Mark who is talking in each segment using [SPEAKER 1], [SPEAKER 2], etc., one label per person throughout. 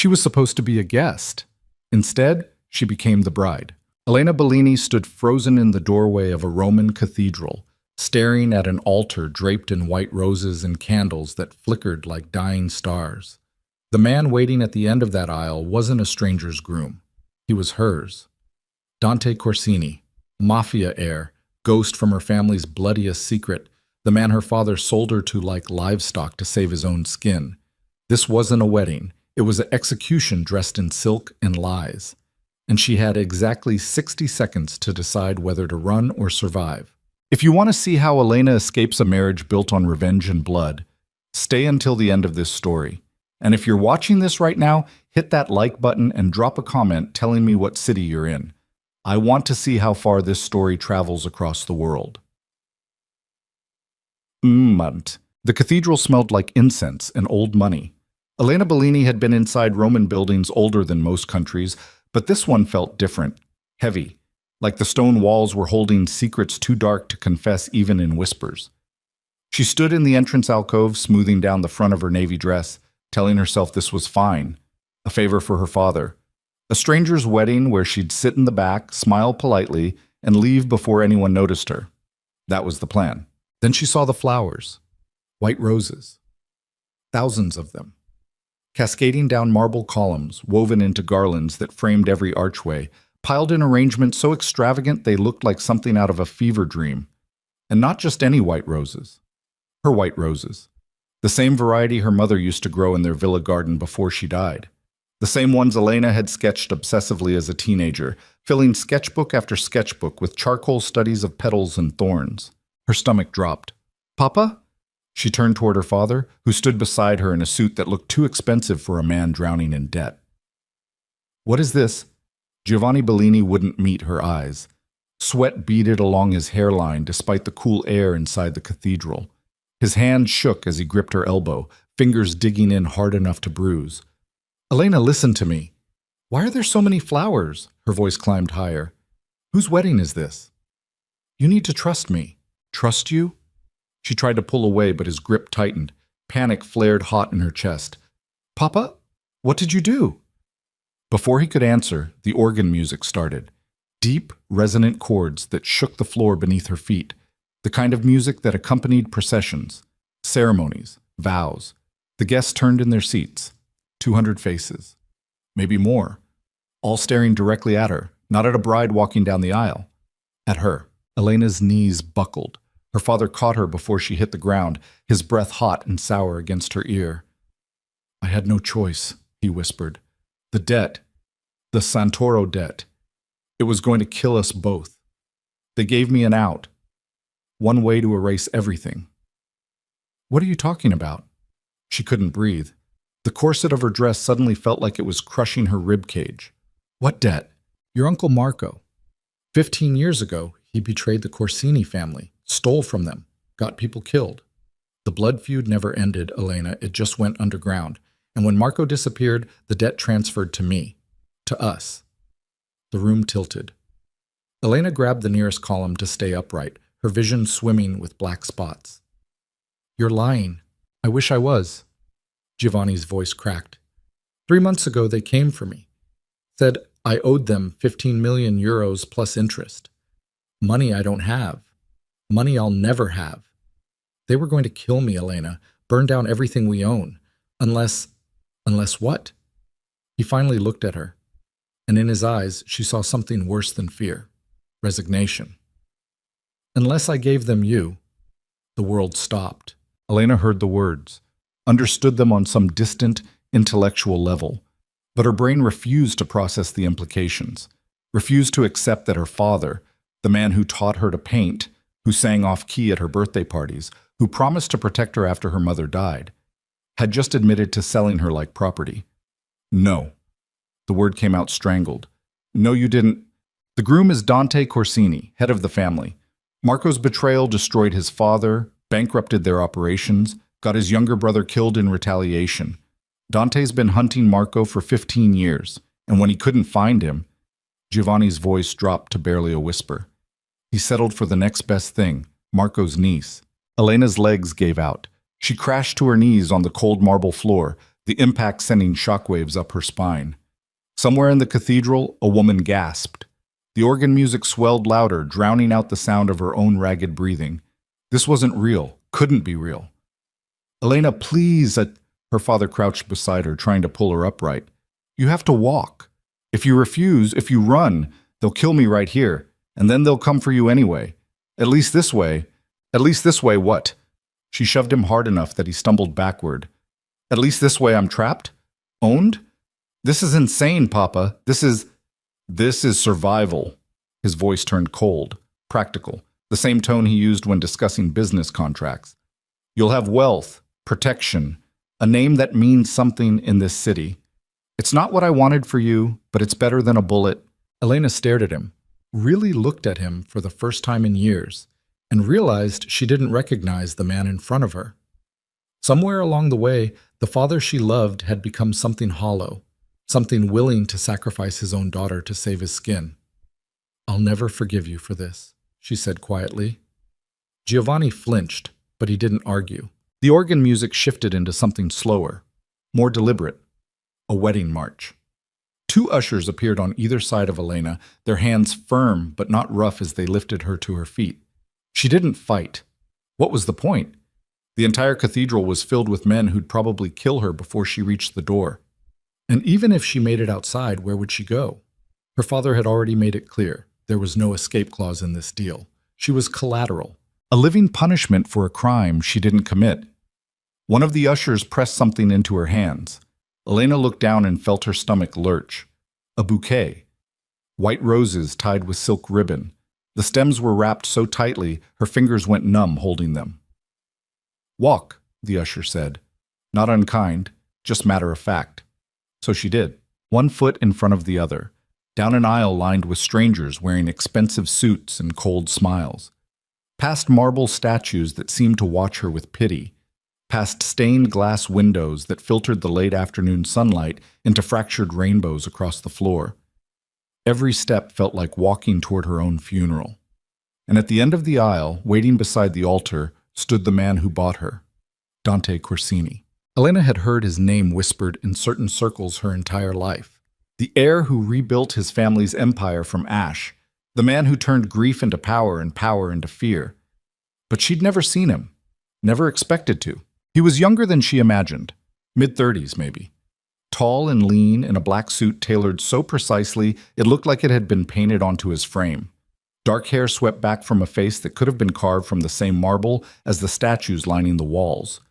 [SPEAKER 1] She was supposed to be a guest. Instead, she became the bride. Elena Bellini stood frozen in the doorway of a Roman cathedral, staring at an altar draped in white roses and candles that flickered like dying stars. The man waiting at the end of that aisle wasn't a stranger's groom. He was hers. Dante Corsini, mafia heir, ghost from her family's bloodiest secret, the man her father sold her to like livestock to save his own skin. This wasn't a wedding. It was an execution dressed in silk and lies. And she had exactly 60 seconds to decide whether to run or survive. If you want to see how Elena escapes a marriage built on revenge and blood, stay until the end of this story. And if you're watching this right now, hit that like button and drop a comment telling me what city you're in. I want to see how far this story travels across the world. The cathedral smelled like incense and old money. Elena Bellini had been inside Roman buildings older than most countries, but this one felt different, heavy, like the stone walls were holding secrets too dark to confess even in whispers. She stood in the entrance alcove, smoothing down the front of her navy dress, telling herself this was fine, a favor for her father. A stranger's wedding where she'd sit in the back, smile politely, and leave before anyone noticed her. That was the plan. Then she saw the flowers, white roses, thousands of them, cascading down marble columns, woven into garlands that framed every archway, piled in arrangements so extravagant they looked like something out of a fever dream. And not just any white roses. Her white roses. The same variety her mother used to grow in their villa garden before she died. The same ones Elena had sketched obsessively as a teenager, filling sketchbook after sketchbook with charcoal studies of petals and thorns. Her stomach dropped. "Papa?" She turned toward her father, who stood beside her in a suit that looked too expensive for a man drowning in debt. "What is this?" Giovanni Bellini wouldn't meet her eyes. Sweat beaded along his hairline despite the cool air inside the cathedral. His hand shook as he gripped her elbow, fingers digging in hard enough to bruise. "Elena, listen to me. Why are there so many flowers?" Her voice climbed higher. "Whose wedding is this? You need to trust me." "Trust you?" She tried to pull away, but his grip tightened. Panic flared hot in her chest. "Papa, what did you do?" Before he could answer, the organ music started. Deep, resonant chords that shook the floor beneath her feet. The kind of music that accompanied processions, ceremonies, vows. The guests turned in their seats. 200 faces. Maybe more. All staring directly at her, not at a bride walking down the aisle. At her. Elena's knees buckled. Her father caught her before she hit the ground, his breath hot and sour against her ear. "I had no choice," he whispered. "The debt, the Santoro debt, it was going to kill us both. They gave me an out. One way to erase everything." "What are you talking about?" She couldn't breathe. The corset of her dress suddenly felt like it was crushing her rib cage. "What debt?" "Your Uncle Marco. 15 years ago, he betrayed the Corsini family. Stole from them, got people killed. The blood feud never ended, Elena, it just went underground. And when Marco disappeared, the debt transferred to me. To us." The room tilted. Elena grabbed the nearest column to stay upright, her vision swimming with black spots. "You're lying. I wish I was." Giovanni's voice cracked. 3 months ago, they came for me. Said I owed them 15 million euros plus interest. Money I don't have. Money I'll never have. They were going to kill me, Elena, burn down everything we own. Unless what? He finally looked at her, and in his eyes she saw something worse than fear. Resignation. "Unless I gave them you." The world stopped. Elena heard the words, understood them on some distant, intellectual level, but her brain refused to process the implications, refused to accept that her father, the man who taught her to paint, who sang off-key at her birthday parties, who promised to protect her after her mother died, had just admitted to selling her like property. "No." The word came out strangled. "No, you didn't." The groom is Dante Corsini, head of the family. Marco's betrayal destroyed his father, bankrupted their operations, got his younger brother killed in retaliation. Dante's been hunting Marco for 15 years, and when he couldn't find him, Giovanni's voice dropped to barely a whisper. He settled for the next best thing, Marco's niece. Elena's legs gave out. She crashed to her knees on the cold marble floor, the impact sending shockwaves up her spine. Somewhere in the cathedral, a woman gasped. The organ music swelled louder, drowning out the sound of her own ragged breathing. This wasn't real, couldn't be real. Elena, please, her father crouched beside her, trying to pull her upright. You have to walk. If you refuse, if you run, they'll kill me right here, and then they'll come for you anyway. At least this way, what? She shoved him hard enough that he stumbled backward. At least this way I'm trapped? Owned? This is insane, Papa. This is survival. His voice turned cold, practical, the same tone he used when discussing business contracts. You'll have wealth, protection, a name that means something in this city. It's not what I wanted for you, but it's better than a bullet. Elena stared at him, really looked at him for the first time in years, and realized she didn't recognize the man in front of her. Somewhere along the way, the father she loved had become something hollow, something willing to sacrifice his own daughter to save his skin. I'll never forgive you for this, she said quietly. Giovanni flinched, but he didn't argue. The organ music shifted into something slower, more deliberate, a wedding march. Two ushers appeared on either side of Elena, their hands firm but not rough as they lifted her to her feet. She didn't fight. What was the point? The entire cathedral was filled with men who'd probably kill her before she reached the door. And even if she made it outside, where would she go? Her father had already made it clear there was no escape clause in this deal. She was collateral, a living punishment for a crime she didn't commit. One of the ushers pressed something into her hands. Elena looked down and felt her stomach lurch. A bouquet. White roses tied with silk ribbon. The stems were wrapped so tightly, her fingers went numb holding them. Walk, the usher said. Not unkind, just matter of fact. So she did, one foot in front of the other, down an aisle lined with strangers wearing expensive suits and cold smiles. Past marble statues that seemed to watch her with pity. Past stained glass windows that filtered the late afternoon sunlight into fractured rainbows across the floor. Every step felt like walking toward her own funeral. And at the end of the aisle, waiting beside the altar, stood the man who bought her, Dante Corsini. Elena had heard his name whispered in certain circles her entire life. The heir who rebuilt his family's empire from ash, the man who turned grief into power and power into fear. But she'd never seen him, never expected to. He was younger than she imagined, mid-30s maybe. Tall and lean in a black suit tailored so precisely it looked like it had been painted onto his frame. Dark hair swept back from a face that could have been carved from the same marble as the statues lining the walls.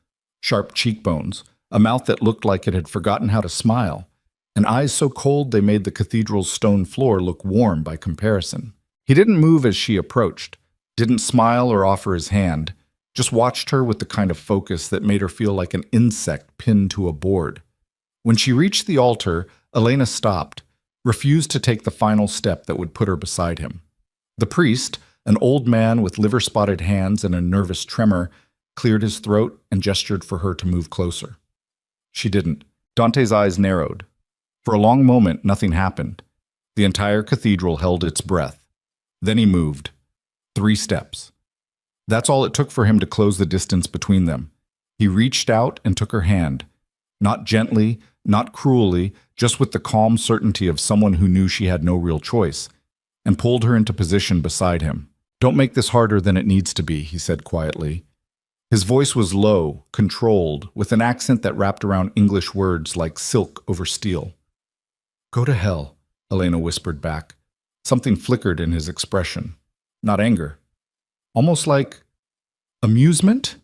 [SPEAKER 1] Sharp cheekbones, a mouth that looked like it had forgotten how to smile, and eyes so cold they made the cathedral's stone floor look warm by comparison. He didn't move as she approached, didn't smile or offer his hand, just watched her with the kind of focus that made her feel like an insect pinned to a board. When she reached the altar, Elena stopped, refused to take the final step that would put her beside him. The priest, an old man with liver-spotted hands and a nervous tremor, cleared his throat and gestured for her to move closer. She didn't. Dante's eyes narrowed. For a long moment, nothing happened. The entire cathedral held its breath. Then he moved. 3 steps. That's all it took for him to close the distance between them. He reached out and took her hand. Not gently, not cruelly, just with the calm certainty of someone who knew she had no real choice, and pulled her into position beside him. Don't make this harder than it needs to be, he said quietly. His voice was low, controlled, with an accent that wrapped around English words like silk over steel. Go to hell, Elena whispered back. Something flickered in his expression. Not anger. Almost like amusement?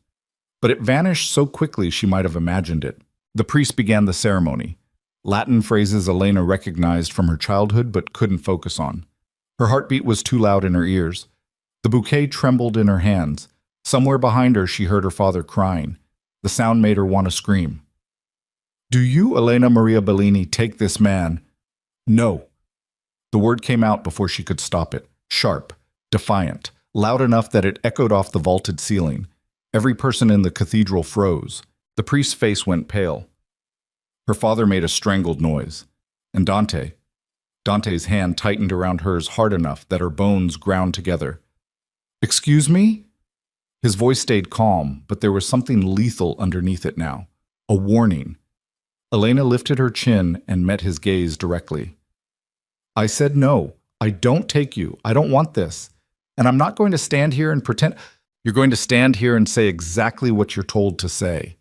[SPEAKER 1] But it vanished so quickly she might have imagined it. The priest began the ceremony. Latin phrases Elena recognized from her childhood but couldn't focus on. Her heartbeat was too loud in her ears. The bouquet trembled in her hands. Somewhere behind her she heard her father crying. The sound made her want to scream. Do you, Elena Maria Bellini, take this man? No. The word came out before she could stop it. Sharp, defiant, loud enough that it echoed off the vaulted ceiling. Every person in the cathedral froze. The priest's face went pale. Her father made a strangled noise. And Dante's hand tightened around hers hard enough that her bones ground together. Excuse me? His voice stayed calm, but there was something lethal underneath it now. A warning. Elena lifted her chin and met his gaze directly. I said no. I don't take you. I don't want this. And I'm not going to stand here and pretend. You're going to stand here and say exactly what you're told to say.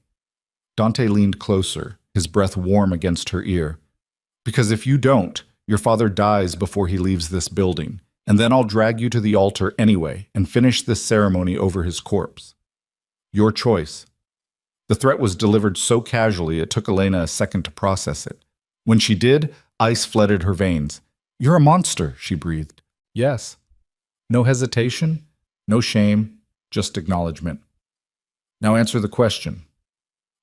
[SPEAKER 1] Dante leaned closer, his breath warm against her ear. Because if you don't, your father dies before he leaves this building, and then I'll drag you to the altar anyway and finish this ceremony over his corpse. Your choice. The threat was delivered so casually it took Elena a second to process it. When she did, ice flooded her veins. You're a monster, she breathed. Yes. No hesitation, no shame, just acknowledgement. Now answer the question.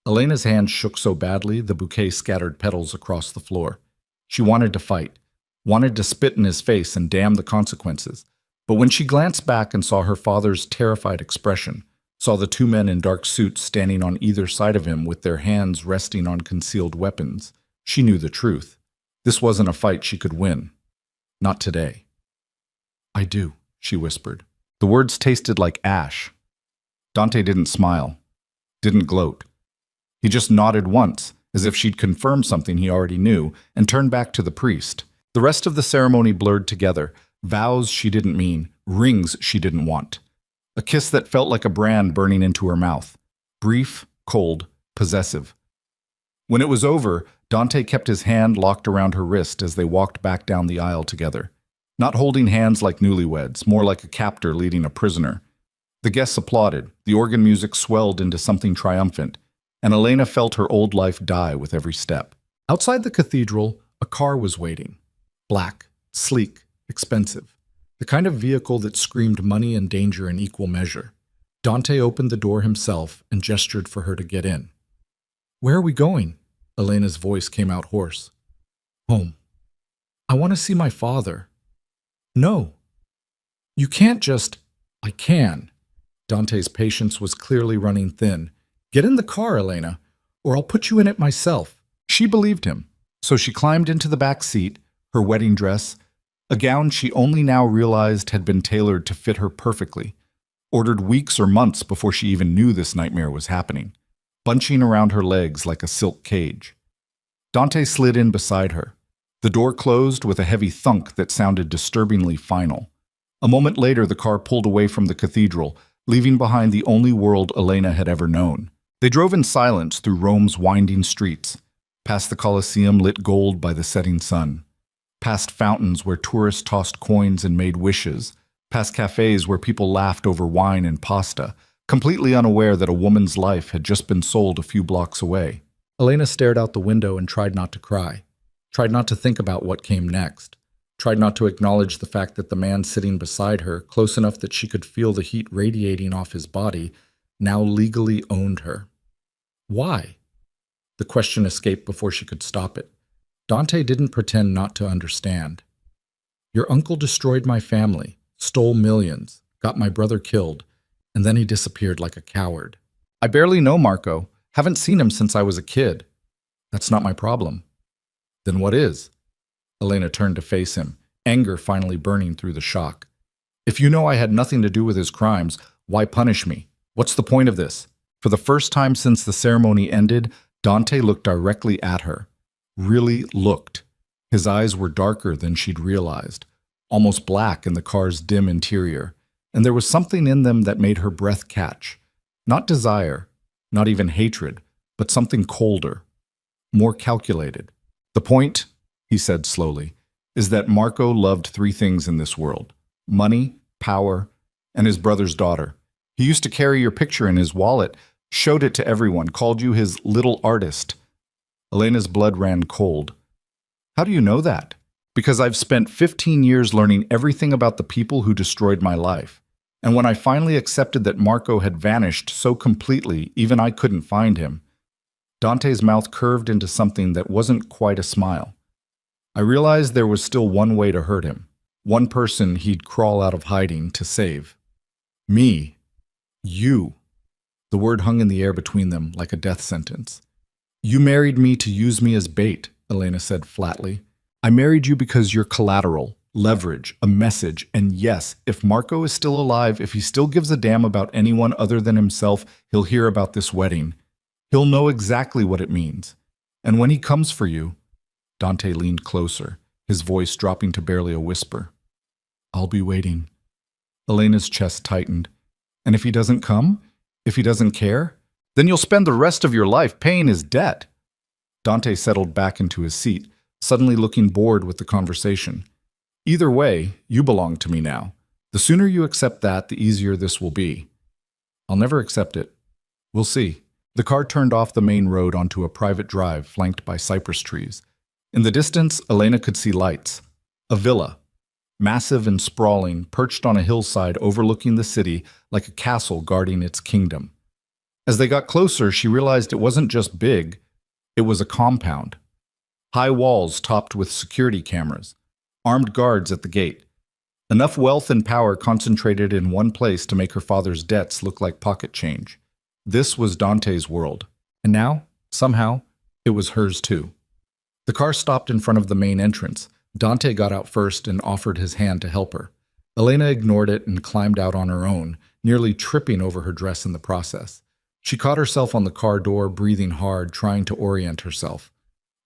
[SPEAKER 1] Elena's hand shook so badly the bouquet scattered petals across the floor. She wanted to fight, wanted to spit in his face and damn the consequences. But when she glanced back and saw her father's terrified expression, saw the two men in dark suits standing on either side of him with their hands resting on concealed weapons, she knew the truth. This wasn't a fight she could win. Not today. I do, she whispered. The words tasted like ash. Dante didn't smile, didn't gloat. He just nodded once, as if she'd confirmed something he already knew, and turned back to the priest. The rest of the ceremony blurred together, vows she didn't mean, rings she didn't want. A kiss that felt like a brand burning into her mouth. Brief, cold, possessive. When it was over, Dante kept his hand locked around her wrist as they walked back down the aisle together. Not holding hands like newlyweds, more like a captor leading a prisoner. The guests applauded, the organ music swelled into something triumphant, and Elena felt her old life die with every step. Outside the cathedral, a car was waiting. Black, sleek, expensive. The kind of vehicle that screamed money and danger in equal measure. Dante opened the door himself and gestured for her to get in. Where are we going? Elena's voice came out hoarse. Home. I want to see my father. No. You can't just... I can. Dante's patience was clearly running thin. Get in the car, Elena, or I'll put you in it myself. She believed him, so she climbed into the back seat, her wedding dress, a gown she only now realized had been tailored to fit her perfectly, ordered weeks or months before she even knew this nightmare was happening, bunching around her legs like a silk cage. Dante slid in beside her. The door closed with a heavy thunk that sounded disturbingly final. A moment later, the car pulled away from the cathedral, leaving behind the only world Elena had ever known. They drove in silence through Rome's winding streets, past the Colosseum lit gold by the setting sun, past fountains where tourists tossed coins and made wishes, past cafes where people laughed over wine and pasta, completely unaware that a woman's life had just been sold a few blocks away. Elena stared out the window and tried not to cry, tried not to think about what came next, tried not to acknowledge the fact that the man sitting beside her, close enough that she could feel the heat radiating off his body, now legally owned her. Why? The question escaped before she could stop it. Dante didn't pretend not to understand. Your uncle destroyed my family, stole millions, got my brother killed, and then he disappeared like a coward. I barely know Marco, haven't seen him since I was a kid. That's not my problem. Then what is? Elena turned to face him, anger finally burning through the shock. If you know I had nothing to do with his crimes, why punish me? What's the point of this? For the first time since the ceremony ended, Dante looked directly at her. Really looked. His eyes were darker than she'd realized, almost black in the car's dim interior, and there was something in them that made her breath catch. Not desire, not even hatred, but something colder, more calculated. The point, he said slowly, is that Marco loved three things in this world: money, power, and his brother's daughter. He used to carry your picture in his wallet, showed it to everyone, called you his little artist. Elena's blood ran cold. How do you know that? Because I've spent 15 years learning everything about the people who destroyed my life. And when I finally accepted that Marco had vanished so completely, even I couldn't find him, Dante's mouth curved into something that wasn't quite a smile. I realized there was still one way to hurt him, one person he'd crawl out of hiding to save. Me. You. The word hung in the air between them like a death sentence. You married me to use me as bait, Elena said flatly. I married you because you're collateral, leverage, a message, and yes, if Marco is still alive, if he still gives a damn about anyone other than himself, he'll hear about this wedding. He'll know exactly what it means. And when he comes for you, Dante leaned closer, his voice dropping to barely a whisper. I'll be waiting. Elena's chest tightened. And if he doesn't come? If he doesn't care? Then you'll spend the rest of your life paying his debt. Dante settled back into his seat, suddenly looking bored with the conversation. Either way, you belong to me now. The sooner you accept that, the easier this will be. I'll never accept it. We'll see. The car turned off the main road onto a private drive flanked by cypress trees. In the distance, Elena could see lights. A villa, massive and sprawling, perched on a hillside overlooking the city like a castle guarding its kingdom. As they got closer, she realized it wasn't just big, it was a compound. High walls topped with security cameras, armed guards at the gate. Enough wealth and power concentrated in one place to make her father's debts look like pocket change. This was Dante's world, and now, somehow, it was hers too. The car stopped in front of the main entrance. Dante got out first and offered his hand to help her. Elena ignored it and climbed out on her own, nearly tripping over her dress in the process. She caught herself on the car door, breathing hard, trying to orient herself.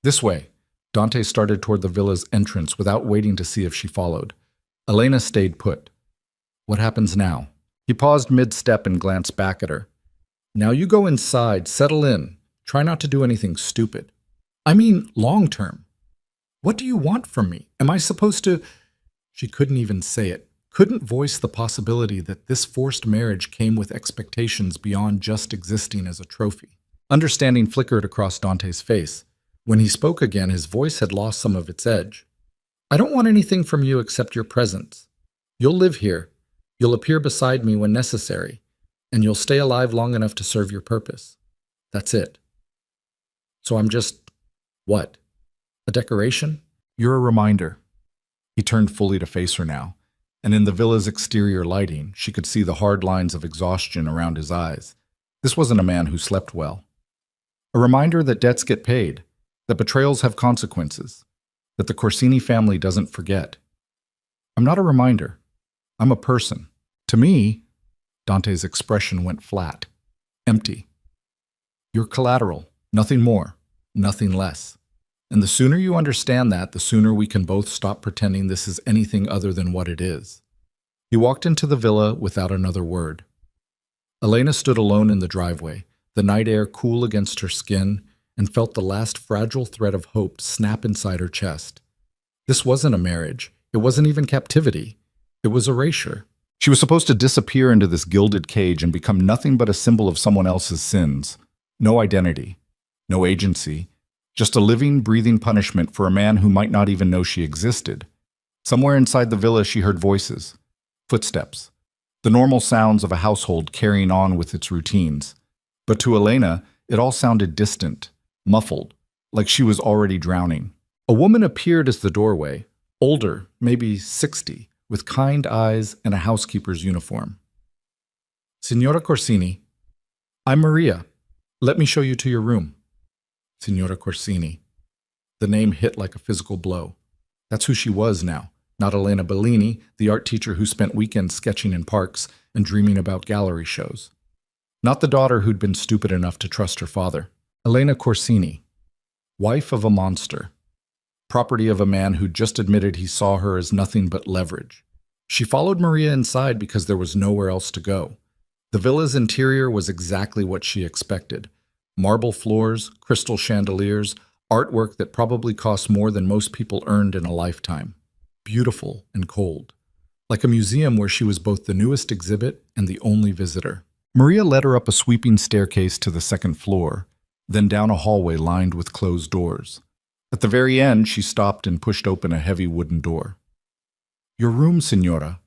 [SPEAKER 1] This way. Dante started toward the villa's entrance without waiting to see if she followed. Elena stayed put. What happens now? He paused mid-step and glanced back at her. Now you go inside, settle in. Try not to do anything stupid. I mean, long-term. What do you want from me? Am I supposed to... She couldn't even say it. Couldn't voice the possibility that this forced marriage came with expectations beyond just existing as a trophy. Understanding flickered across Dante's face. When he spoke again, his voice had lost some of its edge. I don't want anything from you except your presence. You'll live here. You'll appear beside me when necessary. And you'll stay alive long enough to serve your purpose. That's it. So I'm just... what? A decoration? You're a reminder. He turned fully to face her now, and in the villa's exterior lighting, she could see the hard lines of exhaustion around his eyes. This wasn't a man who slept well. A reminder that debts get paid, that betrayals have consequences, that the Corsini family doesn't forget. I'm not a reminder. I'm a person. To me, Dante's expression went flat, empty. You're collateral, nothing more, nothing less. And the sooner you understand that, the sooner we can both stop pretending this is anything other than what it is. He walked into the villa without another word. Elena stood alone in the driveway, the night air cool against her skin, and felt the last fragile thread of hope snap inside her chest. This wasn't a marriage. It wasn't even captivity. It was erasure. She was supposed to disappear into this gilded cage and become nothing but a symbol of someone else's sins. No identity, no agency, just a living, breathing punishment for a man who might not even know she existed. Somewhere inside the villa she heard voices, footsteps, the normal sounds of a household carrying on with its routines. But to Elena, it all sounded distant, muffled, like she was already drowning. A woman appeared as the doorway, older, maybe 60, with kind eyes and a housekeeper's uniform. Signora Corsini, I'm Maria. Let me show you to your room. Signora Corsini. The name hit like a physical blow. That's who she was now, not Elena Bellini, the art teacher who spent weekends sketching in parks and dreaming about gallery shows. Not the daughter who'd been stupid enough to trust her father. Elena Corsini, wife of a monster, property of a man who just admitted he saw her as nothing but leverage. She followed Maria inside because there was nowhere else to go. The villa's interior was exactly what she expected. Marble floors, crystal chandeliers, artwork that probably cost more than most people earned in a lifetime. Beautiful and cold. Like a museum where she was both the newest exhibit and the only visitor. Maria led her up a sweeping staircase to the second floor, then down a hallway lined with closed doors. At the very end, she stopped and pushed open a heavy wooden door. Your room, Signora.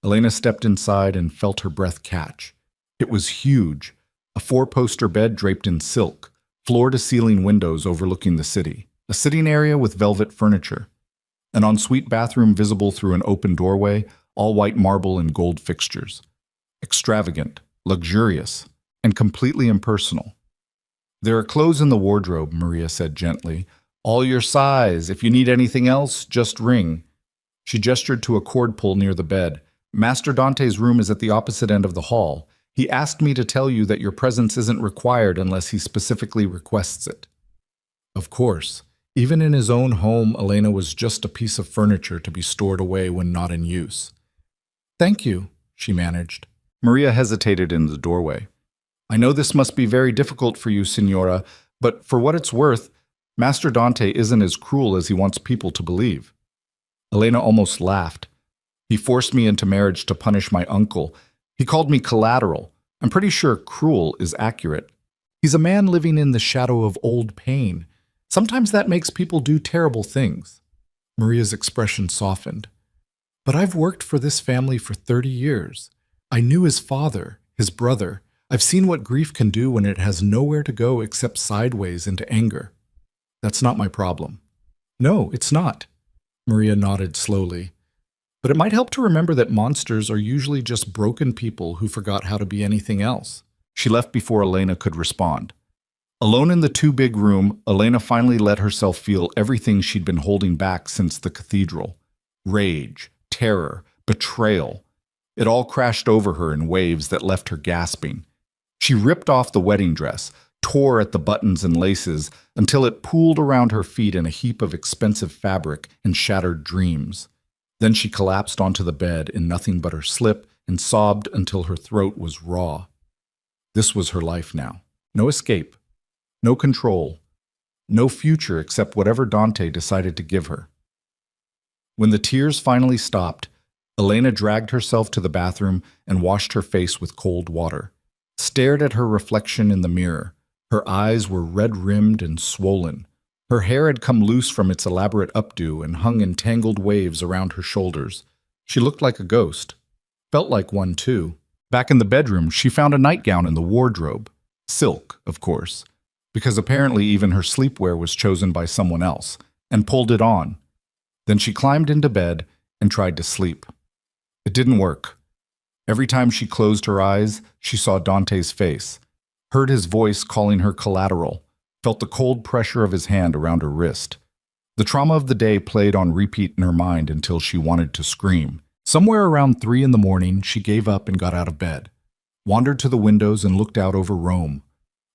[SPEAKER 1] Elena stepped inside and felt her breath catch. It was huge, a 4-poster bed draped in silk, floor-to-ceiling windows overlooking the city, a sitting area with velvet furniture, an ensuite bathroom visible through an open doorway, all white marble and gold fixtures. Extravagant, luxurious, and completely impersonal. There are clothes in the wardrobe, Maria said gently. All your size. If you need anything else, just ring. She gestured to a cord pull near the bed. Master Dante's room is at the opposite end of the hall. He asked me to tell you that your presence isn't required unless he specifically requests it. Of course, even in his own home, Elena was just a piece of furniture to be stored away when not in use. Thank you, she managed. Maria hesitated in the doorway. I know this must be very difficult for you, Signora, but for what it's worth, Master Dante isn't as cruel as he wants people to believe. Elena almost laughed. He forced me into marriage to punish my uncle. He called me collateral. I'm pretty sure cruel is accurate. He's a man living in the shadow of old pain. Sometimes that makes people do terrible things. Maria's expression softened. But I've worked for this family for 30 years. I knew his father, his brother. I've seen what grief can do when it has nowhere to go except sideways into anger. That's not my problem. No, it's not. Maria nodded slowly. But it might help to remember that monsters are usually just broken people who forgot how to be anything else. She left before Elena could respond. Alone in the too big room, Elena finally let herself feel everything she'd been holding back since the cathedral. Rage, terror, betrayal. It all crashed over her in waves that left her gasping. She ripped off the wedding dress, tore at the buttons and laces until it pooled around her feet in a heap of expensive fabric and shattered dreams. Then she collapsed onto the bed in nothing but her slip and sobbed until her throat was raw. This was her life now. No escape. No control. No future except whatever Dante decided to give her. When the tears finally stopped, Elena dragged herself to the bathroom and washed her face with cold water. Stared at her reflection in the mirror. Her eyes were red-rimmed and swollen. Her hair had come loose from its elaborate updo and hung in tangled waves around her shoulders. She looked like a ghost. Felt like one, too. Back in the bedroom, she found a nightgown in the wardrobe. Silk, of course, because apparently even her sleepwear was chosen by someone else, and pulled it on. Then she climbed into bed and tried to sleep. It didn't work. Every time she closed her eyes, she saw Dante's face, heard his voice calling her collateral, felt the cold pressure of his hand around her wrist. The trauma of the day played on repeat in her mind until she wanted to scream. Somewhere around 3 a.m, she gave up and got out of bed, wandered to the windows and looked out over Rome.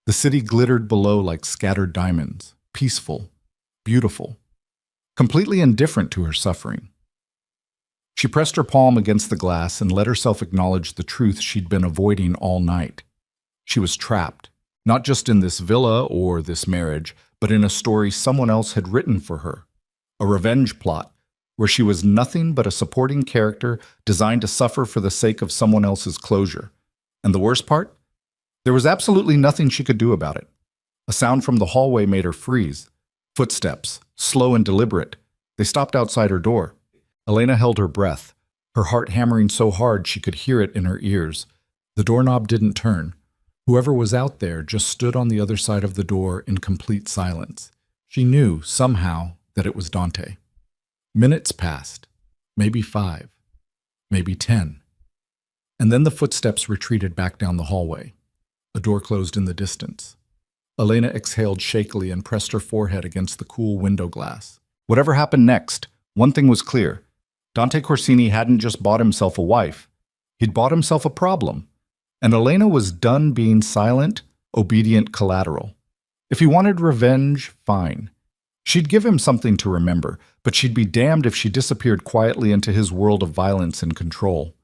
[SPEAKER 1] The city glittered below like scattered diamonds, peaceful, beautiful, completely indifferent to her suffering. She pressed her palm against the glass and let herself acknowledge the truth she'd been avoiding all night. She was trapped, not just in this villa or this marriage, but in a story someone else had written for her. A revenge plot, where she was nothing but a supporting character designed to suffer for the sake of someone else's closure. And the worst part? There was absolutely nothing she could do about it. A sound from the hallway made her freeze. Footsteps, slow and deliberate. They stopped outside her door. Elena held her breath, her heart hammering so hard she could hear it in her ears. The doorknob didn't turn. Whoever was out there just stood on the other side of the door in complete silence. She knew, somehow, that it was Dante. Minutes passed, maybe 5, maybe 10. And then the footsteps retreated back down the hallway. A door closed in the distance. Elena exhaled shakily and pressed her forehead against the cool window glass. Whatever happened next, one thing was clear. Dante Corsini hadn't just bought himself a wife. He'd bought himself a problem. And Elena was done being silent, obedient collateral. If he wanted revenge, fine. She'd give him something to remember, but she'd be damned if she disappeared quietly into his world of violence and control.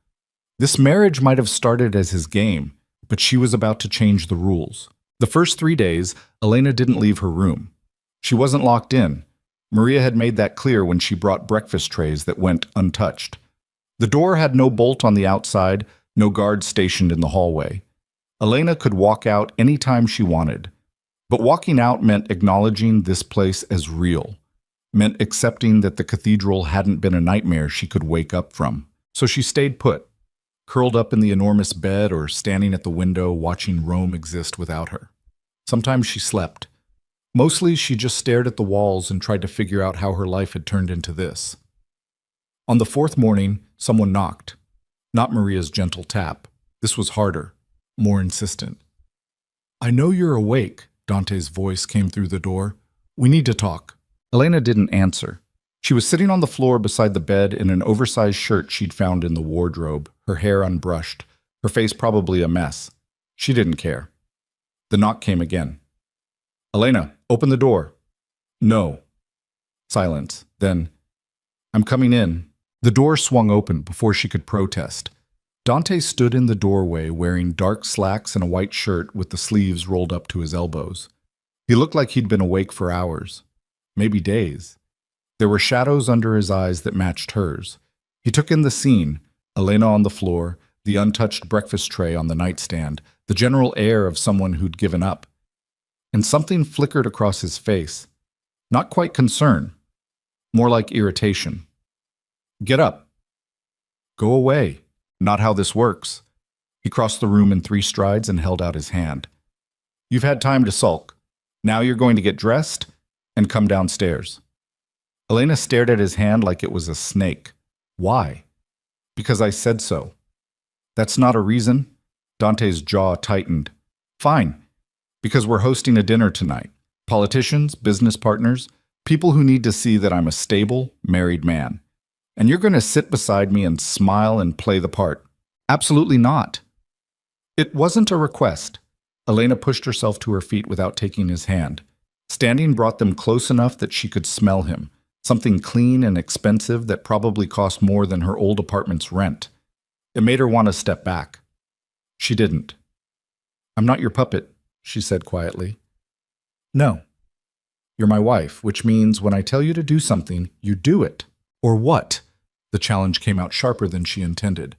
[SPEAKER 1] This marriage might have started as his game, but she was about to change the rules. The first 3 days, Elena didn't leave her room. She wasn't locked in. Maria had made that clear when she brought breakfast trays that went untouched. The door had no bolt on the outside, no guard stationed in the hallway. Elena could walk out any time she wanted. But walking out meant acknowledging this place as real, meant accepting that the cathedral hadn't been a nightmare she could wake up from. So she stayed put, curled up in the enormous bed or standing at the window watching Rome exist without her. Sometimes she slept. Mostly she just stared at the walls and tried to figure out how her life had turned into this. On the 4th morning, someone knocked. Not Maria's gentle tap. This was harder, more insistent. "I know you're awake," Dante's voice came through the door. "We need to talk." Elena didn't answer. She was sitting on the floor beside the bed in an oversized shirt she'd found in the wardrobe, her hair unbrushed, her face probably a mess. She didn't care. The knock came again. "Elena, open the door." No. Silence. Then, I'm coming in. The door swung open before she could protest. Dante stood in the doorway wearing dark slacks and a white shirt with the sleeves rolled up to his elbows. He looked like he'd been awake for hours, maybe days. There were shadows under his eyes that matched hers. He took in the scene, Elena on the floor, the untouched breakfast tray on the nightstand, the general air of someone who'd given up. And something flickered across his face. Not quite concern, more like irritation. Get up. Go away. Not how this works. He crossed the room in 3 strides and held out his hand. You've had time to sulk. Now you're going to get dressed and come downstairs. Elena stared at his hand like it was a snake. Why? Because I said so. That's not a reason. Dante's jaw tightened. Fine. Because we're hosting a dinner tonight. Politicians, business partners, people who need to see that I'm a stable, married man. And you're going to sit beside me and smile and play the part. Absolutely not. It wasn't a request. Elena pushed herself to her feet without taking his hand. Standing brought them close enough that she could smell him, something clean and expensive that probably cost more than her old apartment's rent. It made her want to step back. She didn't. I'm not your puppet, she said quietly. No. You're my wife, which means when I tell you to do something, you do it. Or what? The challenge came out sharper than she intended.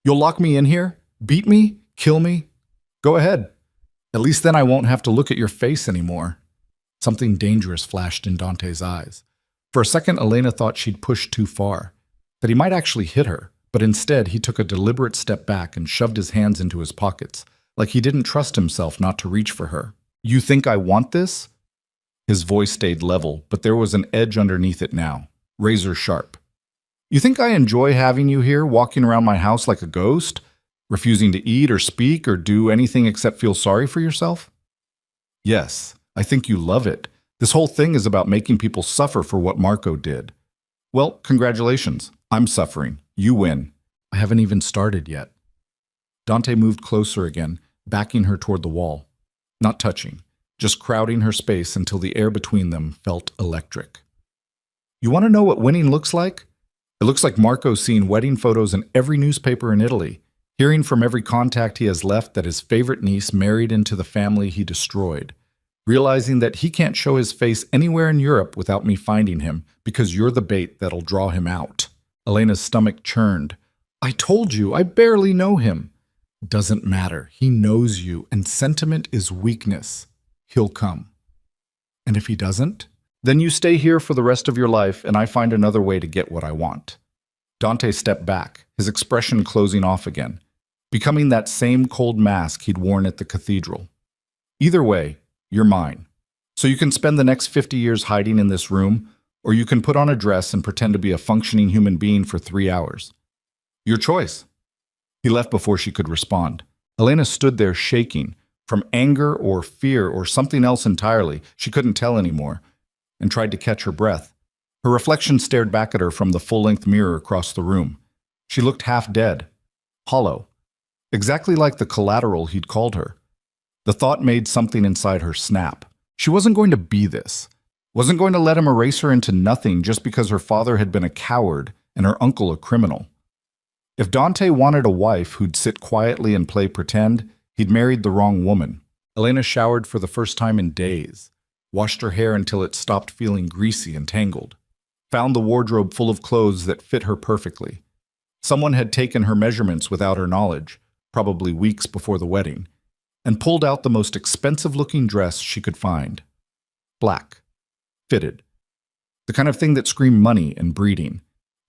[SPEAKER 1] You'll lock me in here? Beat me? Kill me? Go ahead. At least then I won't have to look at your face anymore. Something dangerous flashed in Dante's eyes. For a second, Elena thought she'd pushed too far, that he might actually hit her, but instead he took a deliberate step back and shoved his hands into his pockets, like he didn't trust himself not to reach for her. You think I want this? His voice stayed level, but there was an edge underneath it now, razor sharp. You think I enjoy having you here, walking around my house like a ghost, refusing to eat or speak or do anything except feel sorry for yourself? Yes, I think you love it. This whole thing is about making people suffer for what Marco did. Well, congratulations. I'm suffering. You win. I haven't even started yet. Dante moved closer again, backing her toward the wall. Not touching, just crowding her space until the air between them felt electric. You want to know what winning looks like? It looks like Marco seeing wedding photos in every newspaper in Italy, hearing from every contact he has left that his favorite niece married into the family he destroyed, realizing that he can't show his face anywhere in Europe without me finding him because you're the bait that'll draw him out. Elena's stomach churned. I told you, I barely know him. Doesn't matter. He knows you, and sentiment is weakness. He'll come. And if he doesn't? Then you stay here for the rest of your life, and I find another way to get what I want. Dante stepped back, his expression closing off again, becoming that same cold mask he'd worn at the cathedral. Either way, you're mine. So you can spend the next 50 years hiding in this room, or you can put on a dress and pretend to be a functioning human being for 3 hours. Your choice. He left before she could respond. Elena stood there shaking, from anger or fear or something else entirely, she couldn't tell anymore, and tried to catch her breath. Her reflection stared back at her from the full-length mirror across the room. She looked half dead, hollow, exactly like the collateral he'd called her. The thought made something inside her snap. She wasn't going to be this. Wasn't going to let him erase her into nothing just because her father had been a coward and her uncle a criminal. If Dante wanted a wife who'd sit quietly and play pretend, he'd married the wrong woman. Elena showered for the first time in days, washed her hair until it stopped feeling greasy and tangled, found the wardrobe full of clothes that fit her perfectly. Someone had taken her measurements without her knowledge, probably weeks before the wedding, and pulled out the most expensive-looking dress she could find. Black. Fitted. The kind of thing that screamed money and breeding.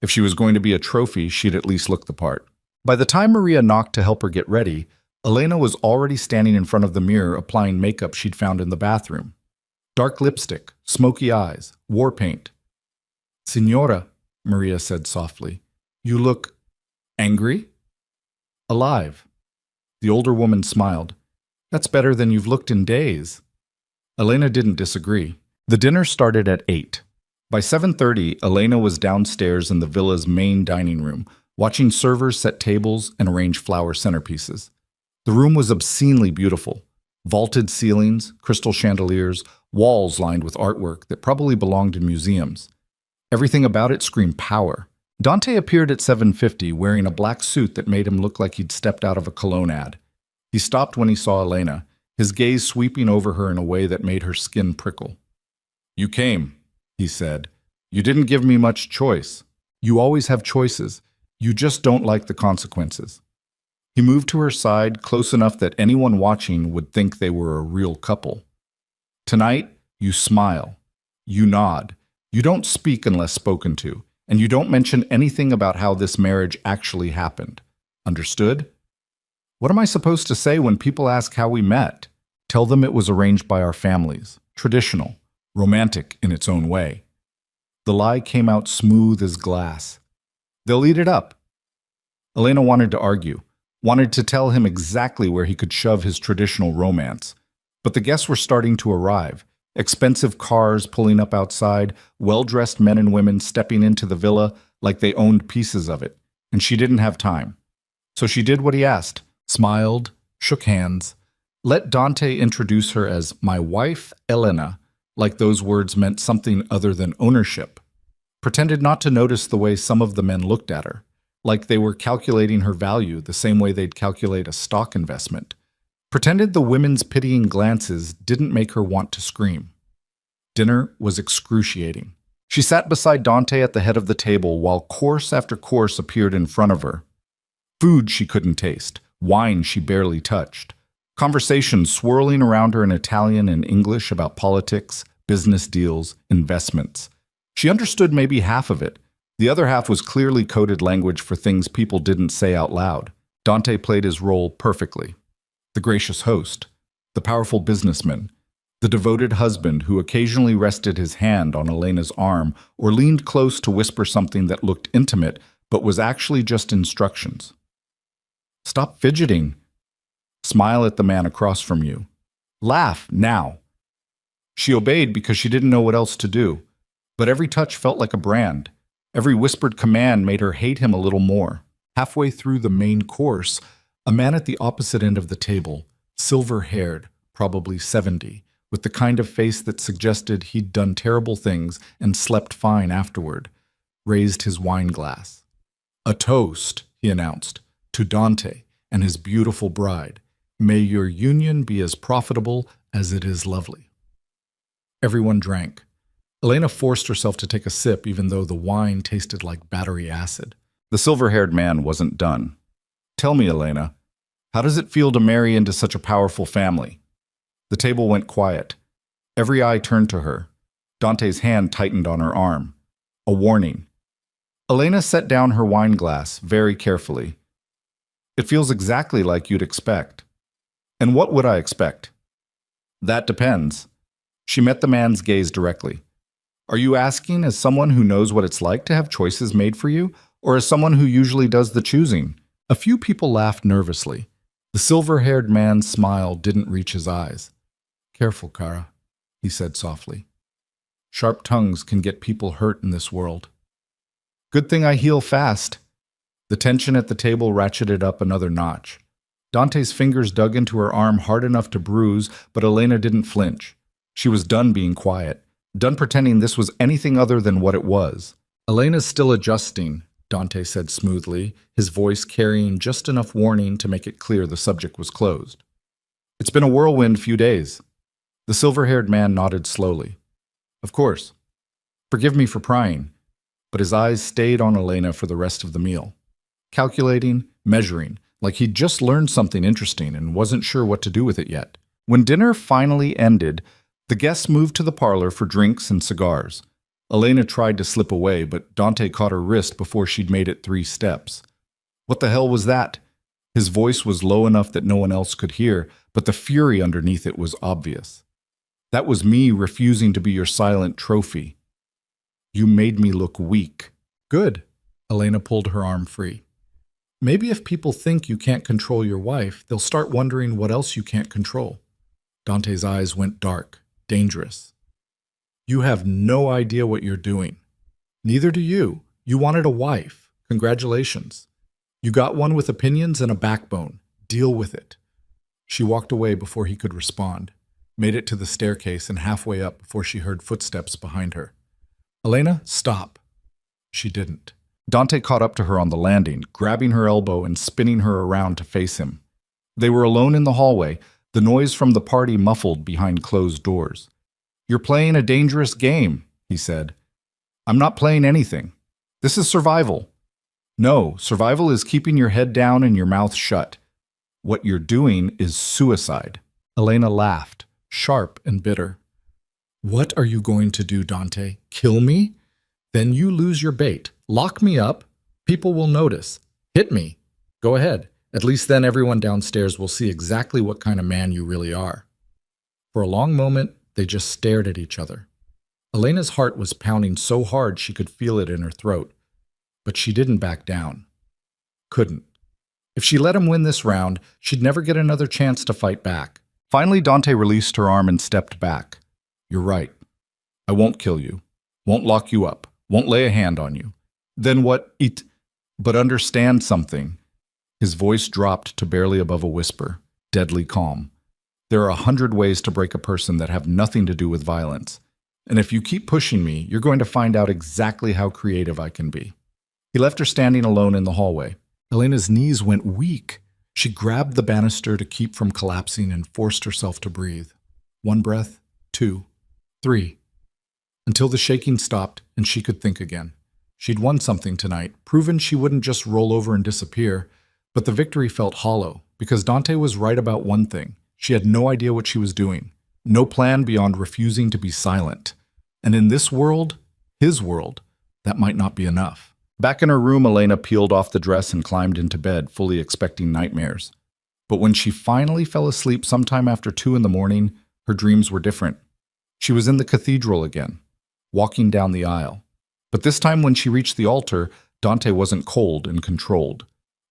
[SPEAKER 1] If she was going to be a trophy, she'd at least look the part. By the time Maria knocked to help her get ready, Elena was already standing in front of the mirror applying makeup she'd found in the bathroom. Dark lipstick, smoky eyes, war paint. Signora, Maria said softly, you look angry? Alive. The older woman smiled. That's better than you've looked in days. Elena didn't disagree. The dinner started at 8. By 7:30, Elena was downstairs in the villa's main dining room, watching servers set tables and arrange flower centerpieces. The room was obscenely beautiful. Vaulted ceilings, crystal chandeliers, walls lined with artwork that probably belonged in museums. Everything about it screamed power. Dante appeared at 7:50 wearing a black suit that made him look like he'd stepped out of a cologne ad. He stopped when he saw Elena, his gaze sweeping over her in a way that made her skin prickle. "You came," he said. "You didn't give me much choice. You always have choices. You just don't like the consequences." He moved to her side close enough that anyone watching would think they were a real couple. "Tonight, you smile. You nod. You don't speak unless spoken to, and you don't mention anything about how this marriage actually happened. Understood? What am I supposed to say when people ask how we met? Tell them it was arranged by our families, traditional, romantic in its own way." The lie came out smooth as glass. "They'll eat it up." Elena wanted to argue, wanted to tell him exactly where he could shove his traditional romance. But the guests were starting to arrive. Expensive cars pulling up outside, well-dressed men and women stepping into the villa like they owned pieces of it, and she didn't have time. So she did what he asked, smiled, shook hands, let Dante introduce her as my wife, Elena, like those words meant something other than ownership. Pretended not to notice the way some of the men looked at her, like they were calculating her value the same way they'd calculate a stock investment. Pretended the women's pitying glances didn't make her want to scream. Dinner was excruciating. She sat beside Dante at the head of the table while course after course appeared in front of her. Food she couldn't taste, wine she barely touched. Conversations swirling around her in Italian and English about politics, business deals, investments. She understood maybe half of it. The other half was clearly coded language for things people didn't say out loud. Dante played his role perfectly. The gracious host, the powerful businessman, the devoted husband who occasionally rested his hand on Elena's arm or leaned close to whisper something that looked intimate but was actually just instructions. "Stop fidgeting. Smile at the man across from you. Laugh, now." She obeyed because she didn't know what else to do, but every touch felt like a brand. Every whispered command made her hate him a little more. Halfway through the main course, a man at the opposite end of the table, silver-haired, probably 70, with the kind of face that suggested he'd done terrible things and slept fine afterward, raised his wine glass. "A toast," he announced, "to Dante and his beautiful bride. May your union be as profitable as it is lovely." Everyone drank. Elena forced herself to take a sip even though the wine tasted like battery acid. The silver-haired man wasn't done. "Tell me, Elena, how does it feel to marry into such a powerful family?" The table went quiet. Every eye turned to her. Dante's hand tightened on her arm. A warning. Elena set down her wine glass very carefully. "It feels exactly like you'd expect." "And what would I expect?" "That depends." She met the man's gaze directly. "Are you asking as someone who knows what it's like to have choices made for you, or as someone who usually does the choosing?" A few people laughed nervously. The silver-haired man's smile didn't reach his eyes. "Careful, Cara," he said softly. "Sharp tongues can get people hurt in this world." "Good thing I heal fast." The tension at the table ratcheted up another notch. Dante's fingers dug into her arm hard enough to bruise, but Elena didn't flinch. She was done being quiet, done pretending this was anything other than what it was. "Elena's still adjusting," Dante said smoothly, his voice carrying just enough warning to make it clear the subject was closed. "It's been a whirlwind few days." The silver-haired man nodded slowly. "Of course. Forgive me for prying." But his eyes stayed on Elena for the rest of the meal. Calculating, measuring, like he'd just learned something interesting and wasn't sure what to do with it yet. When dinner finally ended, the guests moved to the parlor for drinks and cigars. Elena tried to slip away, but Dante caught her wrist before she'd made it 3 steps. "What the hell was that?" His voice was low enough that no one else could hear, but the fury underneath it was obvious. "That was me refusing to be your silent trophy. You made me look weak." "Good." Elena pulled her arm free. "Maybe if people think you can't control your wife, they'll start wondering what else you can't control." Dante's eyes went dark, dangerous. "You have no idea what you're doing." "Neither do you. You wanted a wife. Congratulations. You got one with opinions and a backbone. Deal with it." She walked away before he could respond. made it to the staircase and halfway up before she heard footsteps behind her. "Elena, stop." She didn't. Dante caught up to her on the landing, grabbing her elbow and spinning her around to face him. They were alone in the hallway, the noise from the party muffled behind closed doors. "You're playing a dangerous game," he said. "I'm not playing anything. This is survival." "No, survival is keeping your head down and your mouth shut. What you're doing is suicide." Elena laughed, sharp and bitter. "What are you going to do, Dante? Kill me? Then you lose your bait. Lock me up. People will notice. Hit me. Go ahead. At least then everyone downstairs will see exactly what kind of man you really are." For a long moment, they just stared at each other. Elena's heart was pounding so hard she could feel it in her throat. But she didn't back down. Couldn't. If she let him win this round, she'd never get another chance to fight back. Finally, Dante released her arm and stepped back. "You're right. I won't kill you. Won't lock you up. Won't lay a hand on you. Then what it... But understand something." His voice dropped to barely above a whisper, deadly calm. "There are 100 ways to break a person that have nothing to do with violence. And if you keep pushing me, you're going to find out exactly how creative I can be." He left her standing alone in the hallway. Elena's knees went weak. She grabbed the banister to keep from collapsing and forced herself to breathe. 1 breath, 2, 3. Until the shaking stopped and she could think again. She'd won something tonight, proven she wouldn't just roll over and disappear, but the victory felt hollow because Dante was right about one thing. She had no idea what she was doing. No plan beyond refusing to be silent. And in this world, his world, that might not be enough. Back in her room, Elena peeled off the dress and climbed into bed, fully expecting nightmares. But when she finally fell asleep sometime after 2 in the morning, her dreams were different. She was in the cathedral again, walking down the aisle. But this time when she reached the altar, Dante wasn't cold and controlled.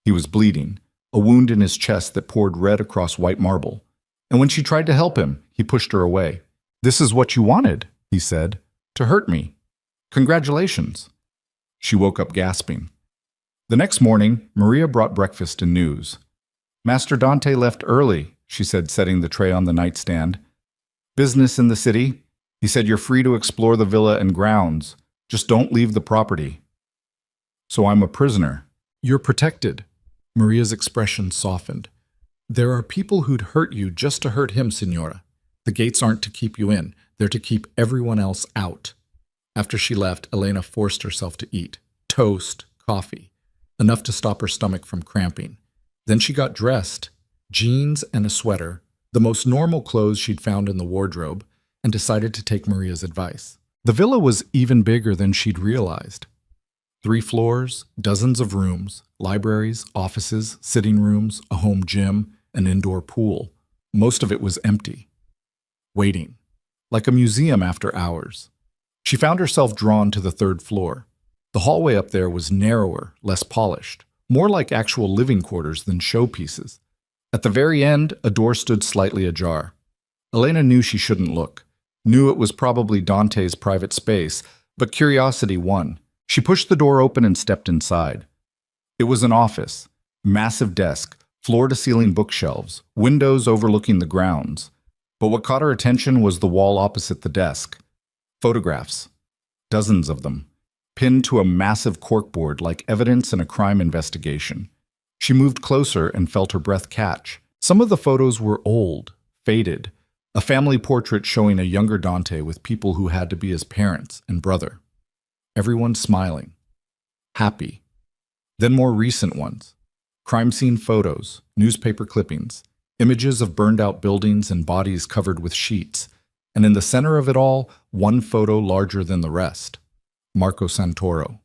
[SPEAKER 1] He was bleeding, a wound in his chest that poured red across white marble. And when she tried to help him, he pushed her away. "This is what you wanted," he said, "to hurt me. Congratulations." She woke up gasping. The next morning, Maria brought breakfast and news. "Master Dante left early," she said, setting the tray on the nightstand. "Business in the city. He said you're free to explore the villa and grounds. Just don't leave the property." "So I'm a prisoner." "You're protected." Maria's expression softened. "There are people who'd hurt you just to hurt him, Signora. The gates aren't to keep you in. They're to keep everyone else out." After she left, Elena forced herself to eat. Toast, coffee, enough to stop her stomach from cramping. Then she got dressed, jeans and a sweater, the most normal clothes she'd found in the wardrobe, and decided to take Maria's advice. The villa was even bigger than she'd realized. 3 floors, dozens of rooms, libraries, offices, sitting rooms, a home gym, an indoor pool. Most of it was empty. Waiting. Like a museum after hours. She found herself drawn to the 3rd floor. The hallway up there was narrower, less polished, more like actual living quarters than showpieces. At the very end, a door stood slightly ajar. Elena knew she shouldn't look, knew it was probably Dante's private space, but curiosity won. She pushed the door open and stepped inside. It was an office, massive desk, floor-to-ceiling bookshelves, windows overlooking the grounds. But what caught her attention was the wall opposite the desk. Photographs, dozens of them, pinned to a massive corkboard like evidence in a crime investigation. She moved closer and felt her breath catch. Some of the photos were old, faded, a family portrait showing a younger Dante with people who had to be his parents and brother. Everyone smiling, happy. Then more recent ones, crime scene photos, newspaper clippings, images of burned-out buildings and bodies covered with sheets. And in the center of it all, one photo larger than the rest. Marco Santoro,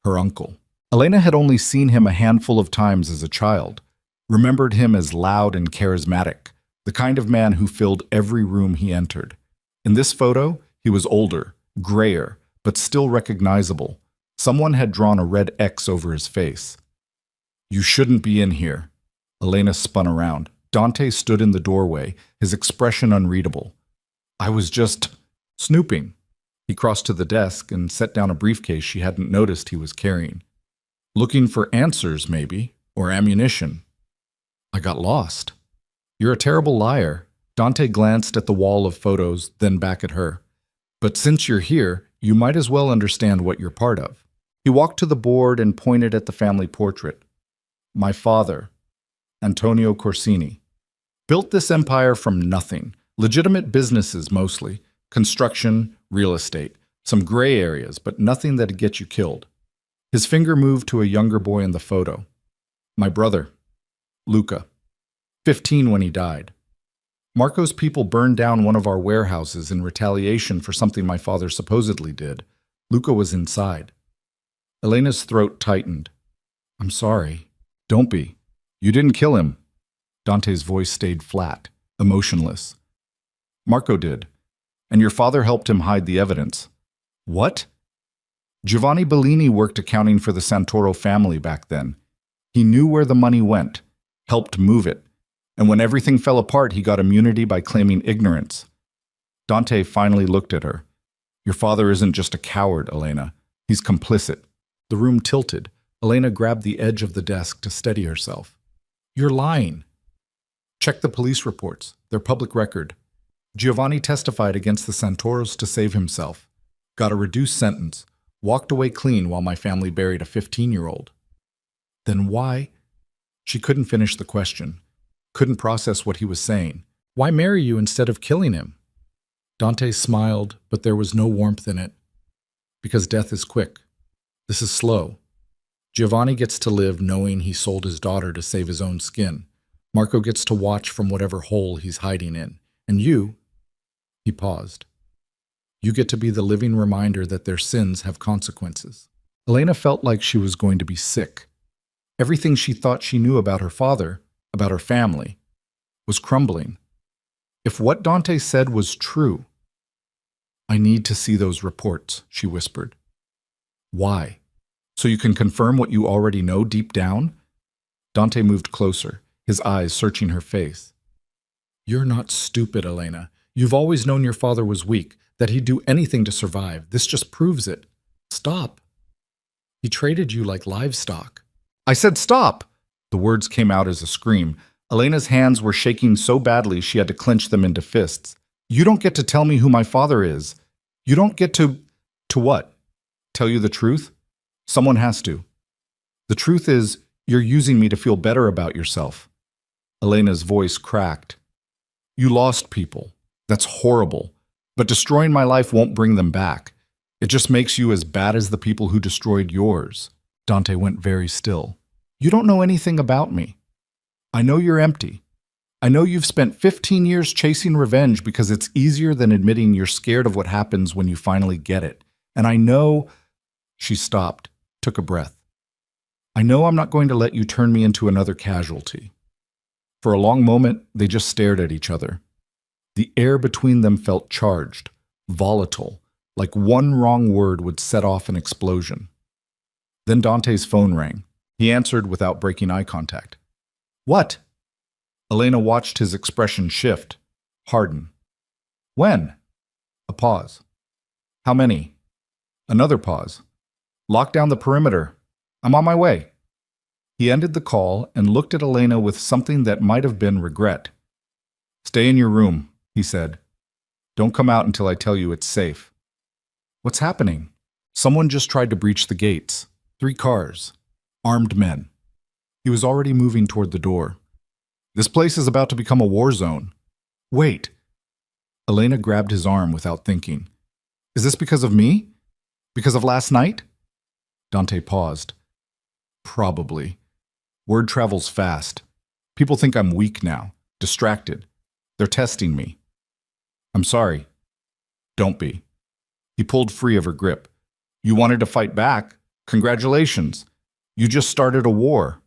[SPEAKER 1] her uncle. Elena had only seen him a handful of times as a child, remembered him as loud and charismatic, the kind of man who filled every room he entered. In this photo, he was older, grayer, but still recognizable. Someone had drawn a red X over his face. "You shouldn't be in here." Elena spun around. Dante stood in the doorway, his expression unreadable. "I was just snooping." He crossed to the desk and set down a briefcase she hadn't noticed he was carrying. "Looking for answers, maybe, or ammunition." "I got lost." "You're a terrible liar. Dante glanced at the wall of photos, then back at her. But since you're here, you might as well understand what you're part of. He walked to the board and pointed at the family portrait. My father, Antonio Corsini, built this empire from nothing. Legitimate businesses mostly. Construction, real estate. Some gray areas, but nothing that'd get you killed. His finger moved to a younger boy in the photo. My brother, Luca. 15 when he died. Marco's people burned down one of our warehouses in retaliation for something my father supposedly did. Luca was inside. Elena's throat tightened. I'm sorry. Don't be. You didn't kill him. Dante's voice stayed flat, emotionless. Marco did. And your father helped him hide the evidence. What? Giovanni Bellini worked accounting for the Santoro family back then. He knew where the money went, helped move it, and when everything fell apart, he got immunity by claiming ignorance. Dante finally looked at her. Your father isn't just a coward, Elena. He's complicit. The room tilted. Elena grabbed the edge of the desk to steady herself. You're lying. Check the police reports. They're public record. Giovanni testified against the Santoros to save himself. Got a reduced sentence. Walked away clean while my family buried a 15-year-old. Then why? She couldn't finish the question. Couldn't process what he was saying. Why marry you instead of killing him? Dante smiled, but there was no warmth in it. Because death is quick. This is slow. Giovanni gets to live knowing he sold his daughter to save his own skin. Marco gets to watch from whatever hole he's hiding in. And you, he paused. You get to be the living reminder that their sins have consequences. Elena felt like she was going to be sick. Everything she thought she knew about her father, about her family, was crumbling. If what Dante said was true, I need to see those reports, she whispered. Why? So you can confirm what you already know deep down? Dante moved closer, his eyes searching her face. You're not stupid, Elena. You've always known your father was weak, that he'd do anything to survive. This just proves it. Stop. He traded you like livestock. I said stop! The words came out as a scream. Elena's hands were shaking so badly she had to clench them into fists. You don't get to tell me who my father is. You don't get to... To what? Tell you the truth? Someone has to. The truth is, you're using me to feel better about yourself. Elena's voice cracked. You lost people. That's horrible. But destroying my life won't bring them back. It just makes you as bad as the people who destroyed yours. Dante went very still. You don't know anything about me. I know you're empty. I know you've spent 15 years chasing revenge because it's easier than admitting you're scared of what happens when you finally get it. And I know... She stopped, took a breath. I know I'm not going to let you turn me into another casualty. For a long moment, they just stared at each other. The air between them felt charged, volatile, like one wrong word would set off an explosion. Then Dante's phone rang. He answered without breaking eye contact. What? Elena watched his expression shift, harden. When? A pause. How many? Another pause. Lock down the perimeter. I'm on my way. He ended the call and looked at Elena with something that might have been regret. Stay in your room, he said. Don't come out until I tell you it's safe. What's happening? Someone just tried to breach the gates. 3 cars. Armed men. He was already moving toward the door. This place is about to become a war zone. Wait. Elena grabbed his arm without thinking. Is this because of me? Because of last night? Dante paused. Probably. Word travels fast. People think I'm weak now, distracted. They're testing me. I'm sorry. Don't be. He pulled free of her grip. You wanted to fight back? Congratulations. You just started a war.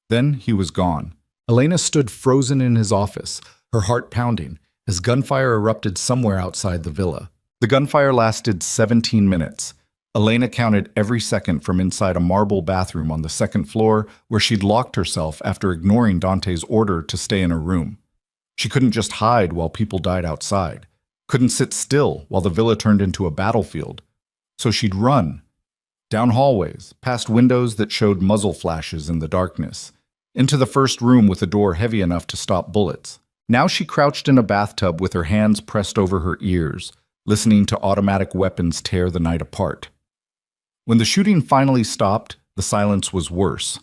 [SPEAKER 1] Then he was gone. Elena stood frozen in his office, her heart pounding, as gunfire erupted somewhere outside the villa. The gunfire lasted 17 minutes. Elena counted every second from inside a marble bathroom on the 2nd floor where she'd locked herself after ignoring Dante's order to stay in her room. She couldn't just hide while people died outside. Couldn't sit still while the villa turned into a battlefield. So she'd run. Down hallways, past windows that showed muzzle flashes in the darkness. Into the first room with a door heavy enough to stop bullets. Now she crouched in a bathtub with her hands pressed over her ears, listening to automatic weapons tear the night apart. When the shooting finally stopped, the silence was worse.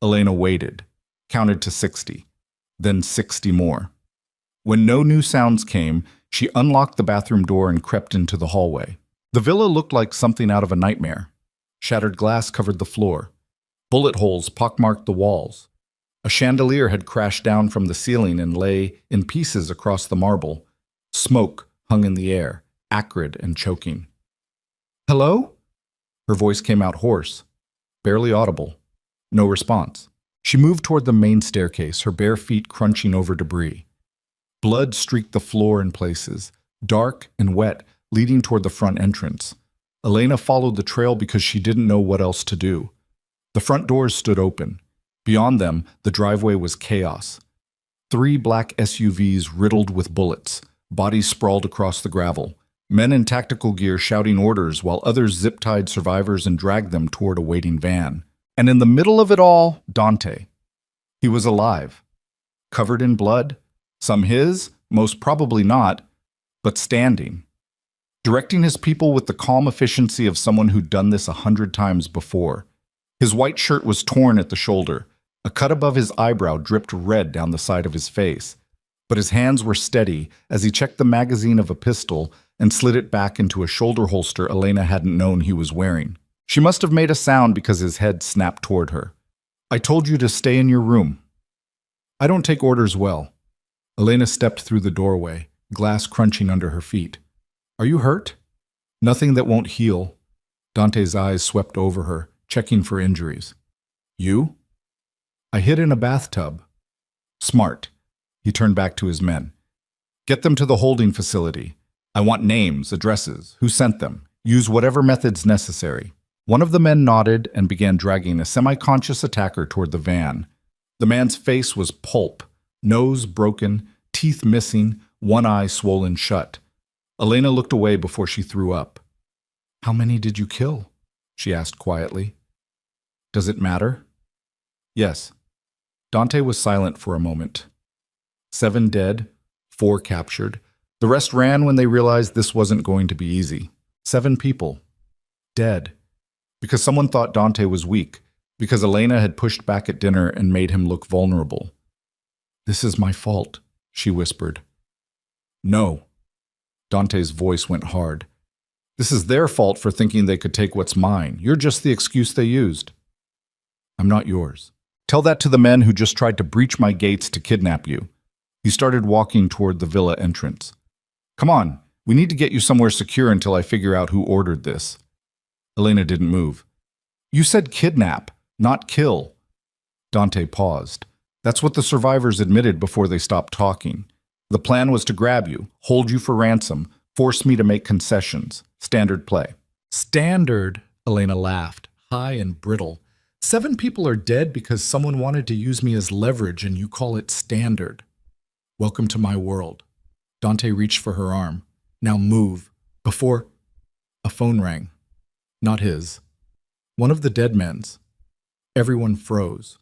[SPEAKER 1] Elena waited, counted to 60, then 60 more. When no new sounds came, she unlocked the bathroom door and crept into the hallway. The villa looked like something out of a nightmare. Shattered glass covered the floor. Bullet holes pockmarked the walls. A chandelier had crashed down from the ceiling and lay in pieces across the marble. Smoke hung in the air, acrid and choking. "Hello?" Her voice came out hoarse, barely audible. No response. She moved toward the main staircase, her bare feet crunching over debris. Blood streaked the floor in places, dark and wet, leading toward the front entrance. Elena followed the trail because she didn't know what else to do. The front doors stood open. Beyond them, the driveway was chaos. 3 black SUVs riddled with bullets, bodies sprawled across the gravel, men in tactical gear shouting orders while others zip-tied survivors and dragged them toward a waiting van. And in the middle of it all, Dante. He was alive, covered in blood, some his, most probably not, but standing. Directing his people with the calm efficiency of someone who'd done this 100 times before. His white shirt was torn at the shoulder. A cut above his eyebrow dripped red down the side of his face. But his hands were steady as he checked the magazine of a pistol and slid it back into a shoulder holster Elena hadn't known he was wearing. She must have made a sound because his head snapped toward her. "I told you to stay in your room." "I don't take orders well." Elena stepped through the doorway, glass crunching under her feet. "Are you hurt?" "Nothing that won't heal." Dante's eyes swept over her, checking for injuries. "You?" "I hid in a bathtub." "Smart." He turned back to his men. "Get them to the holding facility. I want names, addresses, who sent them. Use whatever methods necessary." One of the men nodded and began dragging a semi-conscious attacker toward the van. The man's face was pulp, nose broken, teeth missing, one eye swollen shut. Elena looked away before she threw up. "How many did you kill?" she asked quietly. "Does it matter?" "Yes." Dante was silent for a moment. 7 dead, 4 captured. The rest ran when they realized this wasn't going to be easy. 7 people. Dead. Because someone thought Dante was weak. Because Elena had pushed back at dinner and made him look vulnerable. "This is my fault," she whispered. "No." Dante's voice went hard. "This is their fault for thinking they could take what's mine. You're just the excuse they used." "I'm not yours. Tell that to the men who just tried to breach my gates to kidnap you." He started walking toward the villa entrance. "Come on, we need to get you somewhere secure until I figure out who ordered this." Elena didn't move. "You said kidnap, not kill." Dante paused. "That's what the survivors admitted before they stopped talking. The plan was to grab you, hold you for ransom, force me to make concessions. Standard play." "Standard?" Elena laughed, high and brittle. 7 people are dead because someone wanted to use me as leverage and you call it standard. Welcome to my world." Dante reached for her arm. "Now move." Before a phone rang. Not his. One of the dead men's. Everyone froze.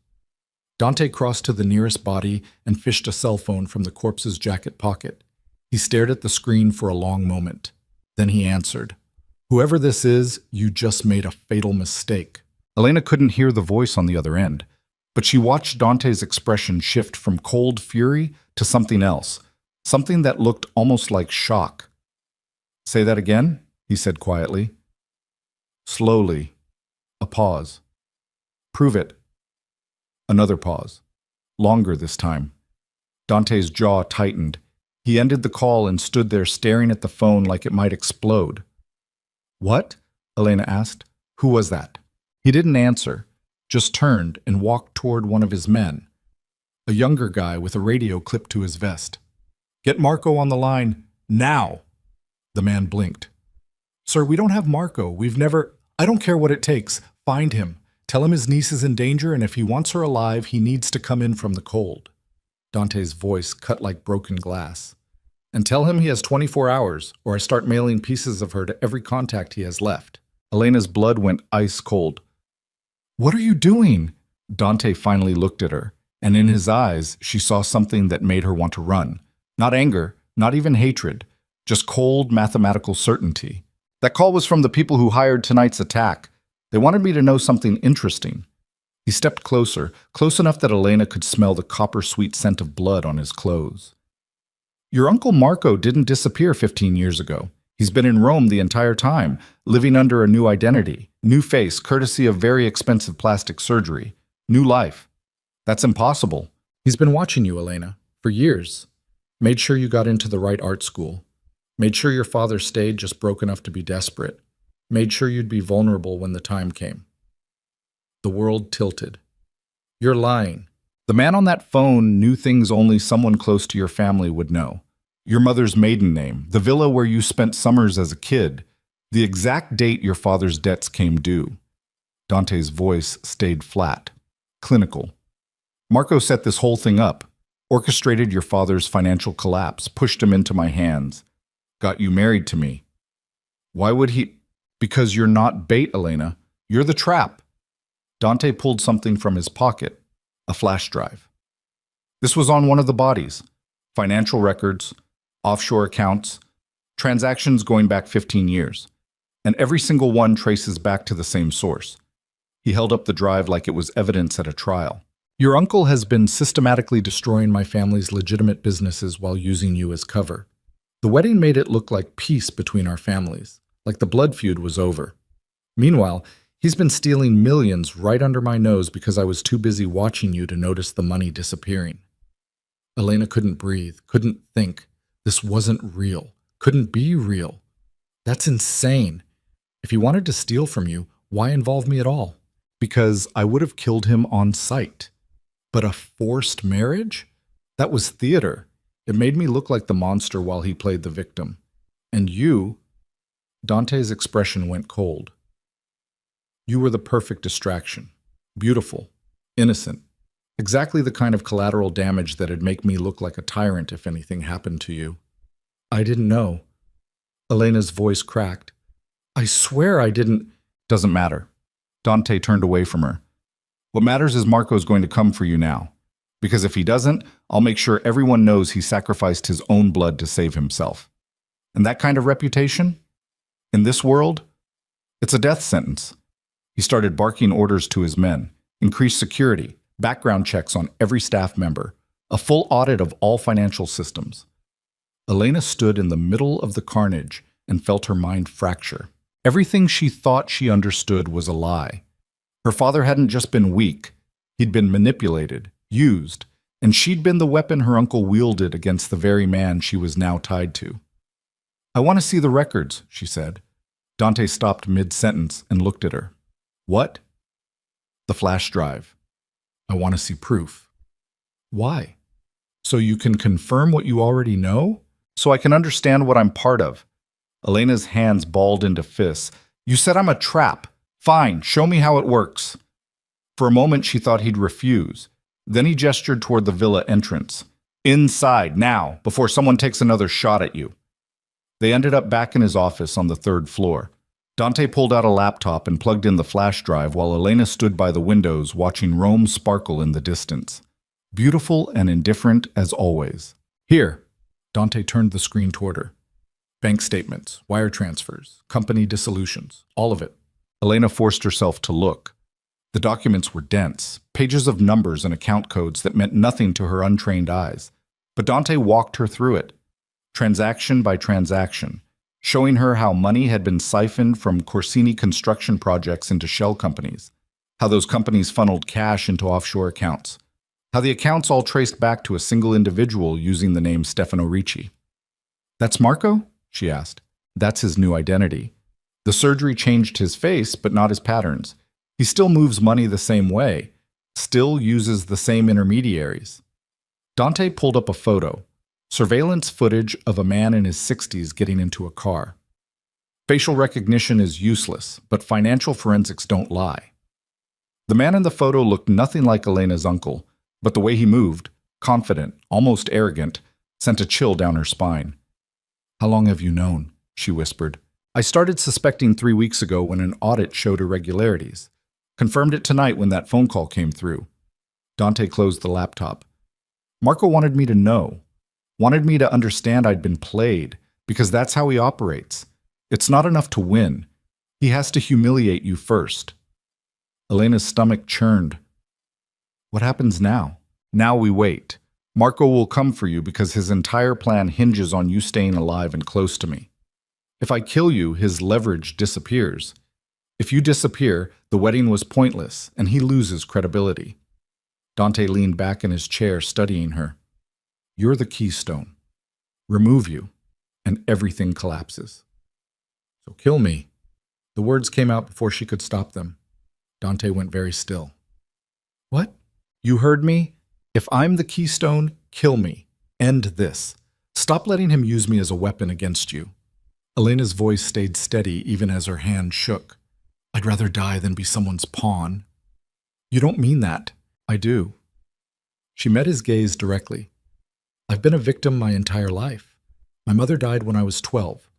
[SPEAKER 1] Dante crossed to the nearest body and fished a cell phone from the corpse's jacket pocket. He stared at the screen for a long moment. Then he answered. "Whoever this is, you just made a fatal mistake." Elena couldn't hear the voice on the other end, but she watched Dante's expression shift from cold fury to something else, something that looked almost like shock. "Say that again," he said quietly. Slowly. A pause. "Prove it." Another pause. Longer this time. Dante's jaw tightened. He ended the call and stood there staring at the phone like it might explode. "What?" Elena asked. "Who was that?" He didn't answer, just turned and walked toward one of his men. A younger guy with a radio clipped to his vest. "Get Marco on the line, now!" The man blinked. "Sir, we don't have Marco. We've never—" "I don't care what it takes. Find him. Tell him his niece is in danger, and if he wants her alive, he needs to come in from the cold." Dante's voice cut like broken glass. "And tell him he has 24 hours, or I start mailing pieces of her to every contact he has left." Elena's blood went ice cold. "What are you doing?" Dante finally looked at her, and in his eyes she saw something that made her want to run. Not anger, not even hatred, just cold mathematical certainty. That call was from the people who hired tonight's attack. They wanted me to know something interesting. He stepped closer, close enough that Elena could smell the copper-sweet scent of blood on his clothes. Your Uncle Marco didn't disappear 15 years ago. He's been in Rome the entire time, living under a new identity, new face, courtesy of very expensive plastic surgery, new life. That's impossible. He's been watching you, Elena, for years. Made sure you got into the right art school. Made sure your father stayed just broke enough to be desperate. Made sure you'd be vulnerable when the time came. The world tilted. You're lying. The man on that phone knew things only someone close to your family would know. Your mother's maiden name, the villa where you spent summers as a kid, the exact date your father's debts came due. Dante's voice stayed flat, clinical. Marco set this whole thing up, orchestrated your father's financial collapse, pushed him into my hands, got you married to me. Why would he? Because you're not bait, Elena. You're the trap. Dante pulled something from his pocket, a flash drive. This was on one of the bodies. Financial records, offshore accounts, transactions going back 15 years. And every single one traces back to the same source. He held up the drive like it was evidence at a trial. Your uncle has been systematically destroying my family's legitimate businesses while using you as cover. The wedding made it look like peace between our families, like the blood feud was over. Meanwhile, he's been stealing millions right under my nose because I was too busy watching you to notice the money disappearing. Elena couldn't breathe, couldn't think. This wasn't real, couldn't be real. That's insane. If he wanted to steal from you, why involve me at all? Because I would have killed him on sight. But a forced marriage? That was theater. It made me look like the monster while he played the victim. And you, Dante's expression went cold. You were the perfect distraction. Beautiful, innocent. Exactly the kind of collateral damage that'd make me look like a tyrant if anything happened to you. I didn't know. Elena's voice cracked. I swear I didn't. Doesn't matter. Dante turned away from her. What matters is Marco's going to come for you now. Because if he doesn't, I'll make sure everyone knows he sacrificed his own blood to save himself. And that kind of reputation? In this world? It's a death sentence. He started barking orders to his men. Increased security, background checks on every staff member, a full audit of all financial systems. Elena stood in the middle of the carnage and felt her mind fracture. Everything she thought she understood was a lie. Her father hadn't just been weak. He'd been manipulated, used, and she'd been the weapon her uncle wielded against the very man she was now tied to. I want to see the records, she said. Dante stopped mid-sentence and looked at her. What? The flash drive. I want to see proof. Why? So you can confirm what you already know? So I can understand what I'm part of. Elena's hands balled into fists. You said I'm a trap. Fine, show me how it works. For a moment she thought he'd refuse. Then he gestured toward the villa entrance. Inside, now, before someone takes another shot at you. They ended up back in his office on the 3rd floor. Dante pulled out a laptop and plugged in the flash drive while Elena stood by the windows watching Rome sparkle in the distance. Beautiful and indifferent as always. Here. Dante turned the screen toward her. Bank statements, wire transfers, company dissolutions, all of it. Elena forced herself to look. The documents were dense, pages of numbers and account codes that meant nothing to her untrained eyes. But Dante walked her through it, transaction by transaction, showing her how money had been siphoned from Corsini construction projects into shell companies, how those companies funneled cash into offshore accounts, how the accounts all traced back to a single individual using the name Stefano Ricci. That's Marco? She asked. That's his new identity. The surgery changed his face, but not his patterns. He still moves money the same way, still uses the same intermediaries. Dante pulled up a photo, surveillance footage of a man in his 60s getting into a car. Facial recognition is useless, but financial forensics don't lie. The man in the photo looked nothing like Elena's uncle, but the way he moved, confident, almost arrogant, sent a chill down her spine. How long have you known? She whispered. I started suspecting 3 weeks ago when an audit showed irregularities. Confirmed it tonight when that phone call came through. Dante closed the laptop. Marco wanted me to know. Wanted me to understand I'd been played, because that's how he operates. It's not enough to win. He has to humiliate you first. Elena's stomach churned. What happens now? Now we wait. Marco will come for you because his entire plan hinges on you staying alive and close to me. If I kill you, his leverage disappears. If you disappear, the wedding was pointless, and he loses credibility. Dante leaned back in his chair, studying her. You're the keystone. Remove you, and everything collapses. So kill me. The words came out before she could stop them. Dante went very still. What? You heard me? If I'm the keystone, kill me. End this. Stop letting him use me as a weapon against you. Elena's voice stayed steady even as her hand shook. I'd rather die than be someone's pawn. You don't mean that. I do. She met his gaze directly. I've been a victim my entire life. My mother died when I was 12.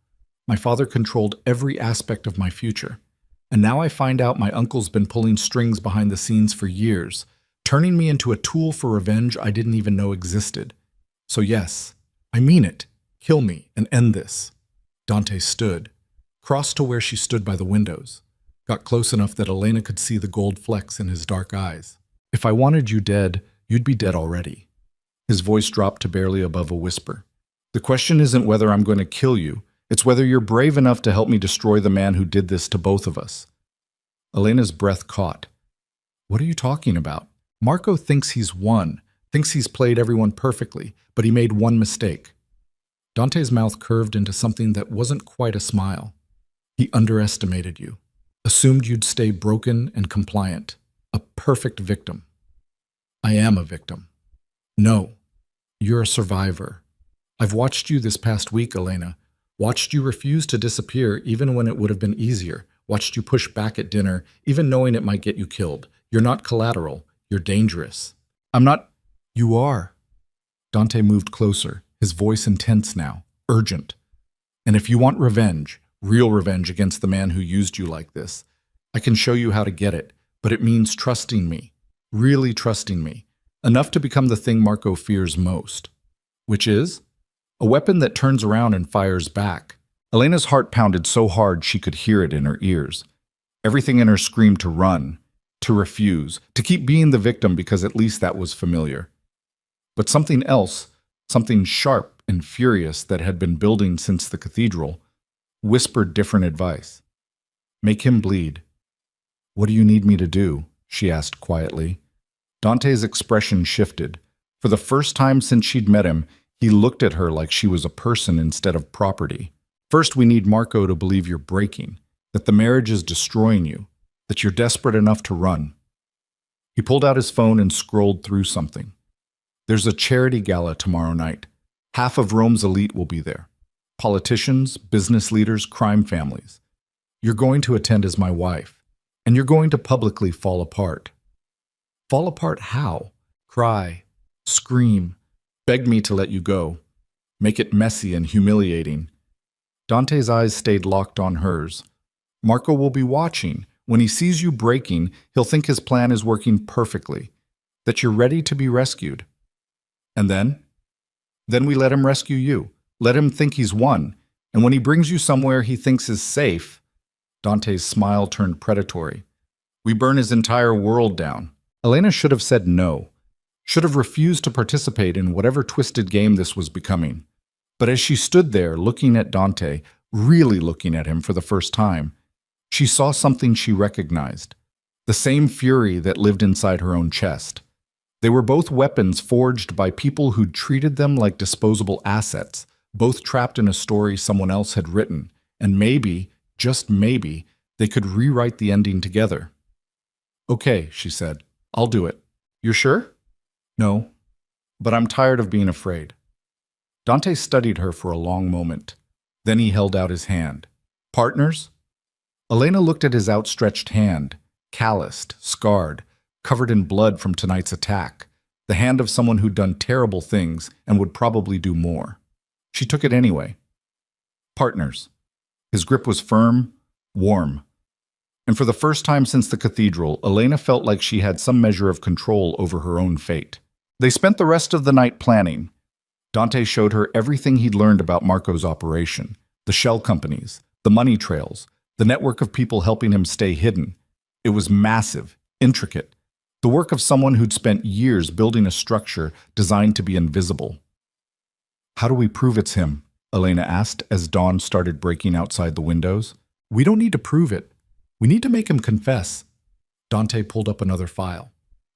[SPEAKER 1] My father controlled every aspect of my future. And now I find out my uncle's been pulling strings behind the scenes for years, turning me into a tool for revenge I didn't even know existed. So yes, I mean it. Kill me and end this. Dante stood, crossed to where she stood by the windows, got close enough that Elena could see the gold flecks in his dark eyes. If I wanted you dead, you'd be dead already. His voice dropped to barely above a whisper. The question isn't whether I'm going to kill you, it's whether you're brave enough to help me destroy the man who did this to both of us. Elena's breath caught. What are you talking about? Marco thinks he's won, thinks he's played everyone perfectly, but he made one mistake. Dante's mouth curved into something that wasn't quite a smile. He underestimated you, assumed you'd stay broken and compliant, a perfect victim. I am a victim. No, you're a survivor. I've watched you this past week, Elena. Watched you refuse to disappear even when it would have been easier. Watched you push back at dinner, even knowing it might get you killed. You're not collateral. You're dangerous. I'm not. You are. Dante moved closer, his voice intense now, urgent. And if you want revenge, real revenge against the man who used you like this, I can show you how to get it, but it means trusting me, really trusting me, enough to become the thing Marco fears most. Which is? A weapon that turns around and fires back. Elena's heart pounded so hard she could hear it in her ears. Everything in her screamed to run, to refuse, to keep being the victim because at least that was familiar. But something else, something sharp and furious that had been building since the cathedral, whispered different advice. Make him bleed. What do you need me to do? She asked quietly. Dante's expression shifted. For the first time since she'd met him, he looked at her like she was a person instead of property. First, we need Marco to believe you're breaking, that the marriage is destroying you, that you're desperate enough to run. He pulled out his phone and scrolled through something. There's a charity gala tomorrow night. Half of Rome's elite will be there. Politicians, business leaders, crime families. You're going to attend as my wife, and you're going to publicly fall apart. Fall apart how? Cry, scream, beg me to let you go. Make it messy and humiliating. Dante's eyes stayed locked on hers. Marco will be watching. When he sees you breaking, he'll think his plan is working perfectly, that you're ready to be rescued. And then? Then we let him rescue you. Let him think he's won. And when he brings you somewhere he thinks is safe, Dante's smile turned predatory. We burn his entire world down. Elena should have said no, should have refused to participate in whatever twisted game this was becoming. But as she stood there looking at Dante, really looking at him for the first time, she saw something she recognized, the same fury that lived inside her own chest. They were both weapons forged by people who'd treated them like disposable assets, both trapped in a story someone else had written, and maybe, just maybe, they could rewrite the ending together. Okay, she said. I'll do it. You're sure? No, but I'm tired of being afraid. Dante studied her for a long moment. Then he held out his hand. Partners? Elena looked at his outstretched hand, calloused, scarred, covered in blood from tonight's attack, the hand of someone who'd done terrible things and would probably do more. She took it anyway. Partners. His grip was firm, warm. And for the first time since the cathedral, Elena felt like she had some measure of control over her own fate. They spent the rest of the night planning. Dante showed her everything he'd learned about Marco's operation, the shell companies, the money trails, the network of people helping him stay hidden. It was massive, intricate, the work of someone who'd spent years building a structure designed to be invisible. How do we prove it's him? Elena asked as dawn started breaking outside the windows. We don't need to prove it. We need to make him confess. Dante pulled up another file.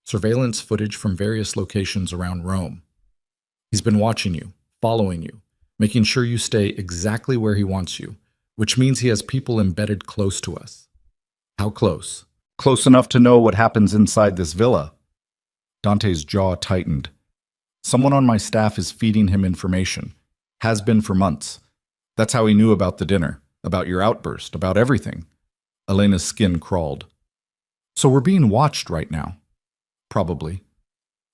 [SPEAKER 1] Surveillance footage from various locations around Rome. He's been watching you, following you, making sure you stay exactly where he wants you, which means he has people embedded close to us. How close? Close enough to know what happens inside this villa. Dante's jaw tightened. Someone on my staff is feeding him information. Has been for months. That's how he knew about the dinner, about your outburst, about everything. Elena's skin crawled. So we're being watched right now. Probably.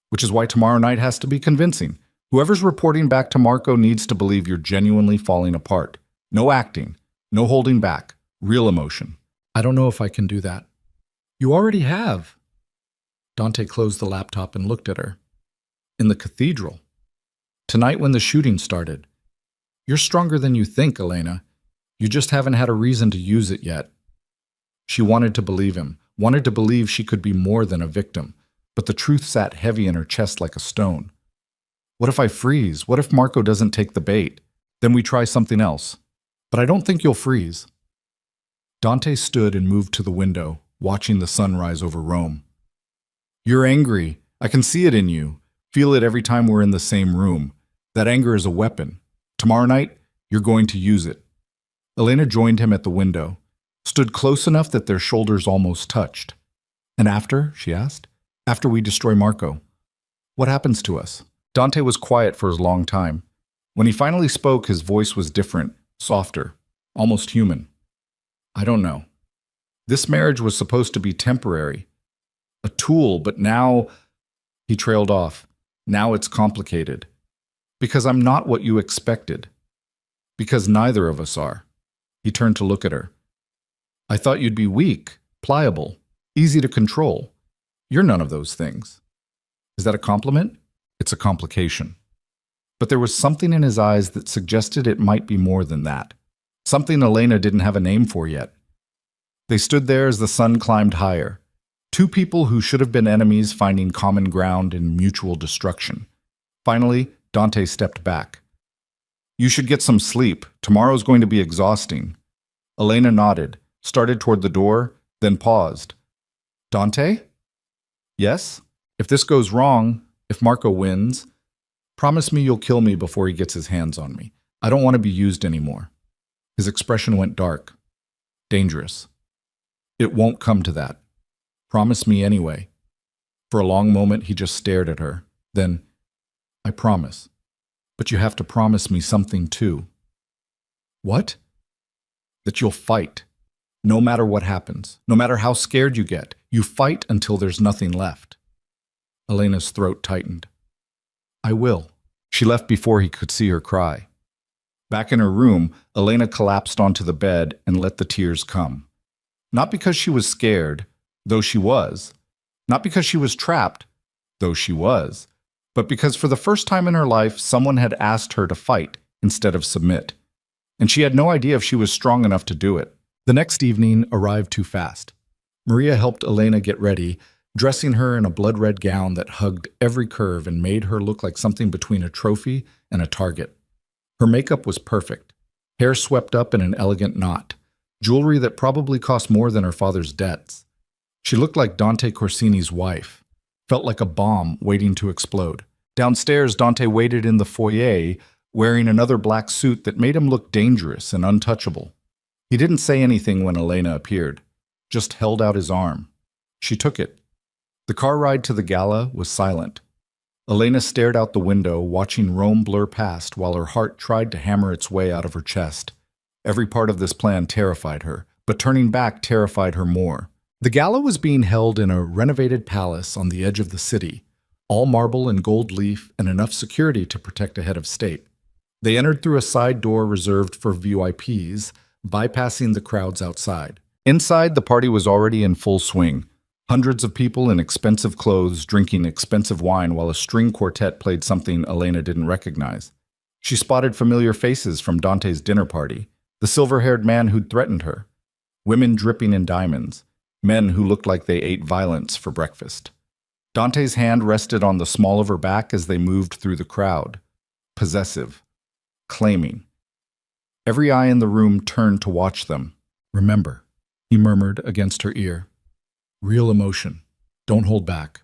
[SPEAKER 1] Which is why tomorrow night has to be convincing. Whoever's reporting back to Marco needs to believe you're genuinely falling apart. No acting. No holding back. Real emotion. I don't know if I can do that. You already have. Dante closed the laptop and looked at her. In the cathedral. Tonight when the shooting started. You're stronger than you think, Elena. You just haven't had a reason to use it yet. She wanted to believe him, wanted to believe she could be more than a victim, but the truth sat heavy in her chest like a stone. What if I freeze? What if Marco doesn't take the bait? Then we try something else. But I don't think you'll freeze. Dante stood and moved to the window, watching the sun rise over Rome. You're angry. I can see it in you. Feel it every time we're in the same room. That anger is a weapon. Tomorrow night, you're going to use it. Elena joined him at the window, stood close enough that their shoulders almost touched. And after, she asked, after we destroy Marco, what happens to us? Dante was quiet for a long time. When he finally spoke, his voice was different, softer, almost human. I don't know. This marriage was supposed to be temporary, a tool, but now, he trailed off. Now it's complicated. Because I'm not what you expected. Because neither of us are. He turned to look at her. I thought you'd be weak, pliable, easy to control. You're none of those things. Is that a compliment? It's a complication. But there was something in his eyes that suggested it might be more than that. Something Elena didn't have a name for yet. They stood there as the sun climbed higher. Two people who should have been enemies finding common ground in mutual destruction. Finally, Dante stepped back. You should get some sleep. Tomorrow's going to be exhausting. Elena nodded, started toward the door, then paused. Dante? Yes? If this goes wrong, if Marco wins, promise me you'll kill me before he gets his hands on me. I don't want to be used anymore. His expression went dark. Dangerous. It won't come to that. Promise me anyway. For a long moment, he just stared at her. Then, I promise. But you have to promise me something too. What? That you'll fight. No matter what happens. No matter how scared you get. You fight until there's nothing left. Elena's throat tightened. I will. She left before he could see her cry. Back in her room, Elena collapsed onto the bed and let the tears come. Not because she was scared, though she was. Not because she was trapped, though she was. But because for the first time in her life, someone had asked her to fight instead of submit. And she had no idea if she was strong enough to do it. The next evening arrived too fast. Maria helped Elena get ready, dressing her in a blood-red gown that hugged every curve and made her look like something between a trophy and a target. Her makeup was perfect, hair swept up in an elegant knot, jewelry that probably cost more than her father's debts. She looked like Dante Corsini's wife, felt like a bomb waiting to explode. Downstairs, Dante waited in the foyer, wearing another black suit that made him look dangerous and untouchable. He didn't say anything when Elena appeared, just held out his arm. She took it. The car ride to the gala was silent. Elena stared out the window, watching Rome blur past while her heart tried to hammer its way out of her chest. Every part of this plan terrified her, but turning back terrified her more. The gala was being held in a renovated palace on the edge of the city, all marble and gold leaf and enough security to protect a head of state. They entered through a side door reserved for VIPs, bypassing the crowds outside. Inside, the party was already in full swing. Hundreds of people in expensive clothes drinking expensive wine while a string quartet played something Elena didn't recognize. She spotted familiar faces from Dante's dinner party, the silver-haired man who'd threatened her, women dripping in diamonds, men who looked like they ate violence for breakfast. Dante's hand rested on the small of her back as they moved through the crowd, possessive, claiming. Every eye in the room turned to watch them. "Remember," he murmured against her ear. "Real emotion. Don't hold back."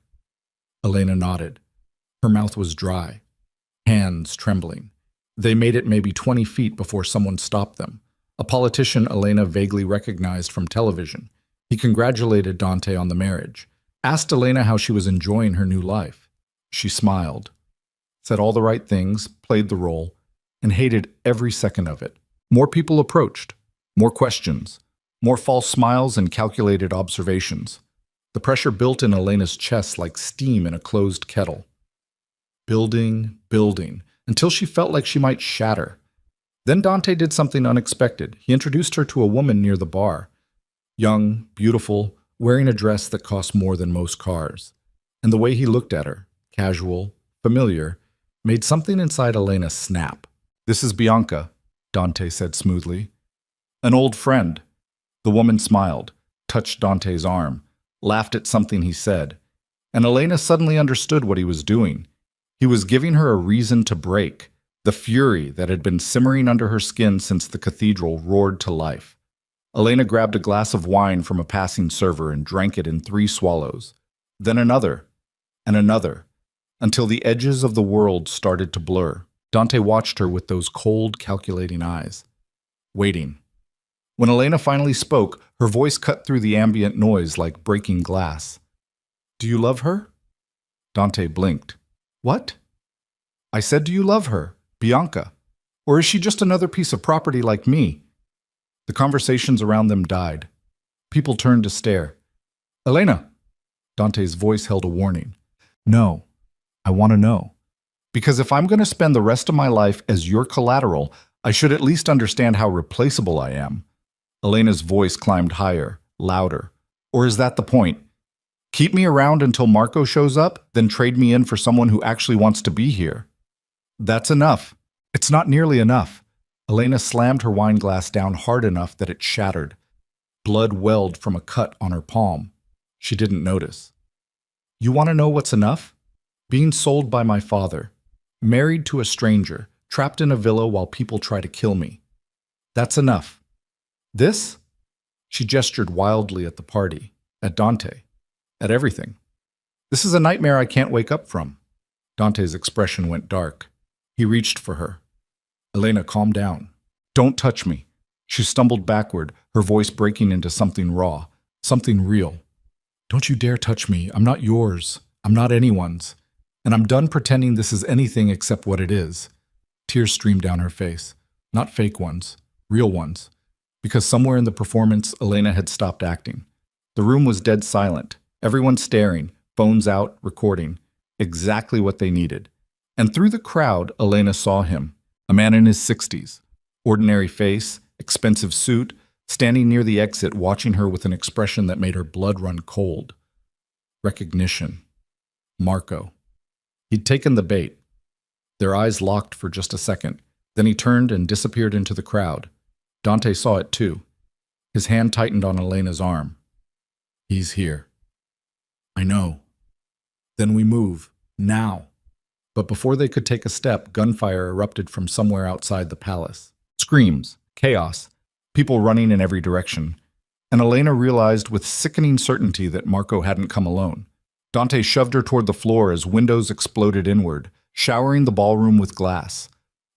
[SPEAKER 1] Elena nodded. Her mouth was dry, hands trembling. They made it maybe 20 feet before someone stopped them. A politician Elena vaguely recognized from television. He congratulated Dante on the marriage, asked Elena how she was enjoying her new life. She smiled, said all the right things, played the role, and hated every second of it. More people approached, more questions, more false smiles and calculated observations. The pressure built in Elena's chest like steam in a closed kettle. Building, until she felt like she might shatter. Then Dante did something unexpected. He introduced her to a woman near the bar. Young, beautiful, wearing a dress that cost more than most cars. And the way he looked at her, casual, familiar, made something inside Elena snap. "This is Bianca," Dante said smoothly. "An old friend." The woman smiled, touched Dante's arm, laughed at something he said, and Elena suddenly understood what he was doing. He was giving her a reason to break, the fury that had been simmering under her skin since the cathedral roared to life. Elena grabbed a glass of wine from a passing server and drank it in 3 swallows, then another, and another, until the edges of the world started to blur. Dante watched her with those cold, calculating eyes, waiting. When Elena finally spoke, her voice cut through the ambient noise like breaking glass. "Do you love her?" Dante blinked. "What?" "I said, do you love her, Bianca? Or is she just another piece of property like me?" The conversations around them died. People turned to stare. "Elena!" Dante's voice held a warning. "No, I want to know. Because if I'm going to spend the rest of my life as your collateral, I should at least understand how replaceable I am." Elena's voice climbed higher, louder. "Or is that the point? Keep me around until Marco shows up, then trade me in for someone who actually wants to be here." "That's enough." "It's not nearly enough." Elena slammed her wine glass down hard enough that it shattered. Blood welled from a cut on her palm. She didn't notice. "You want to know what's enough? Being sold by my father, married to a stranger, trapped in a villa while people try to kill me. That's enough. This?" She gestured wildly at the party, at Dante, at everything. "This is a nightmare I can't wake up from." Dante's expression went dark. He reached for her. "Elena, calm down. Don't touch me." She stumbled backward, her voice breaking into something raw, something real. "Don't you dare touch me. I'm not yours. I'm not anyone's. And I'm done pretending this is anything except what it is." Tears streamed down her face. Not fake ones, real ones. Because somewhere in the performance, Elena had stopped acting. The room was dead silent. Everyone staring, phones out, recording. Exactly what they needed. And through the crowd, Elena saw him. A man in his 60s. Ordinary face, expensive suit, standing near the exit watching her with an expression that made her blood run cold. Recognition. Marco. He'd taken the bait. Their eyes locked for just a second. Then he turned and disappeared into the crowd. Dante saw it too. His hand tightened on Elena's arm. "He's here." "I know." "Then we move. Now." But before they could take a step, gunfire erupted from somewhere outside the palace. Screams, chaos, people running in every direction. And Elena realized with sickening certainty that Marco hadn't come alone. Dante shoved her toward the floor as windows exploded inward, showering the ballroom with glass.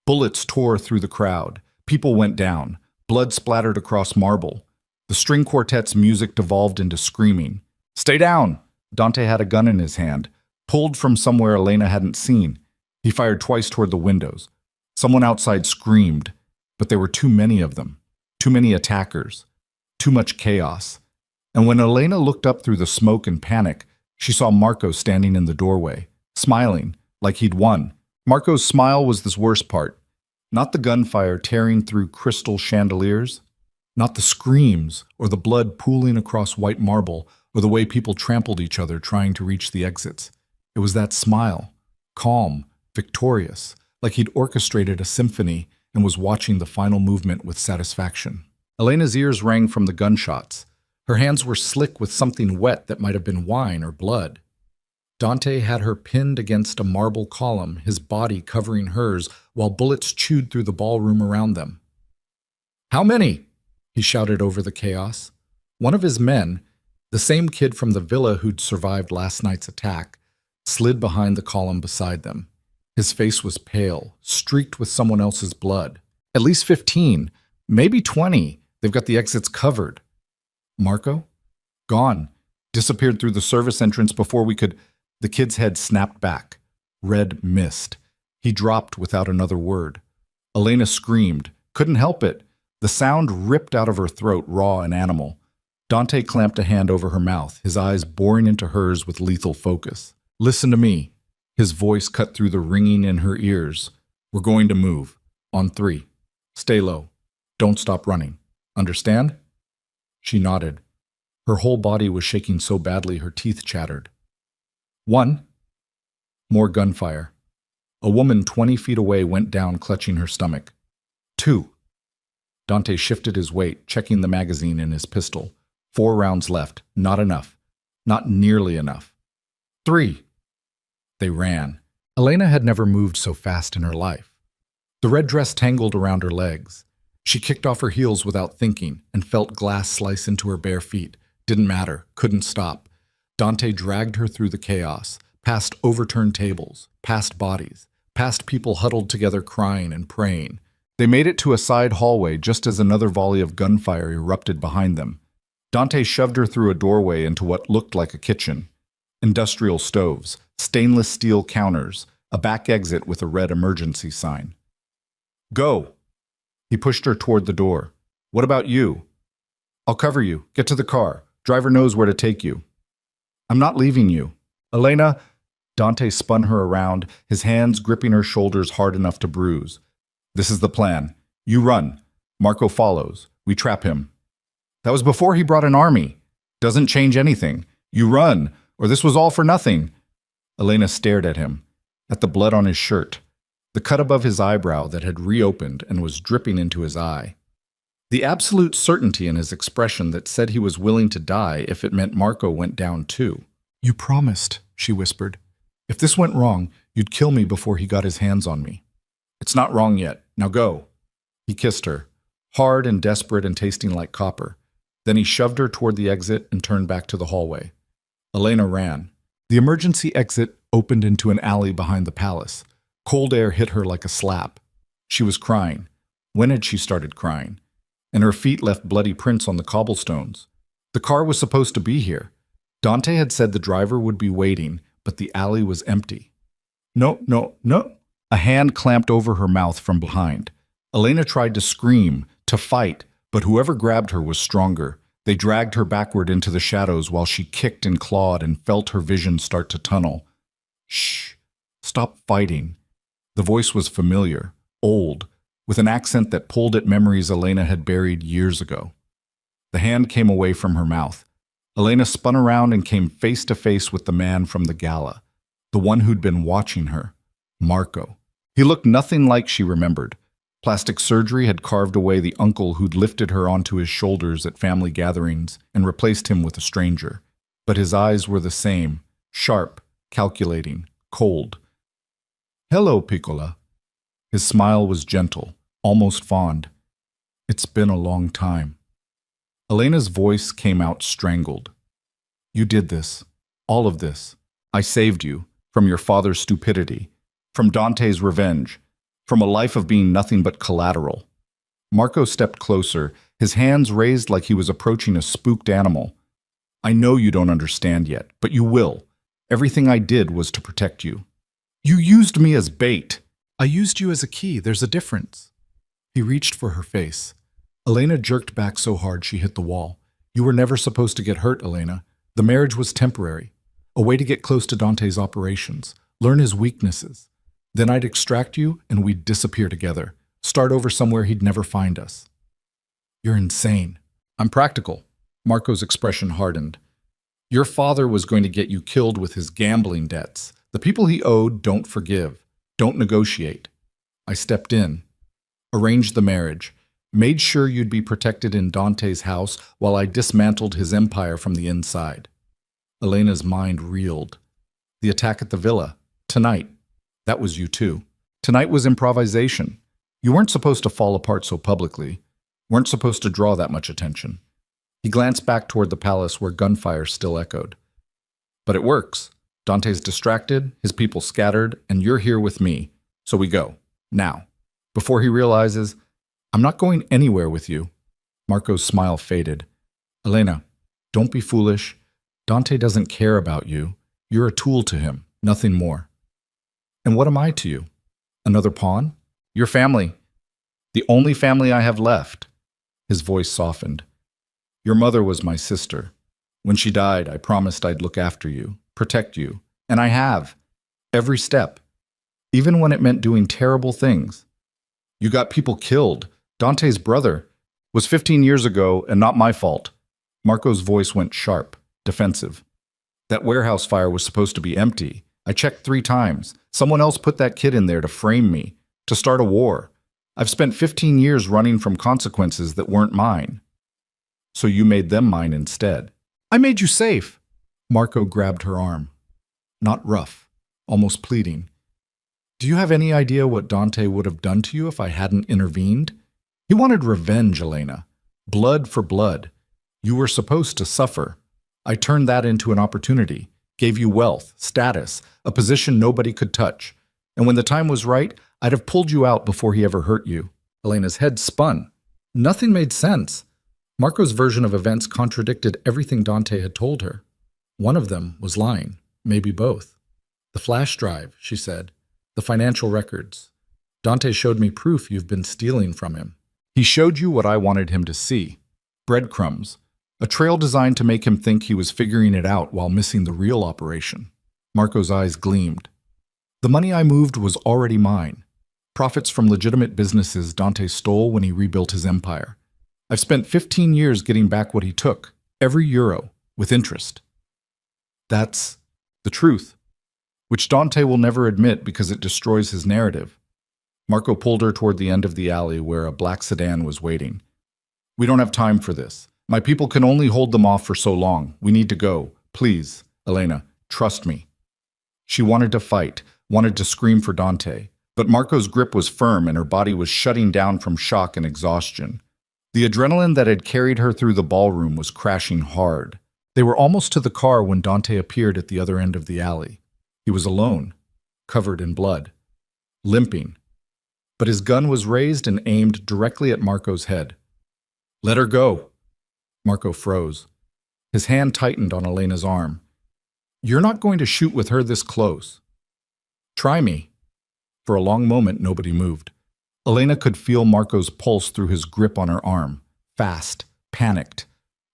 [SPEAKER 1] Bullets tore through the crowd. People went down. Blood splattered across marble. The string quartet's music devolved into screaming. "Stay down!" Dante had a gun in his hand, pulled from somewhere Elena hadn't seen. He fired twice toward the windows. Someone outside screamed, but there were too many of them. Too many attackers. Too much chaos. And when Elena looked up through the smoke and panic, she saw Marco standing in the doorway, smiling, like he'd won. Marco's smile was the worst part. Not the gunfire tearing through crystal chandeliers. Not the screams or the blood pooling across white marble. or the way people trampled each other trying to reach the exits. It was that smile, calm, victorious, like he'd orchestrated a symphony and was watching the final movement with satisfaction. Elena's ears rang from the gunshots. Her hands were slick with something wet that might have been wine or blood. Dante had her pinned against a marble column, his body covering hers, while bullets chewed through the ballroom around them. "How many?" he shouted over the chaos. One of his men, the same kid from the villa who'd survived last night's attack, slid behind the column beside them. His face was pale, streaked with someone else's blood. "At least 15, maybe 20. They've got the exits covered." "Marco?" "Gone. Disappeared through the service entrance before we could—" The kid's head snapped back. Red mist. He dropped without another word. Elena screamed. Couldn't help it. The sound ripped out of her throat, raw and animal. Dante clamped a hand over her mouth, his eyes boring into hers with lethal focus. "Listen to me." His voice cut through the ringing in her ears. "We're going to move. On 3. Stay low. Don't stop running. Understand?" She nodded. Her whole body was shaking so badly her teeth chattered. 1. More gunfire. A woman 20 feet away went down, clutching her stomach. 2. Dante shifted his weight, checking the magazine in his pistol. 4 rounds left. Not enough. Not nearly enough. 3. They ran. Elena had never moved so fast in her life. The red dress tangled around her legs. She kicked off her heels without thinking and felt glass slice into her bare feet. Didn't matter. Couldn't stop. Dante dragged her through the chaos, past overturned tables, past bodies, past people huddled together crying and praying. They made it to a side hallway just as another volley of gunfire erupted behind them. Dante shoved her through a doorway into what looked like a kitchen. Industrial stoves, stainless steel counters, a back exit with a red emergency sign. "Go!" He pushed her toward the door. "What about you?" "I'll cover you. Get to the car. Driver knows where to take you." "I'm not leaving you." "Elena!" Dante spun her around, his hands gripping her shoulders hard enough to bruise. "This is the plan. You run. Marco follows. We trap him." "That was before he brought an army." "Doesn't change anything. You run, or this was all for nothing." Elena stared at him, at the blood on his shirt, the cut above his eyebrow that had reopened and was dripping into his eye. The absolute certainty in his expression that said he was willing to die if it meant Marco went down too. "You promised," she whispered. "If this went wrong, you'd kill me before he got his hands on me." "It's not wrong yet. Now go." He kissed her, hard and desperate and tasting like copper. Then he shoved her toward the exit and turned back to the hallway. Elena ran. The emergency exit opened into an alley behind the palace. Cold air hit her like a slap. She was crying. When had she started crying? And her feet left bloody prints on the cobblestones. The car was supposed to be here. Dante had said the driver would be waiting, but the alley was empty. "No, no, no." A hand clamped over her mouth from behind. Elena tried to scream, to fight, but whoever grabbed her was stronger. They dragged her backward into the shadows while she kicked and clawed and felt her vision start to tunnel. "Shh. Stop fighting." The voice was familiar, old, with an accent that pulled at memories Elena had buried years ago. The hand came away from her mouth. Elena spun around and came face to face with the man from the gala, the one who'd been watching her, Marco. He looked nothing like she remembered. Plastic surgery had carved away the uncle who'd lifted her onto his shoulders at family gatherings and replaced him with a stranger. But his eyes were the same, sharp, calculating, cold. "Hello, Piccola." His smile was gentle, almost fond. "It's been a long time." Elena's voice came out strangled. "You did this. All of this. I saved you from your father's stupidity, from Dante's revenge, from a life of being nothing but collateral." Marco stepped closer, his hands raised like he was approaching a spooked animal. "I know you don't understand yet, but you will. Everything I did was to protect you." "You used me as bait." "I used you as a key. There's a difference." He reached for her face. Elena jerked back so hard she hit the wall. "You were never supposed to get hurt, Elena. The marriage was temporary. A way to get close to Dante's operations, learn his weaknesses. Then I'd extract you and we'd disappear together, start over somewhere he'd never find us." "You're insane." "I'm practical." Marco's expression hardened. Your father was going to get you killed with his gambling debts. The people he owed don't forgive, don't negotiate. I stepped in, arranged the marriage, made sure you'd be protected in Dante's house while I dismantled his empire from the inside. Elena's mind reeled. The attack at the villa. Tonight. That was you too. Tonight was improvisation. You weren't supposed to fall apart so publicly. Weren't supposed to draw that much attention. He glanced back toward the palace where gunfire still echoed. But it works. Dante's distracted, his people scattered, and you're here with me. So we go. Now. Before he realizes, I'm not going anywhere with you. Marco's smile faded. Elena, don't be foolish. Dante doesn't care about you. You're a tool to him, nothing more. And what am I to you? Another pawn? Your family. The only family I have left. His voice softened. Your mother was my sister. When she died, I promised I'd look after you, protect you. And I have. Every step. Even when it meant doing terrible things. You got people killed. Dante's brother. Was 15 years ago and not my fault. Marco's voice went sharp, defensive. That warehouse fire was supposed to be empty. I checked 3 times. Someone else put that kid in there to frame me, to start a war. I've spent 15 years running from consequences that weren't mine. So you made them mine instead. I made you safe. Marco grabbed her arm. Not rough, almost pleading. Do you have any idea what Dante would have done to you if I hadn't intervened? He wanted revenge, Elena. Blood for blood. You were supposed to suffer. I turned that into an opportunity, gave you wealth, status, a position nobody could touch. And when the time was right, I'd have pulled you out before he ever hurt you. Elena's head spun. Nothing made sense. Marco's version of events contradicted everything Dante had told her. One of them was lying, maybe both. The flash drive, she said. The financial records. Dante showed me proof you've been stealing from him. He showed you what I wanted him to see. Breadcrumbs. A trail designed to make him think he was figuring it out while missing the real operation. Marco's eyes gleamed. The money I moved was already mine. Profits from legitimate businesses Dante stole when he rebuilt his empire. I've spent 15 years getting back what he took, every euro, with interest. That's the truth, which Dante will never admit because it destroys his narrative. Marco pulled her toward the end of the alley where a black sedan was waiting. We don't have time for this. My people can only hold them off for so long. We need to go. Please, Elena, trust me. She wanted to fight, wanted to scream for Dante, but Marco's grip was firm and her body was shutting down from shock and exhaustion. The adrenaline that had carried her through the ballroom was crashing hard. They were almost to the car when Dante appeared at the other end of the alley. He was alone, covered in blood, limping. But his gun was raised and aimed directly at Marco's head. Let her go. Marco froze. His hand tightened on Elena's arm. You're not going to shoot with her this close. Try me. For a long moment, nobody moved. Elena could feel Marco's pulse through his grip on her arm. Fast, panicked.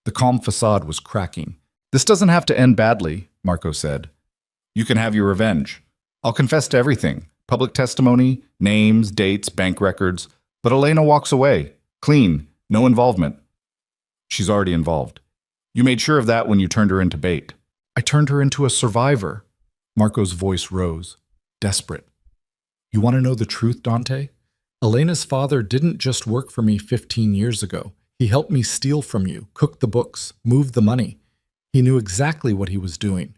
[SPEAKER 1] The calm facade was cracking. This doesn't have to end badly, Marco said. You can have your revenge. I'll confess to everything. Public testimony, names, dates, bank records. But Elena walks away. Clean. No involvement. She's already involved. You made sure of that when you turned her into bait. I turned her into a survivor. Marco's voice rose, desperate. You want to know the truth, Dante? Elena's father didn't just work for me 15 years ago. He helped me steal from you, cook the books, move the money. He knew exactly what he was doing.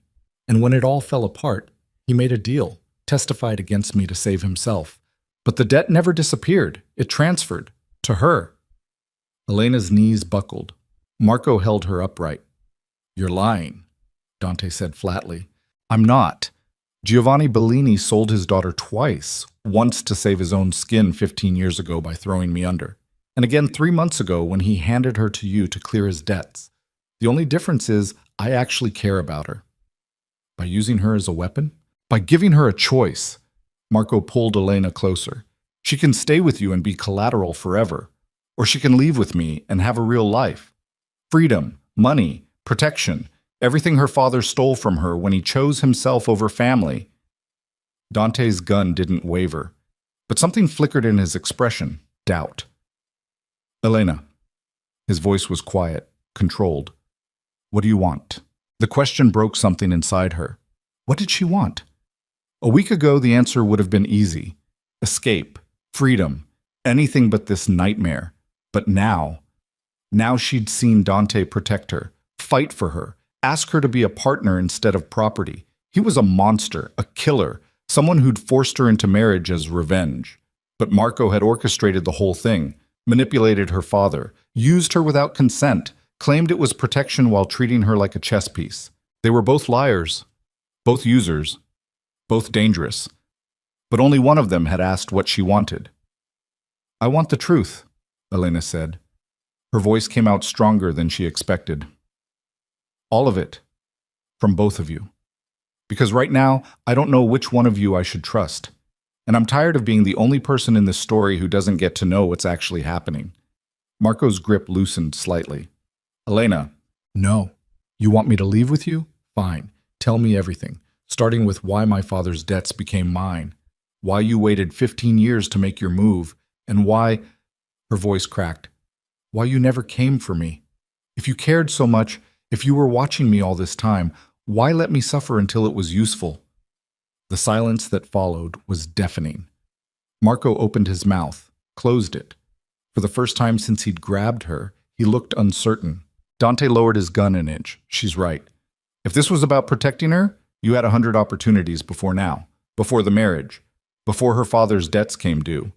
[SPEAKER 1] And when it all fell apart, he made a deal, testified against me to save himself. But the debt never disappeared. It transferred. To her. Elena's knees buckled. Marco held her upright. You're lying, Dante said flatly. I'm not. Giovanni Bellini sold his daughter twice, once to save his own skin 15 years ago by throwing me under, and again 3 months ago when he handed her to you to clear his debts. The only difference is I actually care about her. By using her as a weapon? By giving her a choice. Marco pulled Elena closer. She can stay with you and be collateral forever. Or she can leave with me and have a real life. Freedom, money, protection, everything her father stole from her when he chose himself over family. Dante's gun didn't waver, but something flickered in his expression, doubt. Elena. His voice was quiet, controlled. What do you want? The question broke something inside her. What did she want? A week ago, the answer would have been easy. Escape, freedom, anything but this nightmare. But now she'd seen Dante protect her, fight for her, ask her to be a partner instead of property. He was a monster, a killer, someone who'd forced her into marriage as revenge. But Marco had orchestrated the whole thing, manipulated her father, used her without consent, claimed it was protection while treating her like a chess piece. They were both liars, both users, both dangerous. But only one of them had asked what she wanted. I want the truth, Elena said. Her voice came out stronger than she expected. All of it, from both of you. Because right now, I don't know which one of you I should trust. And I'm tired of being the only person in this story who doesn't get to know what's actually happening. Marco's grip loosened slightly. Elena, no. You want me to leave with you? Fine. Tell me everything, starting with why my father's debts became mine, why you waited 15 years to make your move, and why, her voice cracked, why you never came for me. If you cared so much, if you were watching me all this time, why let me suffer until it was useful? The silence that followed was deafening. Marco opened his mouth, closed it. For the first time since he'd grabbed her, he looked uncertain. Dante lowered his gun an inch. She's right. If this was about protecting her, you had 100 opportunities before now, before the marriage, before her father's debts came due.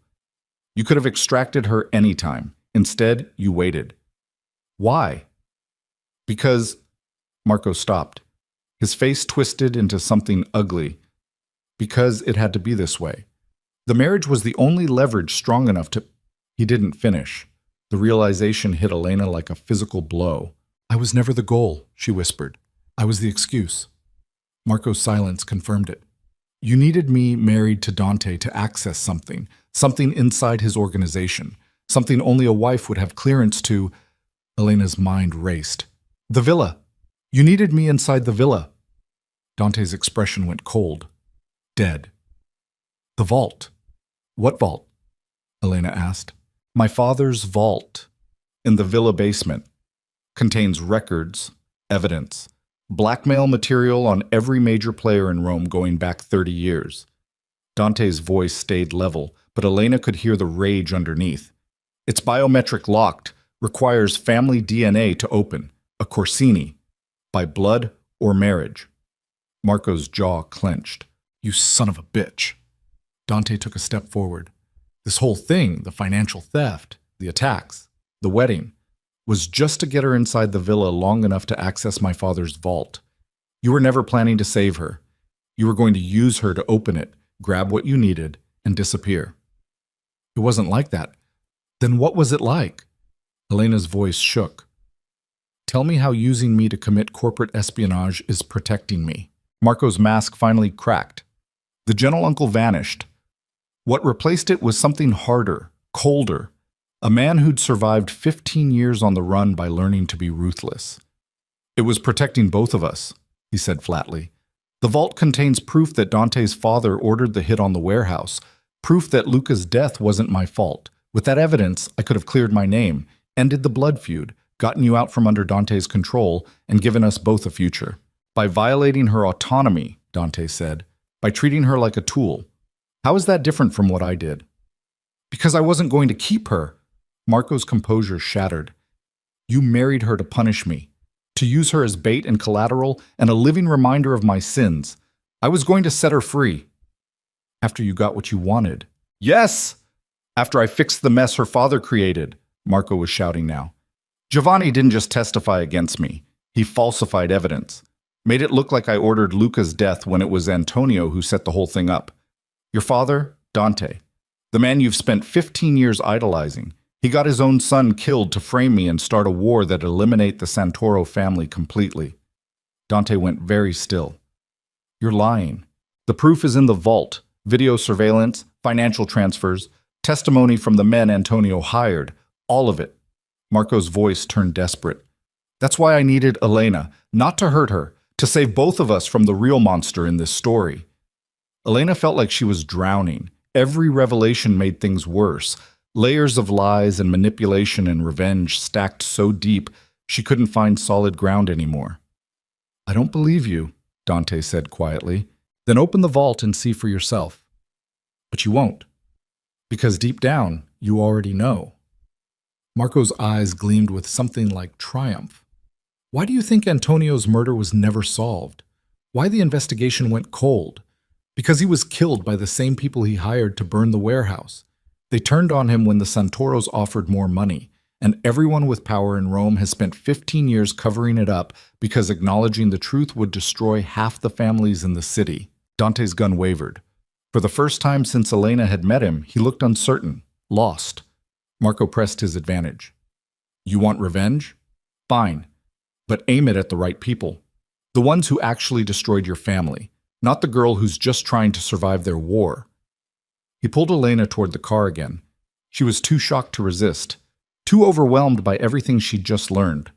[SPEAKER 1] You could have extracted her anytime. Instead, you waited. Why? Because... Marco stopped. His face twisted into something ugly. Because it had to be this way. The marriage was the only leverage strong enough to... He didn't finish. The realization hit Elena like a physical blow. I was never the goal, she whispered. I was the excuse. Marco's silence confirmed it. You needed me married to Dante to access something inside his organization, something only a wife would have clearance to. Elena's mind raced. The villa. You needed me inside the villa. Dante's expression went cold. Dead. The vault. What vault? Elena asked. My father's vault, in the villa basement, contains records, evidence, blackmail material on every major player in Rome going back 30 years. Dante's voice stayed level, but Elena could hear the rage underneath. It's biometric locked, requires family DNA to open, a Corsini, by blood or marriage. Marco's jaw clenched. You son of a bitch. Dante took a step forward. This whole thing, the financial theft, the attacks, the wedding, was just to get her inside the villa long enough to access my father's vault. You were never planning to save her. You were going to use her to open it, grab what you needed, and disappear. It wasn't like that. Then what was it like? Elena's voice shook. Tell me how using me to commit corporate espionage is protecting me. Marco's mask finally cracked. The gentle uncle vanished. What replaced it was something harder, colder, a man who'd survived 15 years on the run by learning to be ruthless. It was protecting both of us, he said flatly. The vault contains proof that Dante's father ordered the hit on the warehouse, proof that Luca's death wasn't my fault. With that evidence, I could have cleared my name, ended the blood feud, gotten you out from under Dante's control, and given us both a future. By violating her autonomy, Dante said, by treating her like a tool. How is that different from what I did? Because I wasn't going to keep her. Marco's composure shattered. You married her to punish me, to use her as bait and collateral and a living reminder of my sins. I was going to set her free. After you got what you wanted. Yes! After I fixed the mess her father created, Marco was shouting now. Giovanni didn't just testify against me. He falsified evidence. Made it look like I ordered Luca's death when it was Antonio who set the whole thing up. Your father, Dante, the man you've spent 15 years idolizing, he got his own son killed to frame me and start a war that'd eliminate the Santoro family completely. Dante went very still. You're lying. The proof is in the vault. Video surveillance, financial transfers, testimony from the men Antonio hired, all of it. Marco's voice turned desperate. That's why I needed Elena, not to hurt her, to save both of us from the real monster in this story. Elena felt like she was drowning. Every revelation made things worse. Layers of lies and manipulation and revenge stacked so deep she couldn't find solid ground anymore. I don't believe you, Dante said quietly. Then open the vault and see for yourself. But you won't, because deep down, you already know. Marco's eyes gleamed with something like triumph. Why do you think Antonio's murder was never solved? Why the investigation went cold? Because he was killed by the same people he hired to burn the warehouse. They turned on him when the Santoros offered more money, and everyone with power in Rome has spent 15 years covering it up because acknowledging the truth would destroy half the families in the city. Dante's gun wavered. For the first time since Elena had met him, he looked uncertain, lost. Marco pressed his advantage. You want revenge? Fine, but aim it at the right people. The ones who actually destroyed your family, not the girl who's just trying to survive their war. He pulled Elena toward the car again. She was too shocked to resist, too overwhelmed by everything she'd just learned.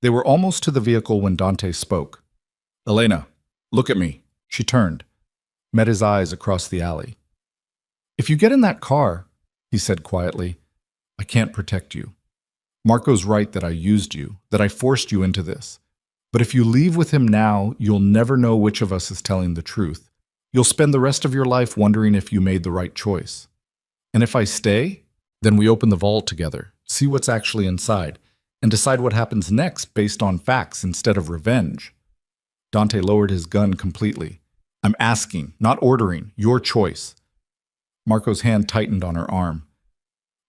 [SPEAKER 1] They were almost to the vehicle when Dante spoke. Elena, look at me. She turned, met his eyes across the alley. If you get in that car, he said quietly, I can't protect you. Marco's right that I used you, that I forced you into this. But if you leave with him now, you'll never know which of us is telling the truth. You'll spend the rest of your life wondering if you made the right choice. And if I stay, then we open the vault together, see what's actually inside, and decide what happens next based on facts instead of revenge. Dante lowered his gun completely. I'm asking, not ordering, your choice. Marco's hand tightened on her arm.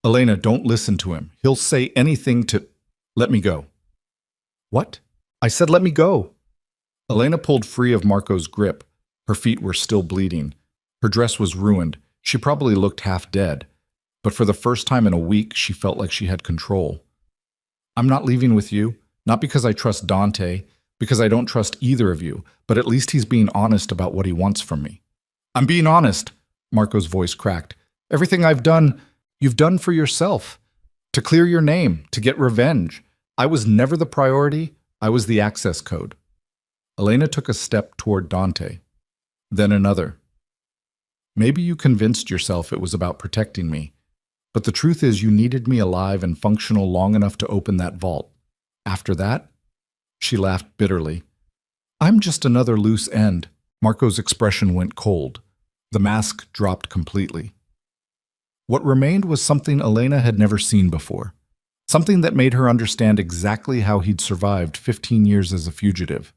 [SPEAKER 1] Elena, don't listen to him. He'll say anything to... Let me go. What? I said let me go. Elena pulled free of Marco's grip. Her feet were still bleeding. Her dress was ruined. She probably looked half dead. But for the first time in a week, she felt like she had control. I'm not leaving with you, not because I trust Dante, because I don't trust either of you, but at least he's being honest about what he wants from me. I'm being honest, Marco's voice cracked. Everything I've done, you've done for yourself. To clear your name, to get revenge. I was never the priority, I was the access code. Elena took a step toward Dante. Then another. Maybe you convinced yourself it was about protecting me, but the truth is you needed me alive and functional long enough to open that vault. After that, she laughed bitterly. I'm just another loose end. Marco's expression went cold. The mask dropped completely. What remained was something Elena had never seen before. Something that made her understand exactly how he'd survived 15 years as a fugitive.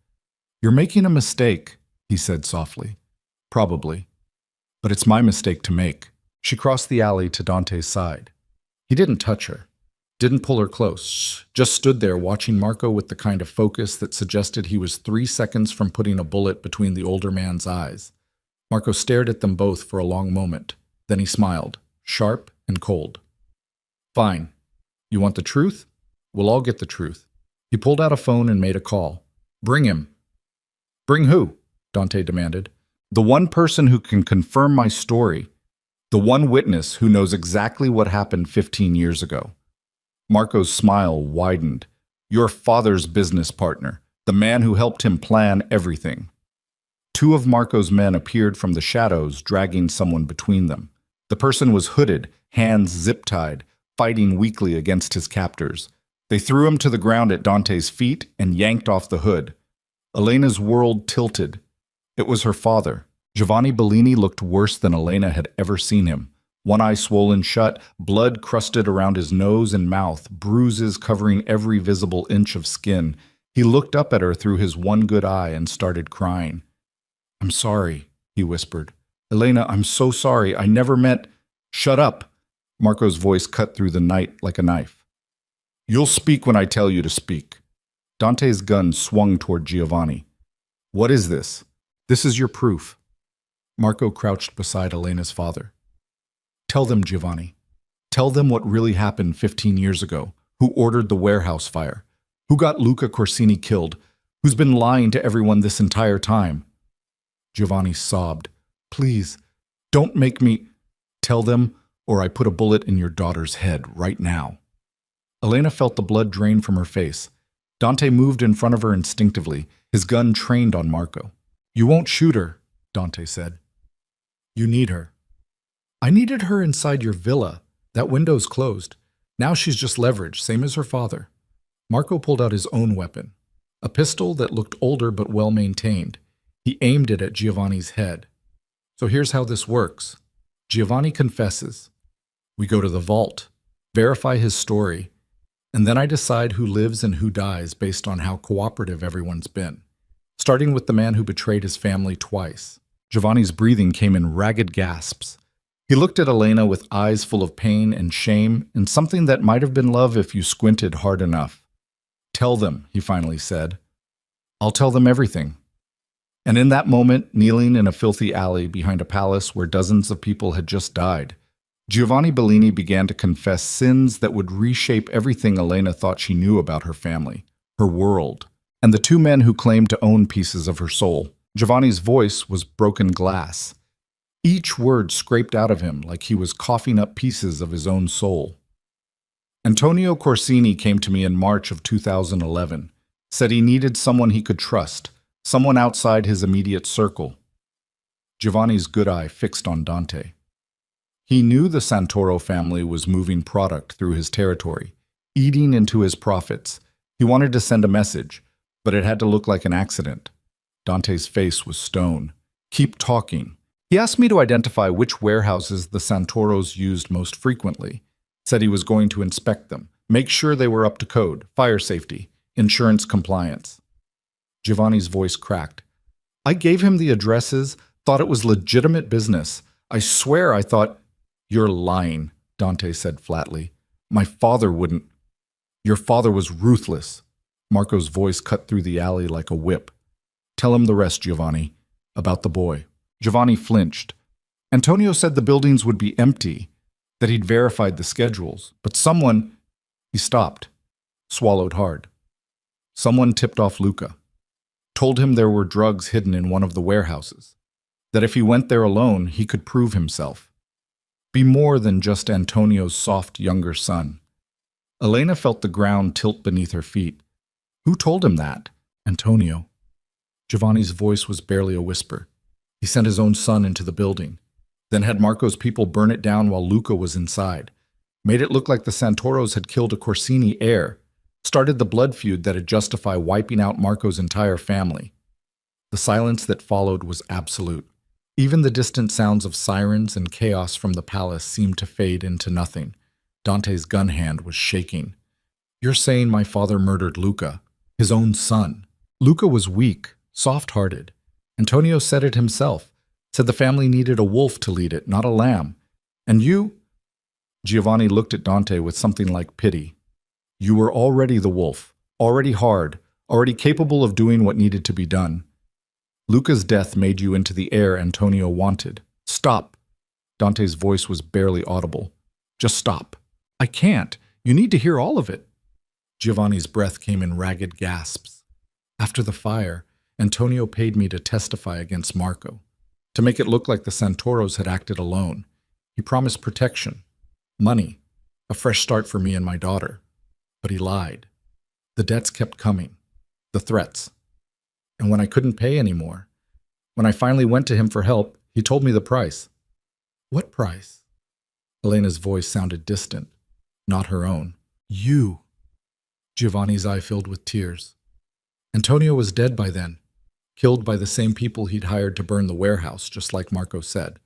[SPEAKER 1] You're making a mistake, he said softly. Probably. But it's my mistake to make. She crossed the alley to Dante's side. He didn't touch her, didn't pull her close, just stood there watching Marco with the kind of focus that suggested he was 3 seconds from putting a bullet between the older man's eyes. Marco stared at them both for a long moment. Then he smiled, sharp and cold. Fine. You want the truth? We'll all get the truth. He pulled out a phone and made a call. Bring him. Bring who? Dante demanded. The one person who can confirm my story. The one witness who knows exactly what happened 15 years ago. Marco's smile widened. Your father's business partner, the man who helped him plan everything. 2 of Marco's men appeared from the shadows, dragging someone between them. The person was hooded, hands zip-tied, fighting weakly against his captors. They threw him to the ground at Dante's feet and yanked off the hood. Elena's world tilted. It was her father. Giovanni Bellini looked worse than Elena had ever seen him. One eye swollen shut, blood crusted around his nose and mouth, bruises covering every visible inch of skin. He looked up at her through his one good eye and started crying. I'm sorry, he whispered. Elena, I'm so sorry. I never meant... Shut up. Marco's voice cut through the night like a knife. You'll speak when I tell you to speak. Dante's gun swung toward Giovanni. What is this? This is your proof. Marco crouched beside Elena's father. Tell them, Giovanni. Tell them what really happened 15 years ago. Who ordered the warehouse fire? Who got Luca Corsini killed? Who's been lying to everyone this entire time? Giovanni sobbed. Please, don't make me... Tell them, or I put a bullet in your daughter's head right now. Elena felt the blood drain from her face. Dante moved in front of her instinctively, his gun trained on Marco. You won't shoot her, Dante said. You need her. I needed her inside your villa. That window's closed. Now she's just leverage, same as her father. Marco pulled out his own weapon. A pistol that looked older but well-maintained. He aimed it at Giovanni's head. So here's how this works. Giovanni confesses. We go to the vault, verify his story, and then I decide who lives and who dies based on how cooperative everyone's been. Starting with the man who betrayed his family twice. Giovanni's breathing came in ragged gasps. He looked at Elena with eyes full of pain and shame and something that might have been love if you squinted hard enough. Tell them, he finally said. I'll tell them everything. And in that moment, kneeling in a filthy alley behind a palace where dozens of people had just died, Giovanni Bellini began to confess sins that would reshape everything Elena thought she knew about her family, her world, and the two men who claimed to own pieces of her soul. Giovanni's voice was broken glass. Each word scraped out of him like he was coughing up pieces of his own soul. Antonio Corsini came to me in March of 2011, said he needed someone he could trust, someone outside his immediate circle. Giovanni's good eye fixed on Dante. He knew the Santoro family was moving product through his territory, eating into his profits. He wanted to send a message, but it had to look like an accident. Dante's face was stone. Keep talking. He asked me to identify which warehouses the Santoros used most frequently. Said he was going to inspect them, make sure they were up to code, fire safety, insurance compliance. Giovanni's voice cracked. I gave him the addresses, thought it was legitimate business. I swear I thought, you're lying, Dante said flatly. My father wouldn't. Your father was ruthless. Marco's voice cut through the alley like a whip. Tell him the rest, Giovanni, about the boy. Giovanni flinched. Antonio said the buildings would be empty, that he'd verified the schedules, but someone... He stopped, swallowed hard. Someone tipped off Luca, told him there were drugs hidden in one of the warehouses, that if he went there alone, he could prove himself. Be more than just Antonio's soft younger son. Elena felt the ground tilt beneath her feet. Who told him that? Antonio. Giovanni's voice was barely a whisper. He sent his own son into the building, then had Marco's people burn it down while Luca was inside. Made it look like the Santoros had killed a Corsini heir, started the blood feud that'd justify wiping out Marco's entire family. The silence that followed was absolute. Even the distant sounds of sirens and chaos from the palace seemed to fade into nothing. Dante's gun hand was shaking. You're saying my father murdered Luca, his own son. Luca was weak, soft-hearted. Antonio said it himself, said the family needed a wolf to lead it, not a lamb. And you? Giovanni looked at Dante with something like pity. You were already the wolf, already hard, already capable of doing what needed to be done. Luca's death made you into the heir Antonio wanted. Stop. Dante's voice was barely audible. Just stop. I can't. You need to hear all of it. Giovanni's breath came in ragged gasps. After the fire, Antonio paid me to testify against Marco, to make it look like the Santoros had acted alone. He promised protection, money, a fresh start for me and my daughter. But he lied. The debts kept coming, the threats. And when I couldn't pay anymore, when I finally went to him for help, he told me the price. What price? Elena's voice sounded distant, not her own. You. Giovanni's eye filled with tears. Antonio was dead by then, killed by the same people he'd hired to burn the warehouse, just like Marco said.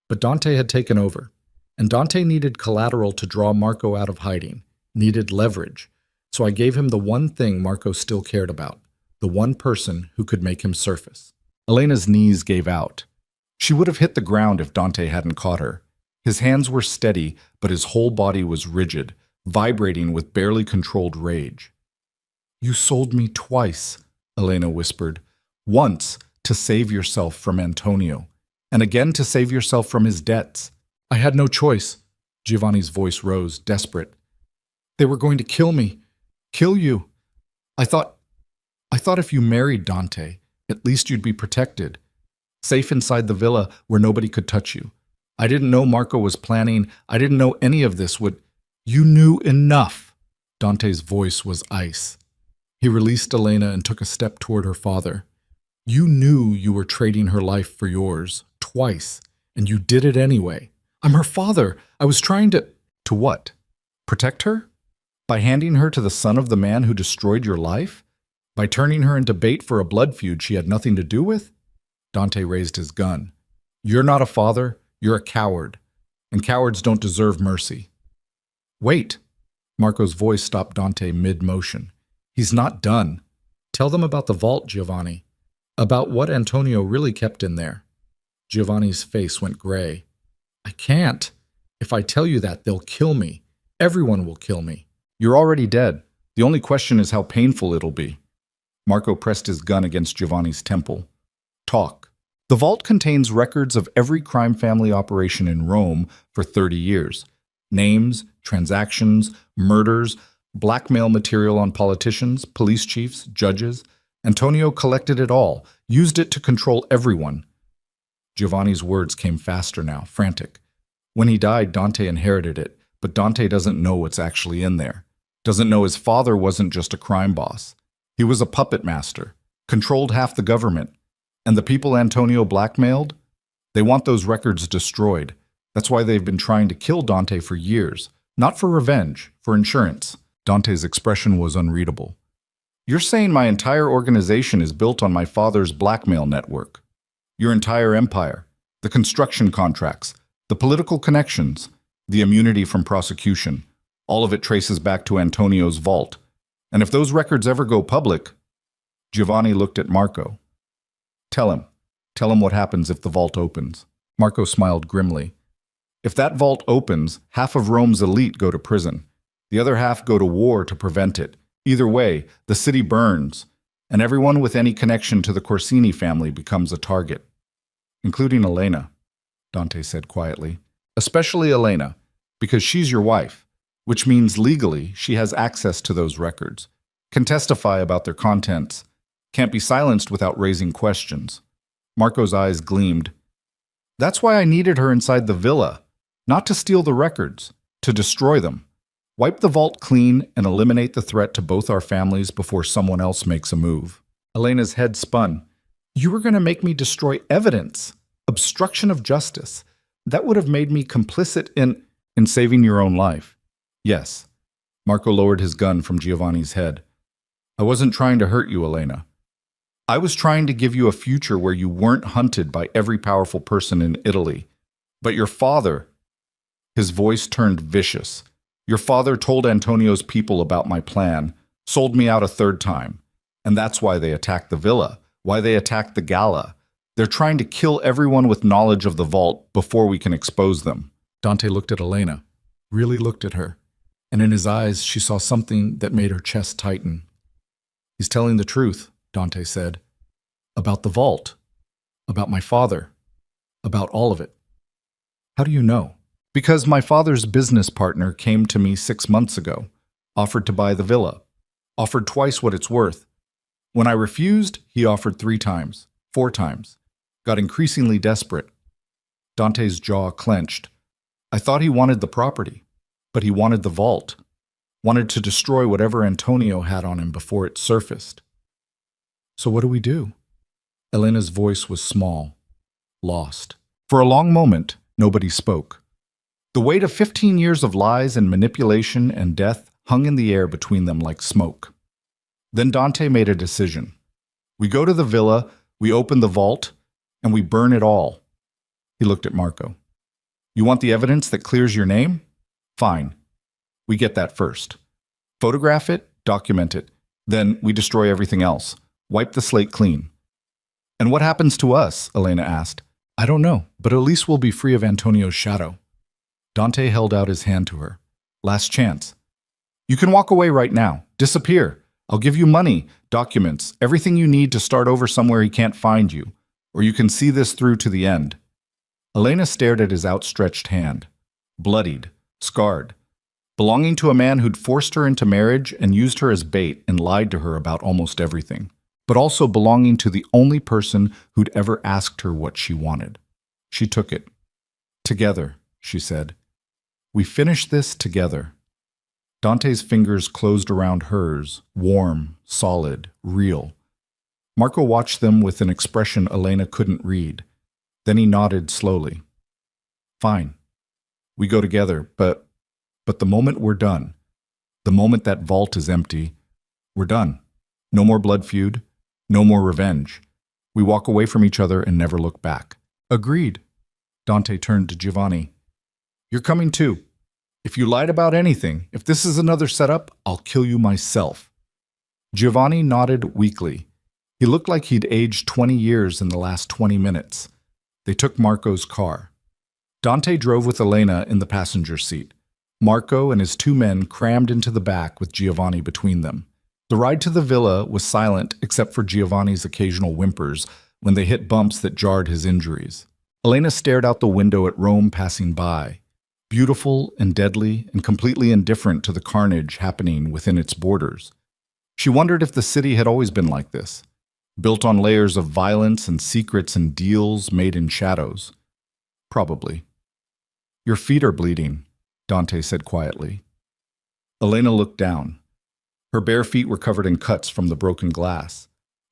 [SPEAKER 1] But Dante had taken over, and Dante needed collateral to draw Marco out of hiding, needed leverage. So I gave him the one thing Marco still cared about, the one person who could make him surface. Elena's knees gave out. She would have hit the ground if Dante hadn't caught her. His hands were steady, but his whole body was rigid, vibrating with barely controlled rage. You sold me twice, Elena whispered. Once to save yourself from Antonio, and again to save yourself from his debts. I had no choice. Giovanni's voice rose, desperate. They were going to kill me. Kill you. I thought if you married Dante, at least you'd be protected. Safe inside the villa where nobody could touch you. I didn't know Marco was planning. I didn't know any of this would... You knew enough. Dante's voice was ice. He released Elena and took a step toward her father. You knew you were trading her life for yours, twice, and you did it anyway. I'm her father. I was trying to... To what? Protect her? By handing her to the son of the man who destroyed your life? By turning her into bait for a blood feud she had nothing to do with? Dante raised his gun. You're not a father, you're a coward, and cowards don't deserve mercy. Wait! Marco's voice stopped Dante mid-motion. He's not done. Tell them about the vault, Giovanni. About what Antonio really kept in there. Giovanni's face went gray. I can't. If I tell you that, they'll kill me. Everyone will kill me. You're already dead. The only question is how painful it'll be. Marco pressed his gun against Giovanni's temple. Talk. The vault contains records of every crime family operation in Rome for 30 years. Names, transactions, murders, blackmail material on politicians, police chiefs, judges. Antonio collected it all, used it to control everyone. Giovanni's words came faster now, frantic. When he died, Dante inherited it, but Dante doesn't know what's actually in there. Doesn't know his father wasn't just a crime boss. He was a puppet master, controlled half the government. And the people Antonio blackmailed? They want those records destroyed. That's why they've been trying to kill Dante for years. Not for revenge, for insurance. Dante's expression was unreadable. You're saying my entire organization is built on my father's blackmail network. Your entire empire, the construction contracts, the political connections, the immunity from prosecution, all of it traces back to Antonio's vault. And if those records ever go public, Giovanni looked at Marco. Tell him what happens if the vault opens. Marco smiled grimly. If that vault opens, half of Rome's elite go to prison. The other half go to war to prevent it. Either way, the city burns, and everyone with any connection to the Corsini family becomes a target. Including Elena, Dante said quietly. Especially Elena, because she's your wife, which means legally she has access to those records, can testify about their contents, can't be silenced without raising questions. Marco's eyes gleamed. That's why I needed her inside the villa, not to steal the records, to destroy them. Wipe the vault clean and eliminate the threat to both our families before someone else makes a move. Elena's head spun. You were going to make me destroy evidence. Obstruction of justice. That would have made me complicit in saving your own life. Yes. Marco lowered his gun from Giovanni's head. I wasn't trying to hurt you, Elena. I was trying to give you a future where you weren't hunted by every powerful person in Italy. But your father... His voice turned vicious. Your father told Antonio's people about my plan, sold me out a third time. And that's why they attacked the villa, why they attacked the gala. They're trying to kill everyone with knowledge of the vault before we can expose them. Dante looked at Elena, really looked at her, and in his eyes she saw something that made her chest tighten. He's telling the truth, Dante said. About the vault. About my father. About all of it. How do you know? Because my father's business partner came to me 6 months ago, offered to buy the villa, offered twice what it's worth. When I refused, he offered 3 times, 4 times, got increasingly desperate. Dante's jaw clenched. I thought he wanted the property, but he wanted the vault, wanted to destroy whatever Antonio had on him before it surfaced. So what do we do? Elena's voice was small, lost. For a long moment, nobody spoke. The weight of 15 years of lies and manipulation and death hung in the air between them like smoke. Then Dante made a decision. We go to the villa, we open the vault, and we burn it all. He looked at Marco. You want the evidence that clears your name? Fine. We get that first. Photograph it, document it. Then we destroy everything else. Wipe the slate clean. And what happens to us? Elena asked. I don't know, but at least we'll be free of Antonio's shadow. Dante held out his hand to her. Last chance. You can walk away right now. Disappear. I'll give you money, documents, everything you need to start over somewhere he can't find you. Or you can see this through to the end. Elena stared at his outstretched hand. Bloodied, scarred. Belonging to a man who'd forced her into marriage and used her as bait and lied to her about almost everything. But also belonging to the only person who'd ever asked her what she wanted. She took it. Together, she said. We finish this together. Dante's fingers closed around hers, warm, solid, real. Marco watched them with an expression Elena couldn't read. Then he nodded slowly. Fine. We go together, but the moment we're done, the moment that vault is empty, we're done. No more blood feud. No more revenge. We walk away from each other and never look back. Agreed. Dante turned to Giovanni. You're coming too. If you lied about anything, if this is another setup, I'll kill you myself. Giovanni nodded weakly. He looked like he'd aged 20 years in the last 20 minutes. They took Marco's car. Dante drove with Elena in the passenger seat. Marco and his two men crammed into the back with Giovanni between them. The ride to the villa was silent except for Giovanni's occasional whimpers when they hit bumps that jarred his injuries. Elena stared out the window at Rome passing by, beautiful and deadly and completely indifferent to the carnage happening within its borders. She wondered if the city had always been like this, built on layers of violence and secrets and deals made in shadows. Probably. Your feet are bleeding, Dante said quietly. Elena looked down. Her bare feet were covered in cuts from the broken glass.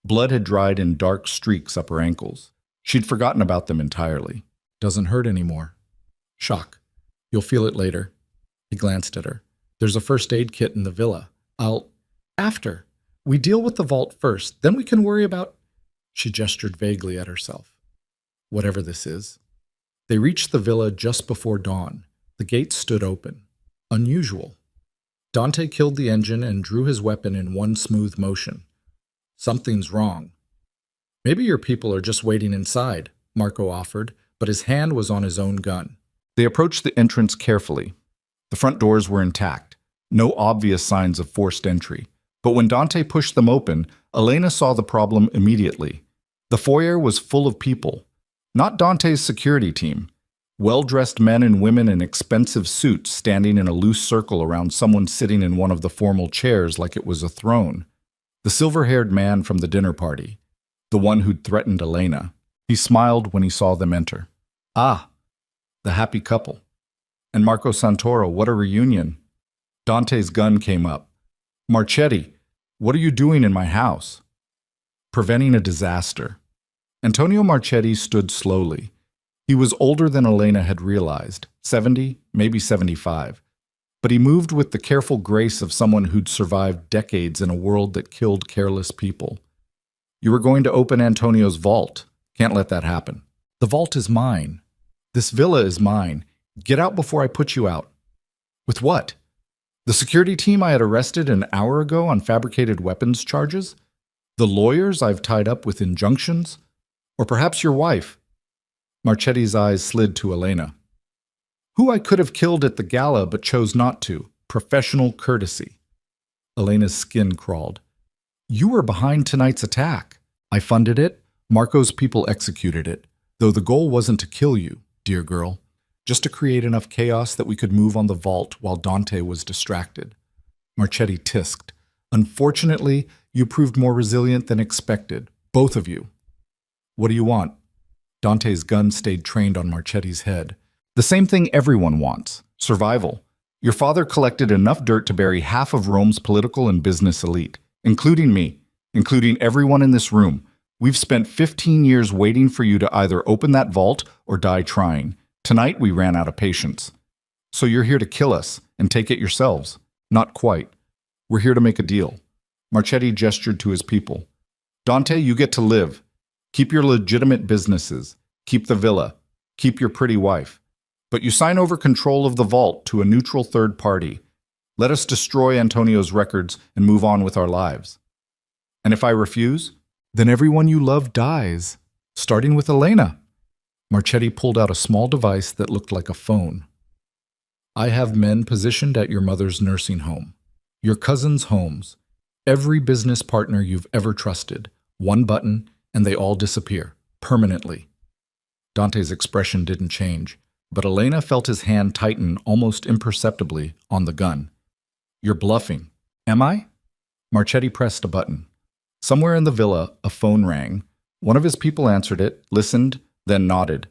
[SPEAKER 1] Blood had dried in dark streaks up her ankles. She'd forgotten about them entirely. Doesn't hurt anymore. Shock. You'll feel it later. He glanced at her. There's a first aid kit in the villa. After. We deal with the vault first, then we can worry about... She gestured vaguely at herself. Whatever this is. They reached the villa just before dawn. The gates stood open. Unusual. Dante killed the engine and drew his weapon in one smooth motion. Something's wrong. Maybe your people are just waiting inside, Marco offered, but his hand was on his own gun. They approached the entrance carefully. The front doors were intact. No obvious signs of forced entry. But when Dante pushed them open, Elena saw the problem immediately. The foyer was full of people. Not Dante's security team. Well-dressed men and women in expensive suits standing in a loose circle around someone sitting in one of the formal chairs like it was a throne. The silver-haired man from the dinner party. The one who'd threatened Elena. He smiled when he saw them enter. Ah, the happy couple. And Marco Santoro, what a reunion. Dante's gun came up. Marchetti, what are you doing in my house? Preventing a disaster. Antonio Marchetti stood slowly. He was older than Elena had realized, 70, maybe 75. But he moved with the careful grace of someone who'd survived decades in a world that killed careless people. You were going to open Antonio's vault. Can't let that happen. The vault is mine. This villa is mine. Get out before I put you out. With what? The security team I had arrested an hour ago on fabricated weapons charges? The lawyers I've tied up with injunctions? Or perhaps your wife? Marchetti's eyes slid to Elena. Who I could have killed at the gala but chose not to. Professional courtesy. Elena's skin crawled. You were behind tonight's attack. I funded it. Marco's people executed it. Though the goal wasn't to kill you, dear girl. Just to create enough chaos that we could move on the vault while Dante was distracted. Marchetti tisked. Unfortunately, you proved more resilient than expected. Both of you. What do you want? Dante's gun stayed trained on Marchetti's head. The same thing everyone wants. Survival. Your father collected enough dirt to bury half of Rome's political and business elite, including me, including everyone in this room. We've spent 15 years waiting for you to either open that vault or die trying. Tonight we ran out of patience. So you're here to kill us and take it yourselves. Not quite. We're here to make a deal. Marchetti gestured to his people. Dante, you get to live. Keep your legitimate businesses. Keep the villa. Keep your pretty wife. But you sign over control of the vault to a neutral third party. Let us destroy Antonio's records and move on with our lives. And if I refuse, then everyone you love dies, starting with Elena. Marchetti pulled out a small device that looked like a phone. I have men positioned at your mother's nursing home, your cousin's homes, every business partner you've ever trusted. One button, and they all disappear, permanently. Dante's expression didn't change, but Elena felt his hand tighten almost imperceptibly on the gun. You're bluffing. Am I? Marchetti pressed a button. Somewhere in the villa, a phone rang. One of his people answered it, listened, then nodded.